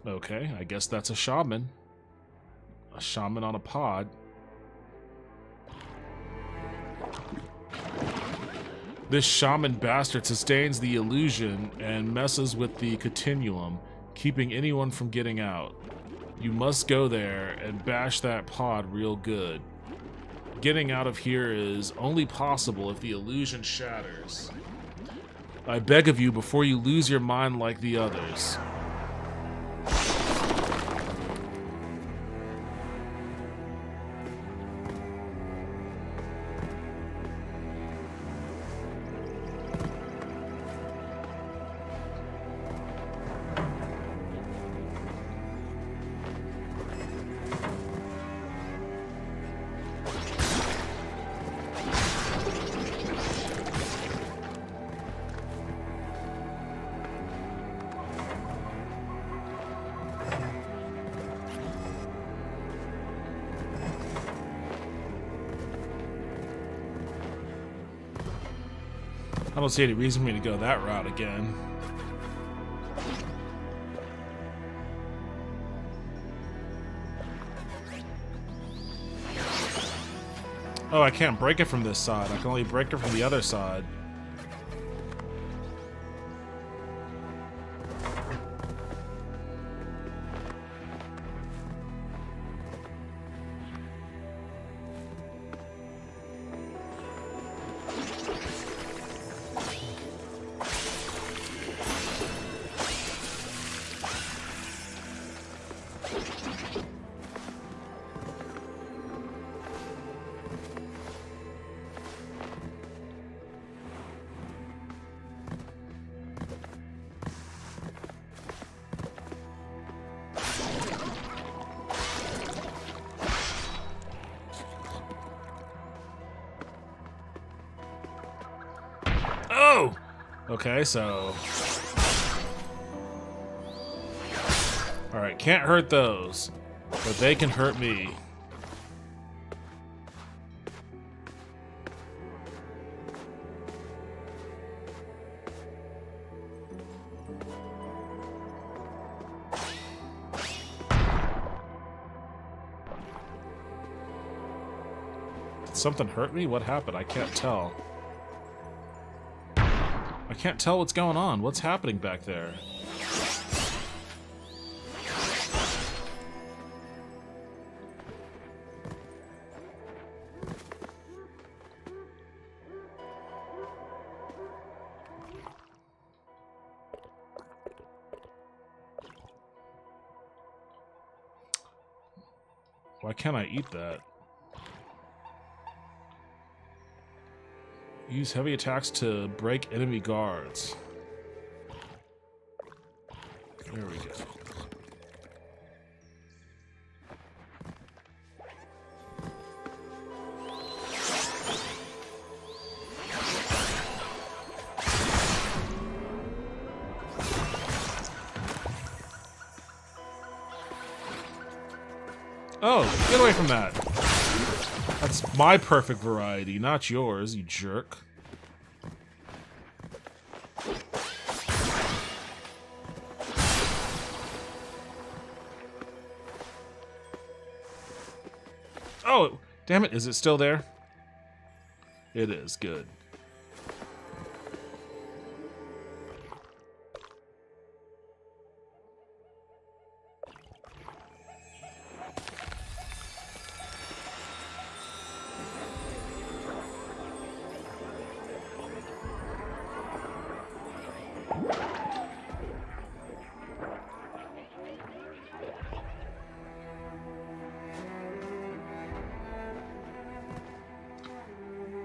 Okay, I guess that's a shaman. A shaman on a pod. This shaman bastard sustains the illusion and messes with the continuum, keeping anyone from getting out. You must go there and bash that pod real good. Getting out of here is only possible if the illusion shatters. I beg of you before you lose your mind like the others. I don't see any reason for me to go that route again. Oh, I can't break it from this side. I can only break it from the other side. Oh! Okay, so... Alright, can't hurt those. But they can hurt me. Did something hurt me? What happened? I can't tell. I can't tell what's going on. What's happening back there? Why can't I eat that? Use heavy attacks to break enemy guards. There we go. Oh, get away from that. That's my perfect variety, not yours, you jerk. Oh, damn it, is it still there? It is, good.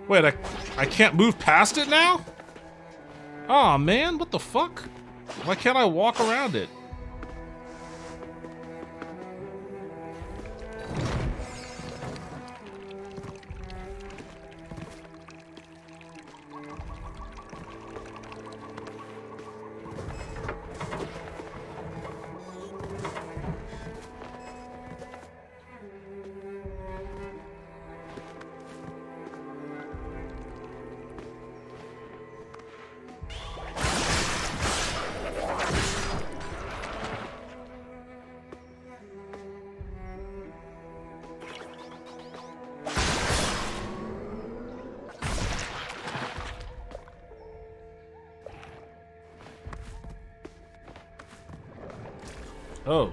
Wait, I can't move past it now? Aw, man, what the fuck? Why can't I walk around it? Oh.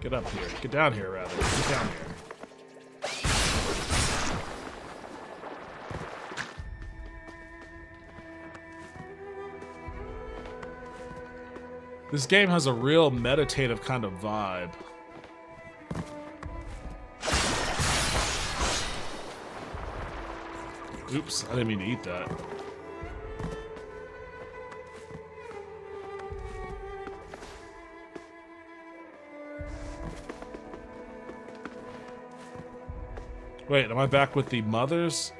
Get up here. Get down here, rather. Get down here. This game has a real meditative kind of vibe. Oops, I didn't mean to eat that. Wait, am I back with the mothers?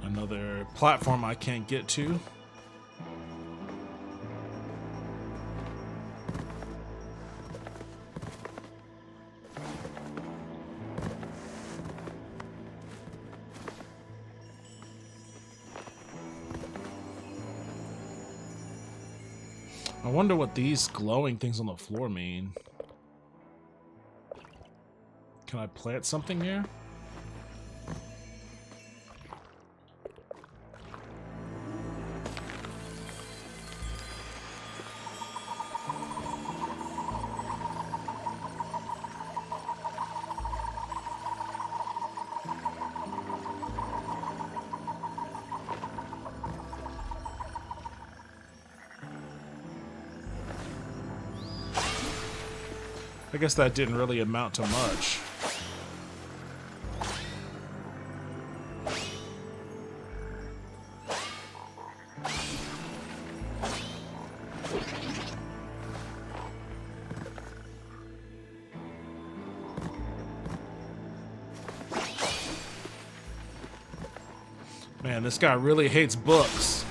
Another platform I can't get to. I wonder what these glowing things on the floor mean. Can I plant something here? I guess that didn't really amount to much. Man, this guy really hates books.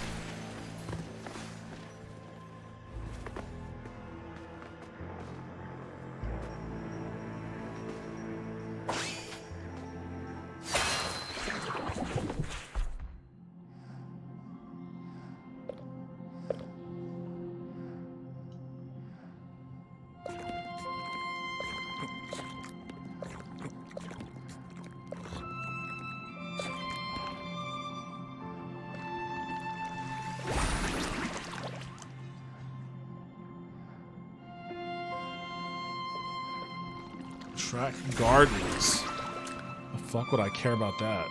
Track gardens. The fuck would I care about that?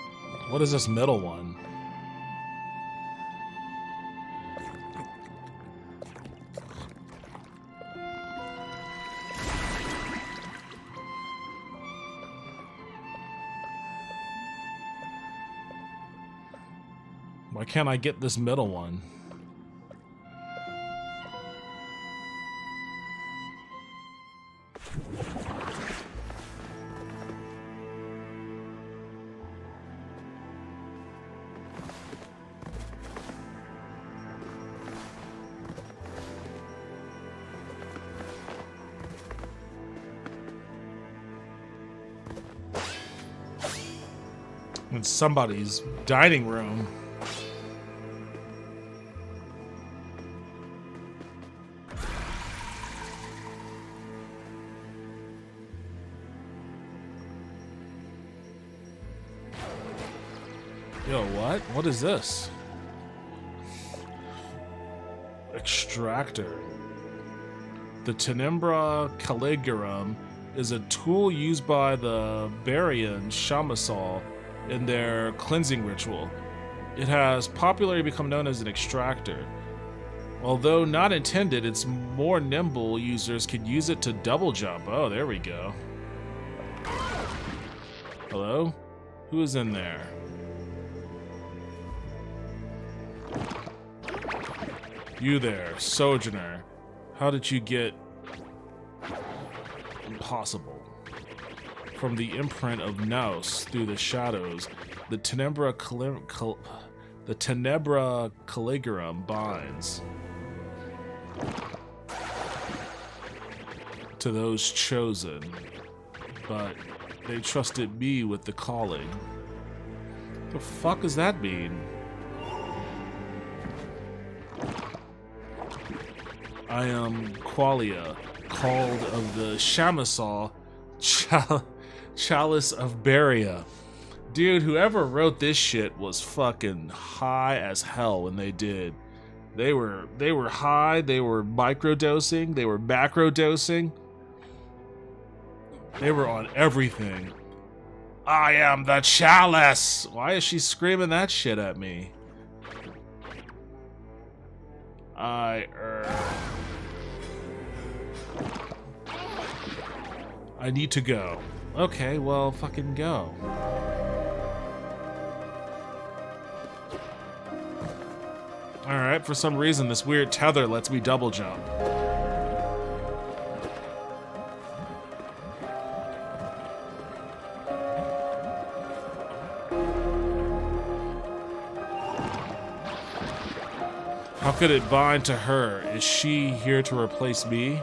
What is this middle one? Why can't I get this middle one? In somebody's dining room. Yo, what? What is this? Extractor. The Tenebra Caligarum is a tool used by the Barian Shamasaw in their cleansing ritual. It has popularly become known as an extractor. Although not intended, its more nimble users can use it to double jump. Oh, there we go. Hello? Who is in there? You there, Sojourner. How did you get... Impossible. From the imprint of Naus through the shadows, the Tenebra Caligarum binds to those chosen, but they trusted me with the calling. The fuck does that mean? I am Qualia, called of the Shamasaw Chalice of Beria. Dude, whoever wrote this shit was fucking high as hell when they did. They were high, they were microdosing, they were macrodosing. They were on everything. I am the Chalice! Why is she screaming that shit at me? I need to go. Okay, well, fucking go. Alright, for some reason, this weird tether lets me double jump. How could it bind to her? Is she here to replace me?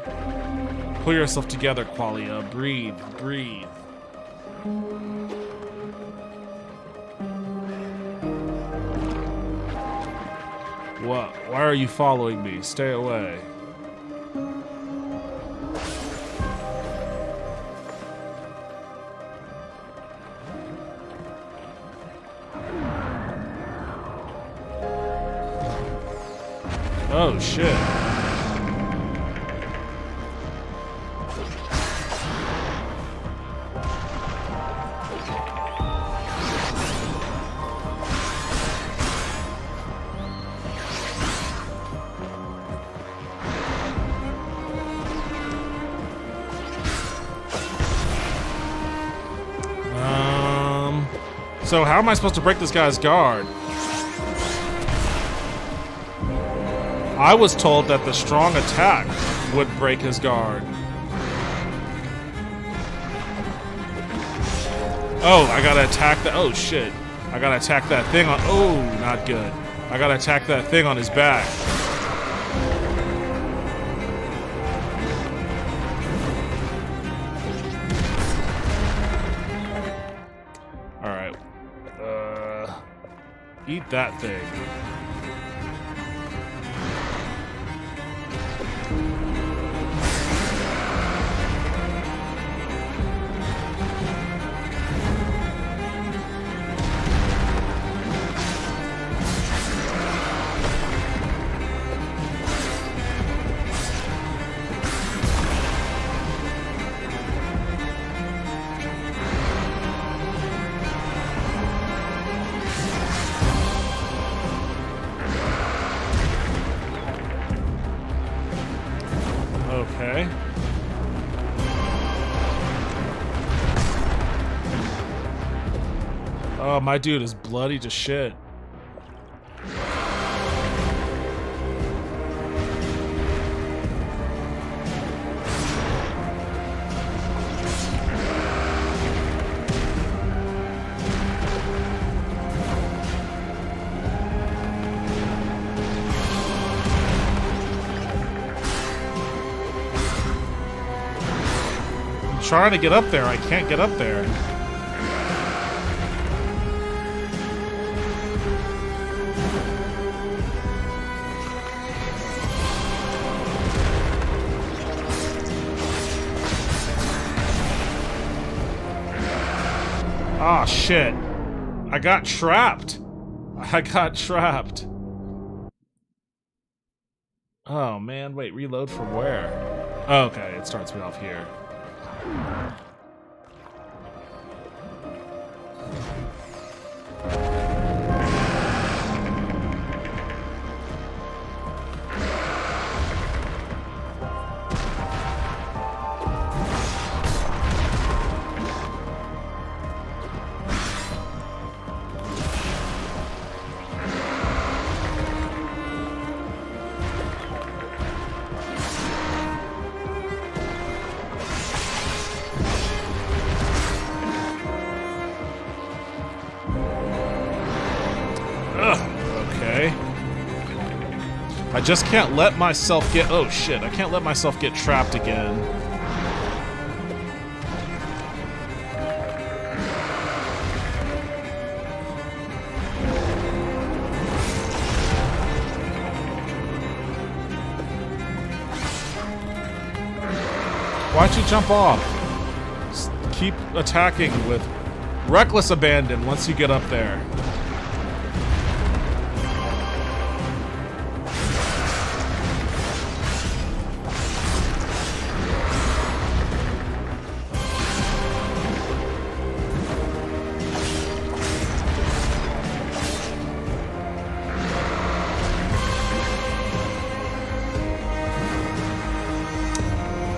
Pull yourself together, Qualia. Breathe, breathe. What? Why are you following me? Stay away. Oh, shit. So how am I supposed to break this guy's guard? I was told that the strong attack would break his guard. Oh, I gotta attack the... Oh, shit. I gotta attack that thing on... Oh, not good. I gotta attack that thing on his back. Alright. Eat that thing. Okay. Oh, my dude is bloody to shit. Trying to get up there. I can't get up there. Ah, shit. I got trapped. I got trapped. Oh, man. Wait, reload from where? Oh, okay, it starts me off here. Okay. I just can't let myself get... Oh, shit. I can't let myself get trapped again. Why'd you jump off? Just keep attacking with reckless abandon once you get up there.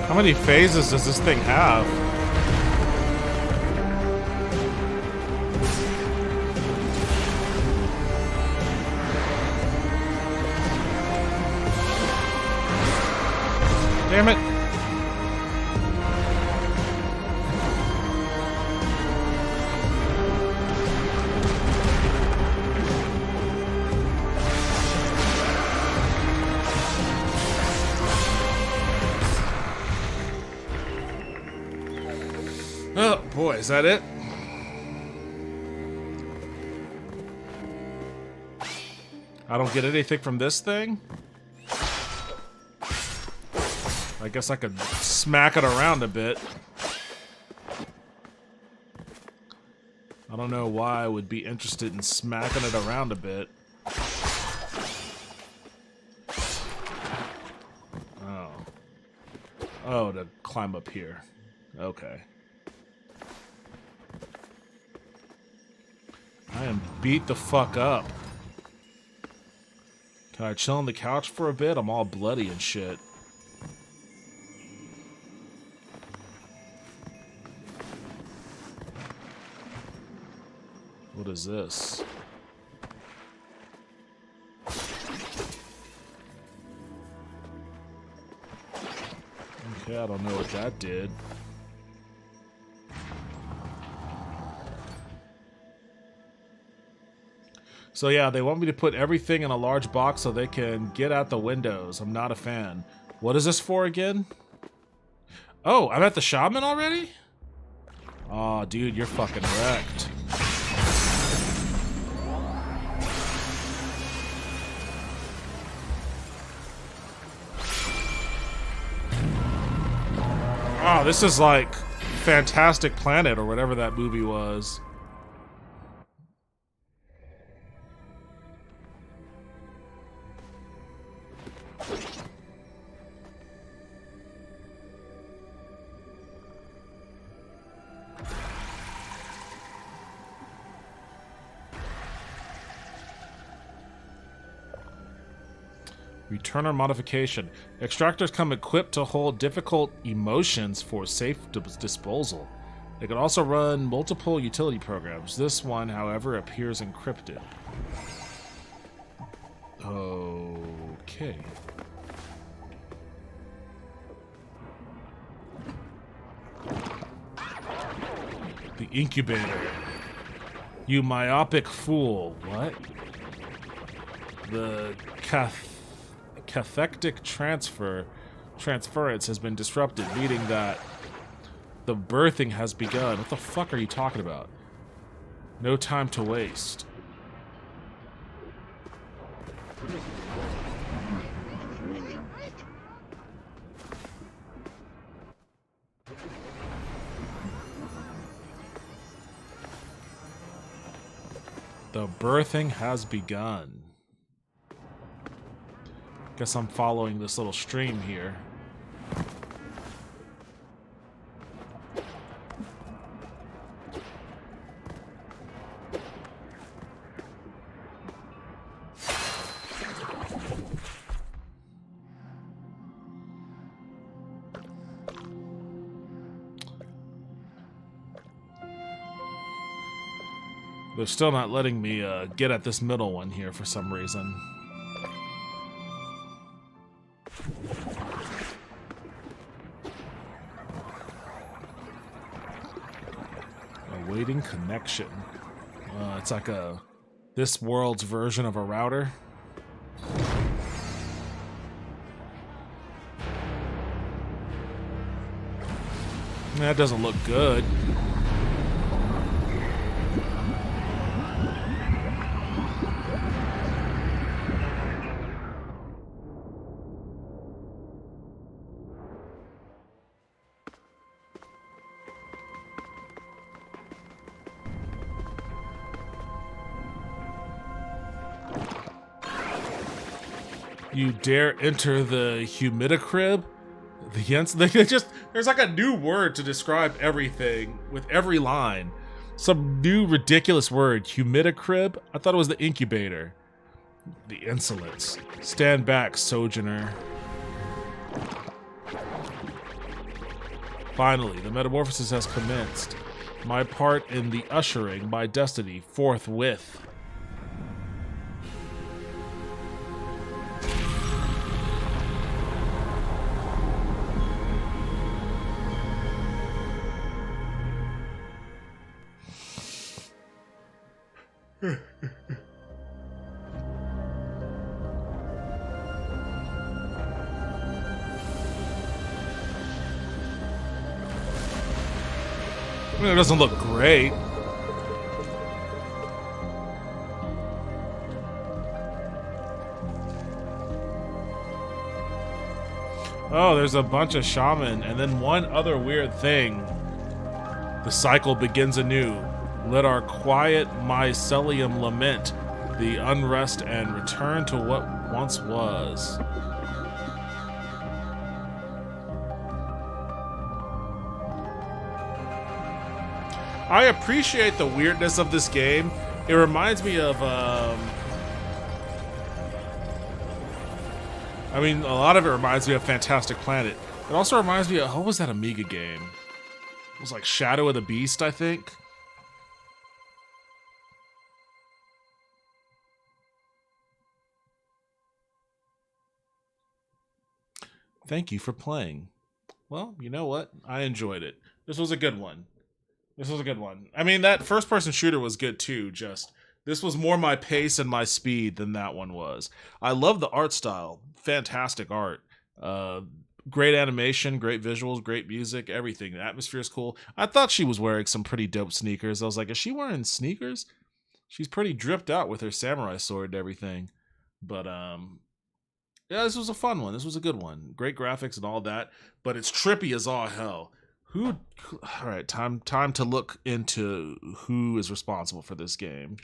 How many phases does this thing have? Damn it. Oh boy, is that it? I don't get anything from this thing? I guess I could smack it around a bit. I don't know why I would be interested in smacking it around a bit. Oh, to climb up here. Okay. I am beat the fuck up. Can I chill on the couch for a bit? I'm all bloody and shit. What is this? Okay, I don't know what that did. So yeah, they want me to put everything in a large box so they can get at the windows. I'm not a fan. What is this for again? Oh, I'm at the shaman already? Aw, dude, you're fucking wrecked. Oh, this is like Fantastic Planet or whatever that movie was. Returner modification. Extractors come equipped to hold difficult emotions for safe disposal. They can also run multiple utility programs. This one, however, appears encrypted. Okay. The incubator. You myopic fool. What? The cathectic transference has been disrupted, meaning that the birthing has begun. What the fuck are you talking about? No time to waste. The birthing has begun. Guess I'm following this little stream here. They're still not letting me get at this middle one here for some reason. Awaiting connection. It's like this world's version of a router. That doesn't look good. You dare enter the humidicrib? There's like a new word to describe everything with every line. Some new ridiculous word. Humidicrib? I thought it was the incubator. The insolence. Stand back, sojourner. Finally, the metamorphosis has commenced. My part in the ushering my destiny forthwith. I mean, it doesn't look great. Oh, there's a bunch of shaman, and then one other weird thing. The cycle begins anew. Let our quiet mycelium lament the unrest and return to what once was. I appreciate the weirdness of this game. It reminds me of, I mean, a lot of it reminds me of Fantastic Planet. It also reminds me of, what was that Amiga game? It was like Shadow of the Beast, I think. Thank you for playing. Well, you know what? I enjoyed it. This was a good one. This was a good one. I mean, that first-person shooter was good too, just this was more my pace and my speed than that one was. I love the art style. Fantastic art. Great animation, great visuals, great music, everything. The atmosphere is cool. I thought she was wearing some pretty dope sneakers. I was like, is she wearing sneakers? She's pretty dripped out with her samurai sword and everything. But, yeah, this was a fun one. This was a good one. Great graphics and all that, but it's trippy as all hell. All right, time to look into who is responsible for this game.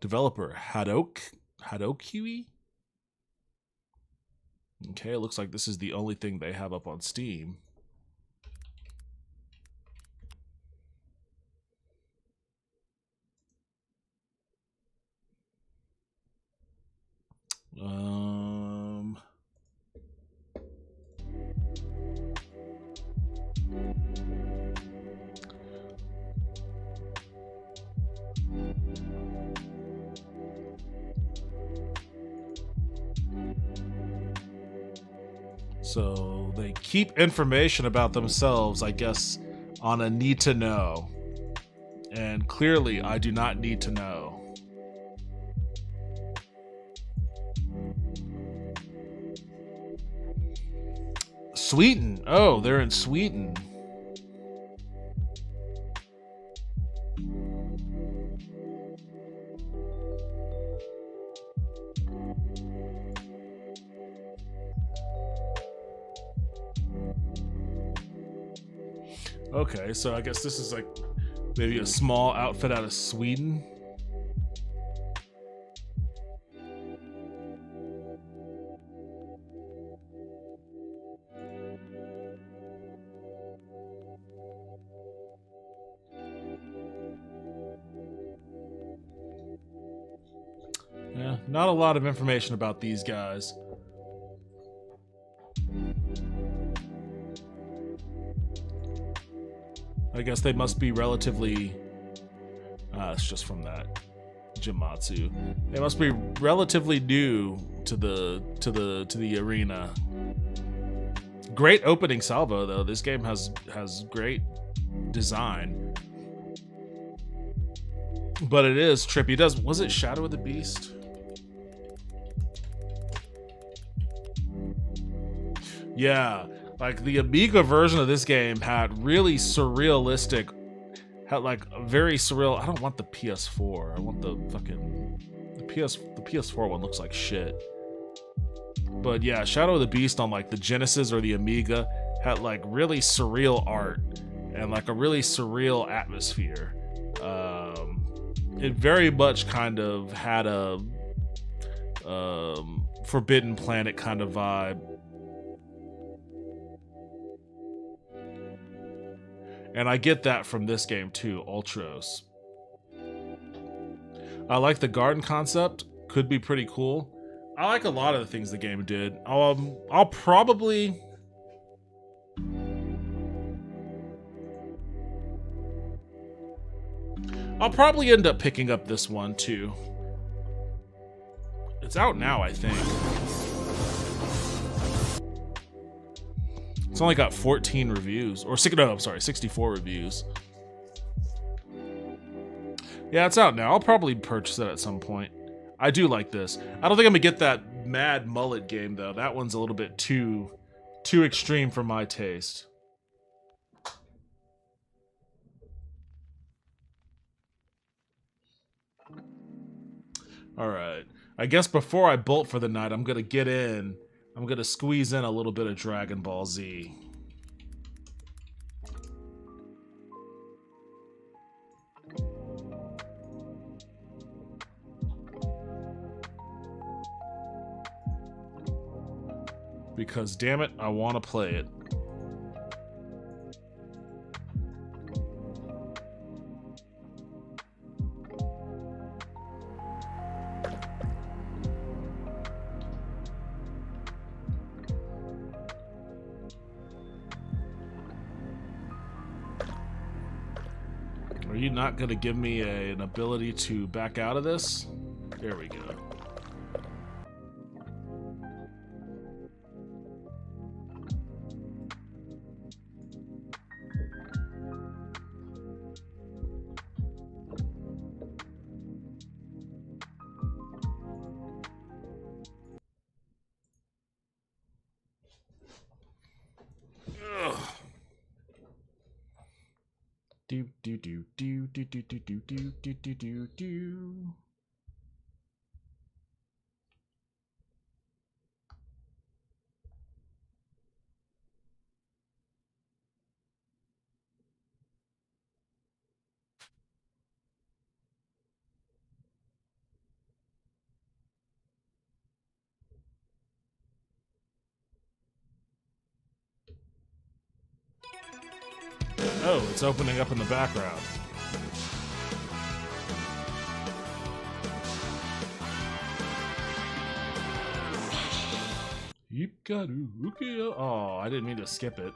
Developer Hadokui. Okay, it looks like this is the only thing they have up on Steam. So they keep information about themselves, I guess, on a need to know. And clearly, I do not need to know. Sweden. Oh, they're in Sweden. Okay, so I guess this is like maybe a small outfit out of Sweden. Yeah, not a lot of information about these guys. I guess they must be relatively. It's just from that Jimatsu. They must be relatively new to the arena. Great opening salvo though. This game has great design, but it is trippy. Was it Shadow of the Beast? Yeah. Like, the Amiga version of this game had really surrealistic, had like a very surreal. I don't want the PS4. I want the fucking the PS4 one looks like shit. But yeah, Shadow of the Beast on like the Genesis or the Amiga had like really surreal art and like a really surreal atmosphere. It very much kind of had a Forbidden Planet kind of vibe. And I get that from this game too, Ultros. I like the garden concept. Could be pretty cool. I like a lot of the things the game did. I'll probably... end up picking up this one too. It's out now, I think. It's only got 14 reviews, or no, I'm sorry, 64 reviews. Yeah, it's out now. I'll probably purchase it at some point. I do like this. I don't think I'm gonna get that Mad Mullet game though. That one's a little bit too extreme for my taste. All right. I guess before I bolt for the night, I'm gonna squeeze in a little bit of Dragon Ball Z. Because, damn it, I want to play it. Are you not going to give me an ability to back out of this? There we go. Do do do do do do do do do do do do do. Oh, it's opening up in the background. Oh, I didn't mean to skip it.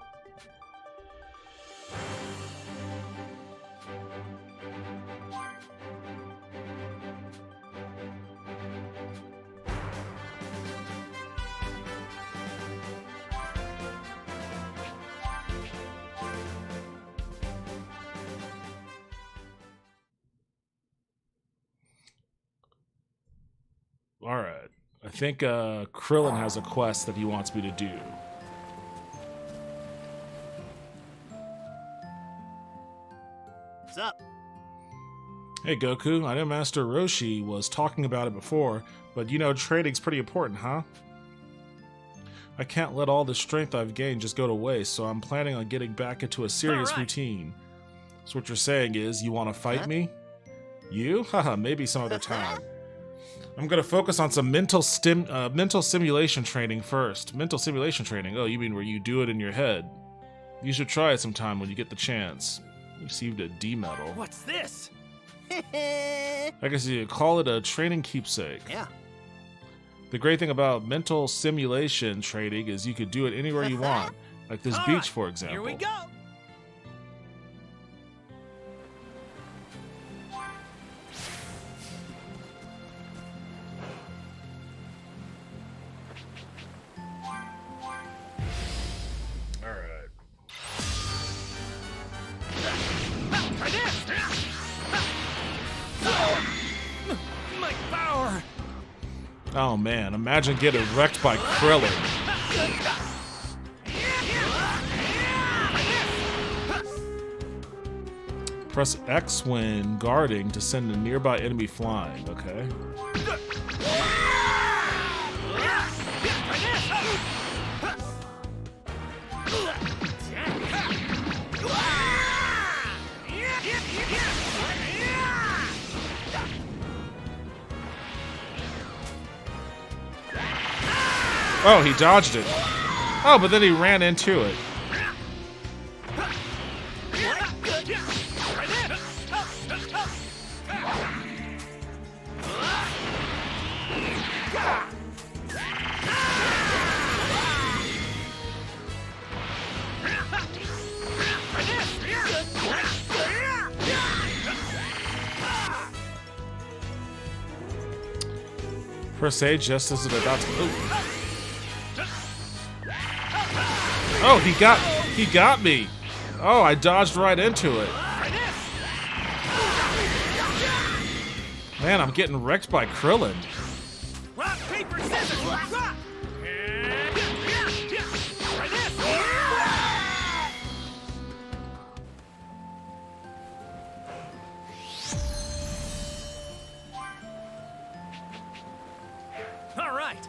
Alright. I think Krillin has a quest that he wants me to do. What's up? Hey Goku, I know Master Roshi was talking about it before, but you know trading's pretty important, huh? I can't let all the strength I've gained just go to waste, so I'm planning on getting back into a serious routine. So what you're saying is, you want to fight me? You? Haha, maybe some other time. I'm gonna focus on some mental simulation training first. Mental simulation training? Oh, you mean where you do it in your head? You should try it sometime when you get the chance. You received a D medal. What's this? I guess you call it a training keepsake. Yeah. The great thing about mental simulation training is you could do it anywhere you want, like this beach, for example. Here we go. My power! Oh man, imagine getting wrecked by Krillin. Press X when guarding to send a nearby enemy flying, okay? Oh, he dodged it. Oh, but then he ran into it. Press A just as it about to. Ooh. Oh, he got me. Oh, I dodged right into it. Man, I'm getting wrecked by Krillin. Rock, paper, scissors! Rock! All right.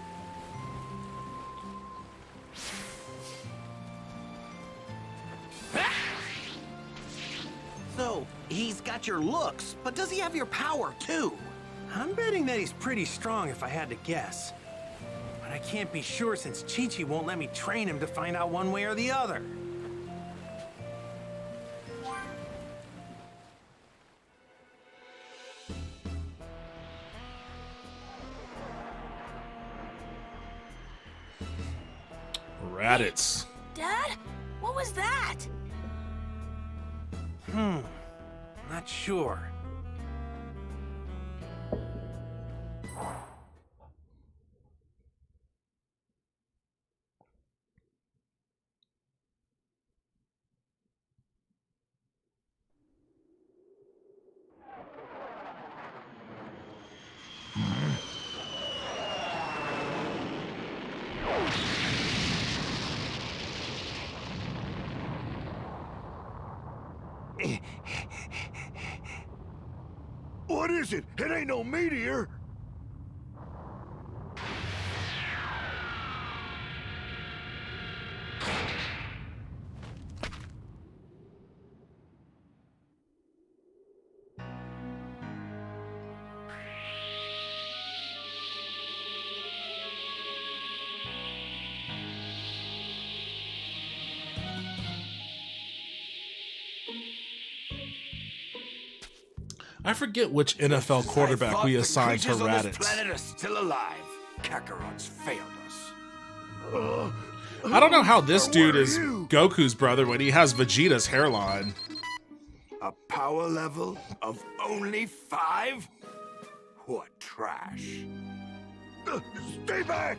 So, he's got your looks, but does he have your power too? I'm betting that he's pretty strong if I had to guess. But I can't be sure since Chi-Chi won't let me train him to find out one way or the other. Raditz. Dad? What was that? Not sure. What is it? It ain't no meteor! I forget which NFL quarterback we assigned to The creatures on this Raditz. planet are still alive. Kakarot's failed us. I don't know how this dude Where are is you? Goku's brother when he has Vegeta's hairline. A power level of only 5? What trash. Stay back!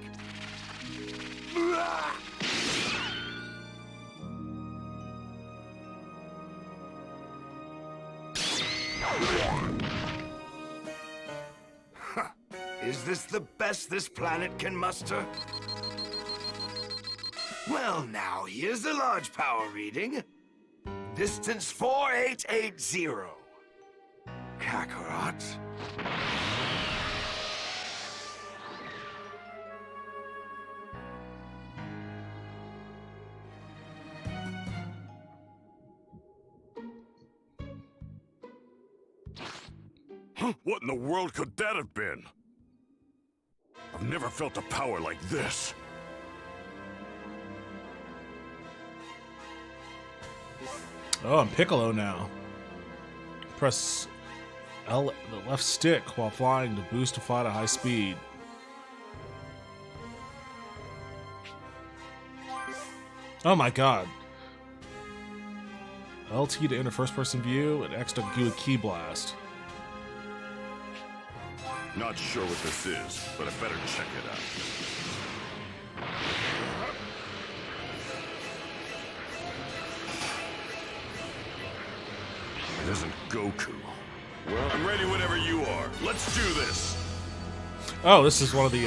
Is this the best this planet can muster? Well, now, here's the large power reading. Distance 4880. Kakarot. What in the world could that have been? I've never felt a power like this. Oh, I'm Piccolo now. Press L, the left stick while flying to boost to fly at a high speed. Oh my god. LT to enter first person view and X to do a key blast. Not sure what this is, but I better check it out. It isn't Goku. Well, I'm ready whenever you are. Let's do this. Oh, this is one of the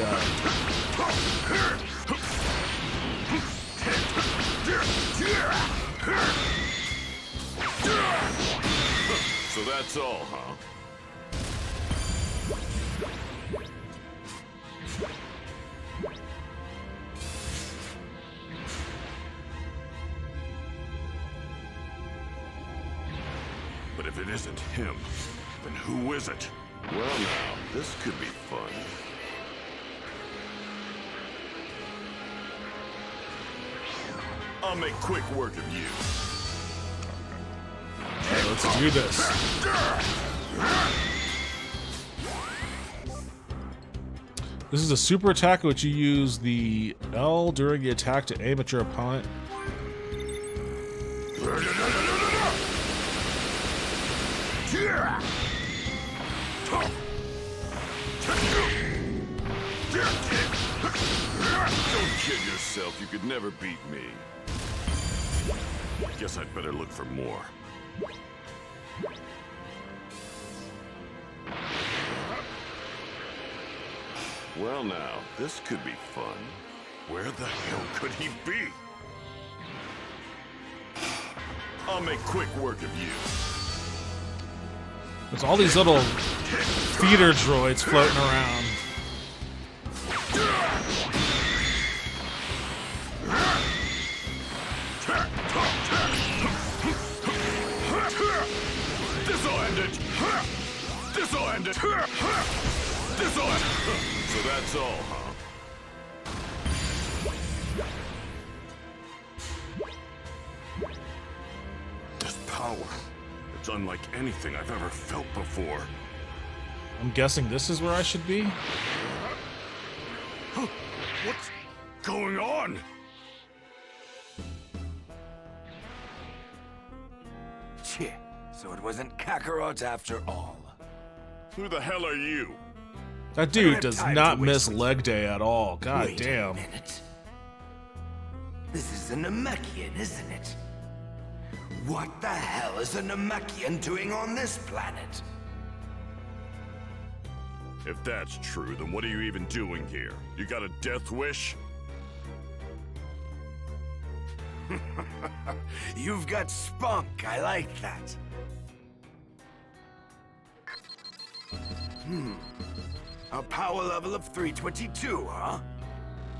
So that's all, huh? But if it isn't him, then who is it? Well now, this could be fun. I'll make quick work of you. Okay, let's do this. This is a super attack which you use the L during the attack to aim at your opponent. Don't kid yourself, you could never beat me. Guess I'd better look for more. Well now, this could be fun. Where the hell could he be? I'll make quick work of you. There's all these little feeder droids floating around. This'll end it! This'll end it! This'll end it! So that's all, huh? unlike anything I've ever felt before. I'm guessing this is where I should be? What's going on? Cheh, so it wasn't Kakarot after all. Who the hell are you? That dude does not miss leg day at all. God Wait damn. a minute. This is a Namekian, isn't it? What the hell is a Namekian doing on this planet? If that's true, then what are you even doing here? You got a death wish? You've got spunk, I like that. A power level of 322, huh?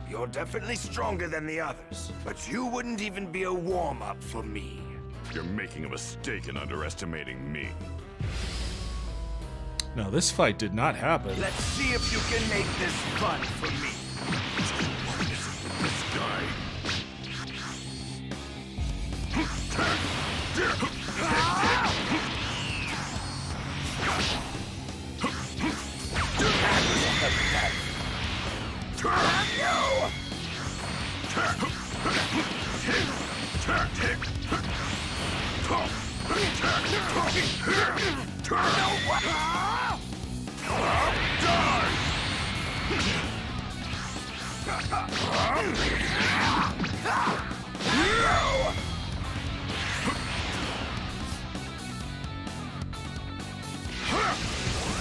You're definitely stronger than the others, but you wouldn't even be a warm-up for me. You're making a mistake in underestimating me. No, this fight did not happen. Let's see if you can make this fun for me. What is it with this guy?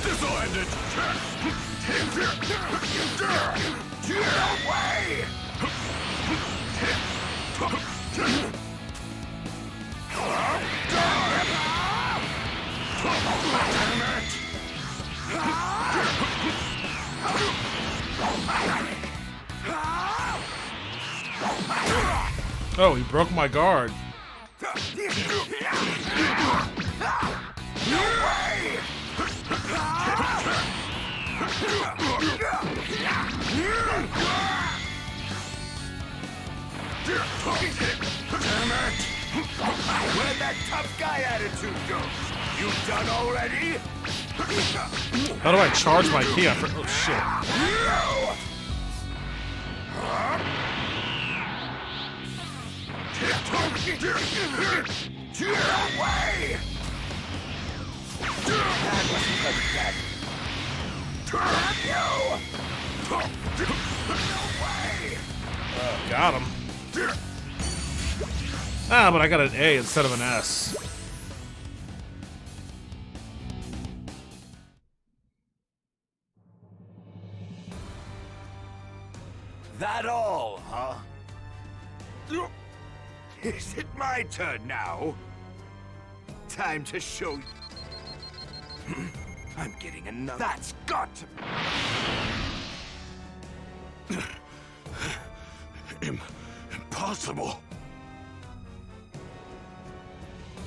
This'll end it! No way! Oh, he broke my guard. No way! Damn it! Where'd that tough guy attitude go? You done already? How do I charge my key? Oh shit. No way! Got him. Ah, but I got an A instead of an S. That all, huh? Is it my turn now? Time to show you. I'm getting another. That's got to be. Impossible.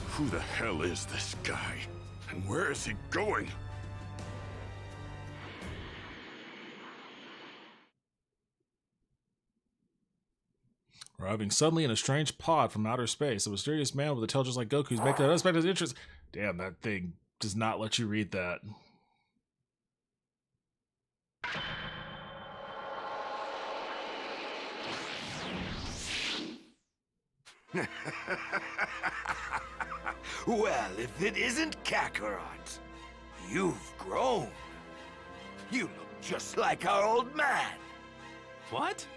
Who the hell is this guy? And where is he going? Arriving suddenly in a strange pod from outer space, a mysterious man with intelligence like Goku's making an unexpected interest. Damn, that thing does not let you read that. Well, if it isn't Kakarot, you've grown. You look just like our old man. What?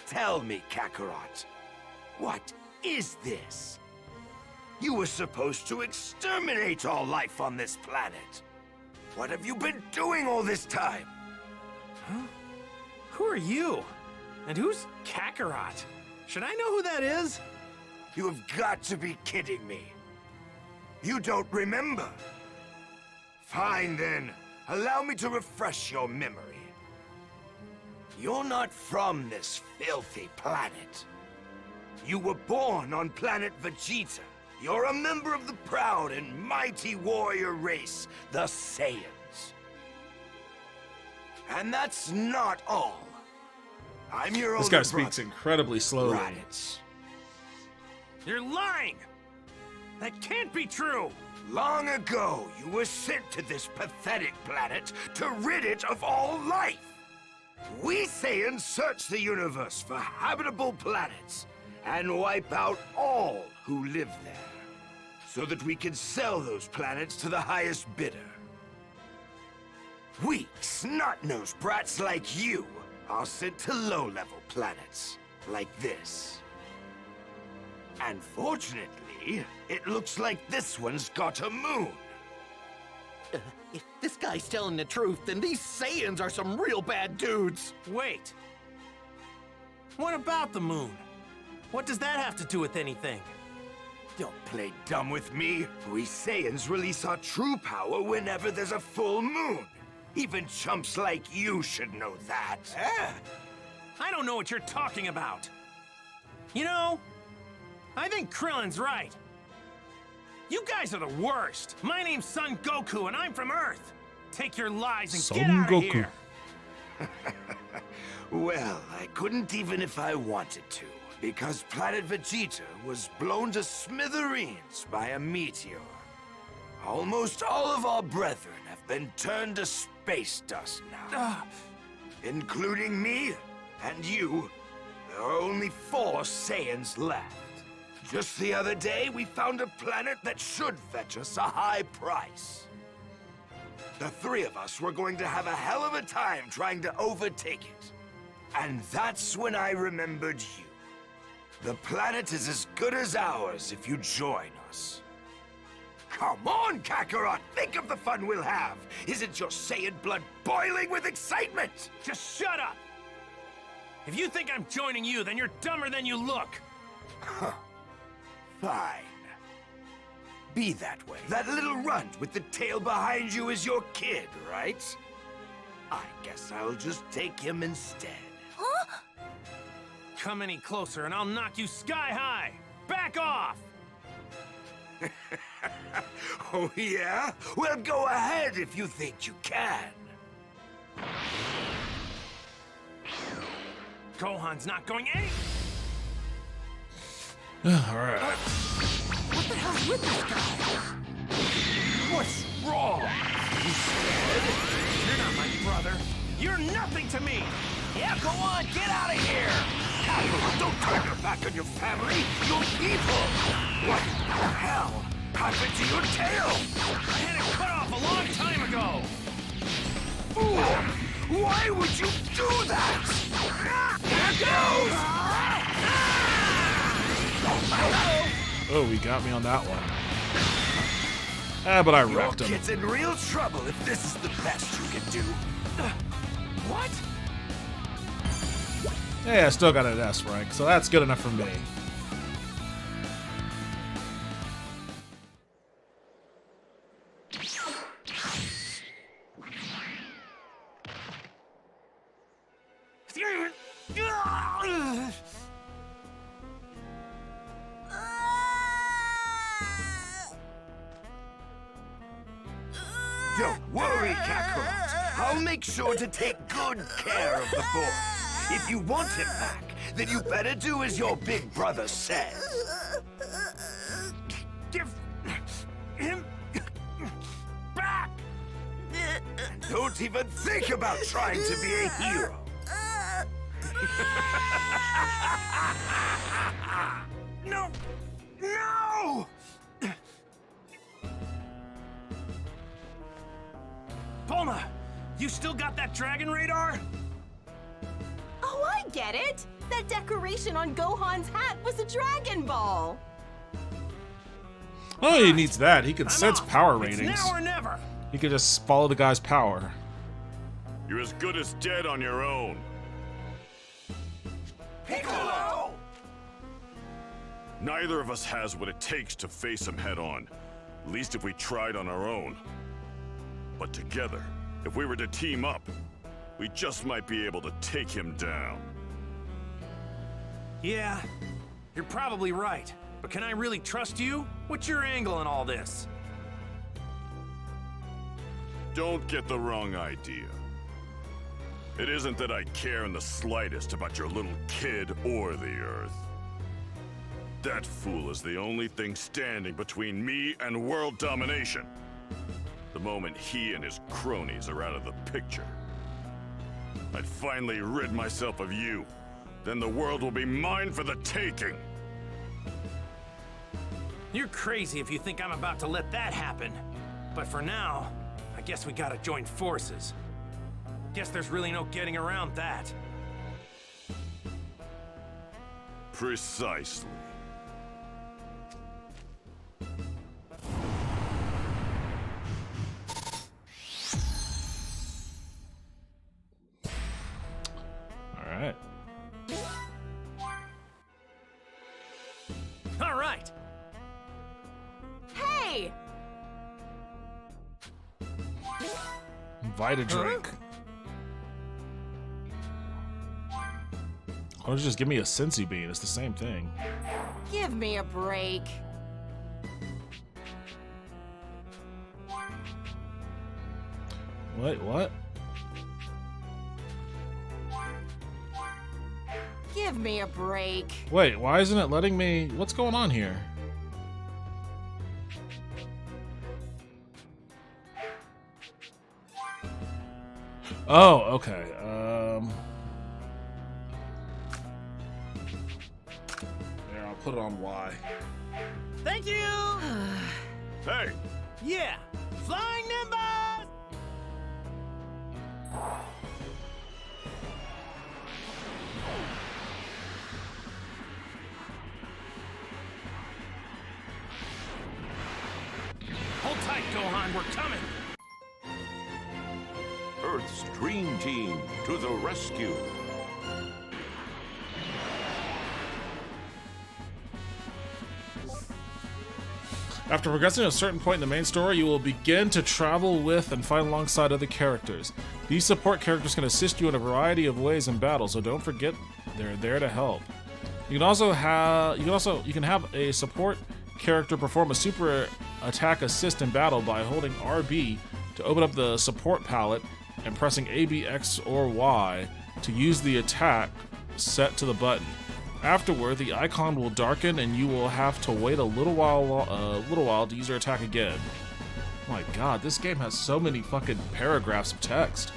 Tell me, Kakarot, what is this? You were supposed to exterminate all life on this planet. What have you been doing all this time? Huh? Who are you? And who's Kakarot? Should I know who that is? You have got to be kidding me. You don't remember? Fine then. Allow me to refresh your memory. You're not from this filthy planet. You were born on planet Vegeta. You're a member of the proud and mighty warrior race, the Saiyans. And that's not all. I'm your older This guy brother, speaks incredibly slowly. Raditz. You're lying! That can't be true! Long ago, you were sent to this pathetic planet to rid it of all life. We Saiyans search the universe for habitable planets and wipe out all who live there, so that we can sell those planets to the highest bidder. Weak, snot-nosed brats like you are sent to low-level planets, like this. And fortunately, it looks like this one's got a moon. If this guy's telling the truth, then these Saiyans are some real bad dudes. Wait. What about the moon? What does that have to do with anything? Don't play dumb with me. We Saiyans release our true power whenever there's a full moon. Even chumps like you should know that. I don't know what you're talking about. You know, I think Krillin's right. You guys are the worst. My name's Son Goku, and I'm from Earth. Take your lies and get out of here. Well, I couldn't even if I wanted to, because planet Vegeta was blown to smithereens by a meteor. Almost all of our brethren have been turned to space dust now. Including me and you. There are only 4 Saiyans left. Just the other day, we found a planet that should fetch us a high price. The 3 of us were going to have a hell of a time trying to overtake it. And that's when I remembered you. The planet is as good as ours if you join us. Come on, Kakarot! Think of the fun we'll have! Isn't your Saiyan blood boiling with excitement? Just shut up! If you think I'm joining you, then you're dumber than you look. Huh. Fine. Be that way. That little runt with the tail behind you is your kid, right? I guess I'll just take him instead. Huh? Come any closer and I'll knock you sky high! Back off! Oh, yeah? Well, go ahead if you think you can. Gohan's not going any... Alright. What the hell's with this guy? What's wrong? You scared? You're not my brother. You're nothing to me! Yeah, go on, get out of here! Kakarot, don't turn your back on your family, your people! What the hell happened to your tail? I had it cut off a long time ago! Ooh, why would you do that? There goes! Oh, he got me on that one. But I wrecked Your him. kid's in real trouble if this is the best you can do. What? Hey, I still got an S rank, so that's good enough for me. Don't worry, Kakarot. I'll make sure to take good care of the boy. If you want him back, then you better do as your big brother says. Give him back! And don't even think about trying to be a hero. No! No! Bulma, you still got that dragon radar? Oh, I get it! That decoration on Gohan's hat was a Dragon Ball! Oh, he needs that. He can sense off. power It's ratings. now or never! He can just follow the guy's power. You're as good as dead on your own. Piccolo! Neither of us has what it takes to face him head on. At least if we tried on our own. But together, if we were to team up, we just might be able to take him down. Yeah, you're probably right. But can I really trust you? What's your angle in all this? Don't get the wrong idea. It isn't that I care in the slightest about your little kid or the Earth. That fool is the only thing standing between me and world domination. The moment he and his cronies are out of the picture, I'd finally rid myself of you. Then the world will be mine for the taking. You're crazy if you think I'm about to let that happen. But for now, I guess we gotta join forces. Guess there's really no getting around that. Precisely. All right. All right. Hey! Invite a drink. Why don't you just give me a Sensi bean? It's the same thing. Give me a break. Wait, what? Give me a break. Wait, why isn't it letting me? What's going on here? Oh, okay. There, I'll put it on Y. Thank you! Hey! Yeah! Flying Nimbus! Hold tight, Gohan, we're coming! Earth's Dream Team to the rescue. After progressing to a certain point in the main story, you will begin to travel with and fight alongside other characters. These support characters can assist you in a variety of ways in battle, so don't forget they're there to help. You can have a support character perform a super attack assist in battle by holding RB to open up the support palette and pressing A, B, X, or Y to use the attack set to the button. Afterward, the icon will darken and you will have to wait a little while to use your attack again. Oh my god, this game has so many fucking paragraphs of text.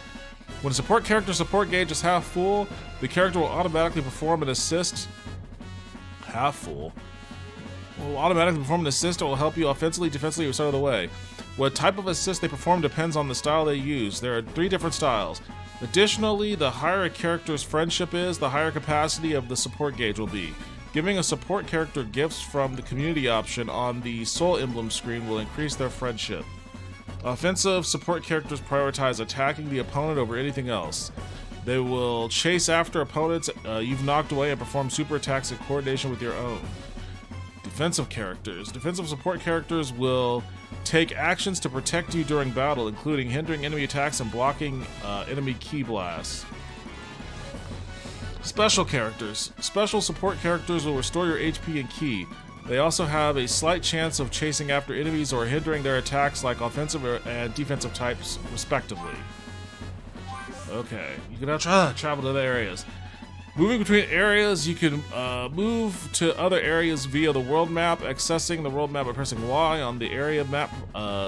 When a support character's support gauge is half full, the character will automatically perform an assist. Half full? Will automatically perform an assist that will help you offensively, defensively, or so of the way. What type of assist they perform depends on the style they use. There are 3 different styles. Additionally, the higher a character's friendship is, the higher capacity of the support gauge will be. Giving a support character gifts from the community option on the soul emblem screen will increase their friendship. Offensive support characters prioritize attacking the opponent over anything else. They will chase after opponents you've knocked away and perform super attacks in coordination with your own. Defensive characters. Defensive support characters will take actions to protect you during battle, including hindering enemy attacks and blocking enemy ki blasts. Special characters. Special support characters will restore your HP and ki. They also have a slight chance of chasing after enemies or hindering their attacks like offensive and defensive types, respectively. Okay, you can now travel to other areas. Moving between areas, you can move to other areas via the world map, accessing the world map by pressing Y on the area map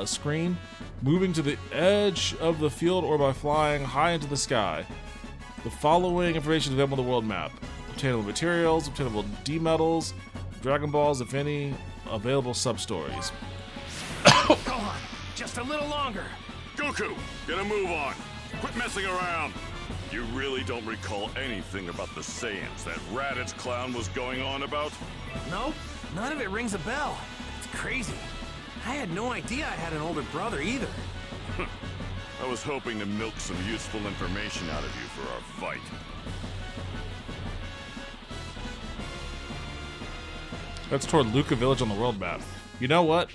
screen, moving to the edge of the field, or by flying high into the sky. The following information is available on the world map. Obtainable materials, obtainable D-metals, Dragon Balls, if any, available sub-stories. Go on, just a little longer. Goku, get a move on. Quit messing around. You really don't recall anything about the Saiyans that Raditz clown was going on about? Nope, none of it rings a bell. It's crazy. I had no idea I had an older brother either. I was hoping to milk some useful information out of you for our fight. That's toward Luca Village on the world map. You know what?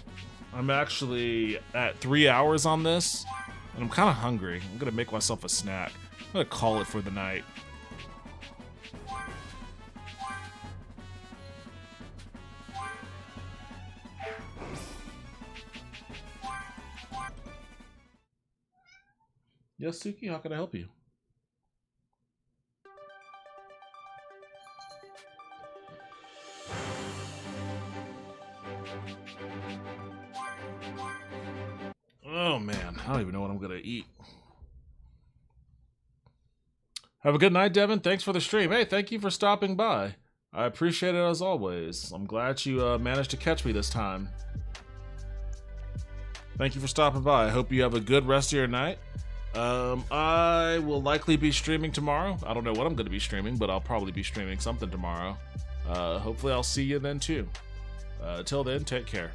I'm actually at 3 hours on this, and I'm kind of hungry. I'm gonna make myself a snack. I'm gonna call it for the night. Yes, Suki, how can I help you? Oh man, I don't even know what I'm gonna eat. Have a good night, Devin. Thanks for the stream. Hey, thank you for stopping by. I appreciate it as always. I'm glad you managed to catch me this time. Thank you for stopping by. I hope you have a good rest of your night. I will likely be streaming tomorrow. I don't know what I'm going to be streaming, but I'll probably be streaming something tomorrow. Hopefully I'll see you then too. Till then, take care.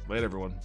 Later, everyone.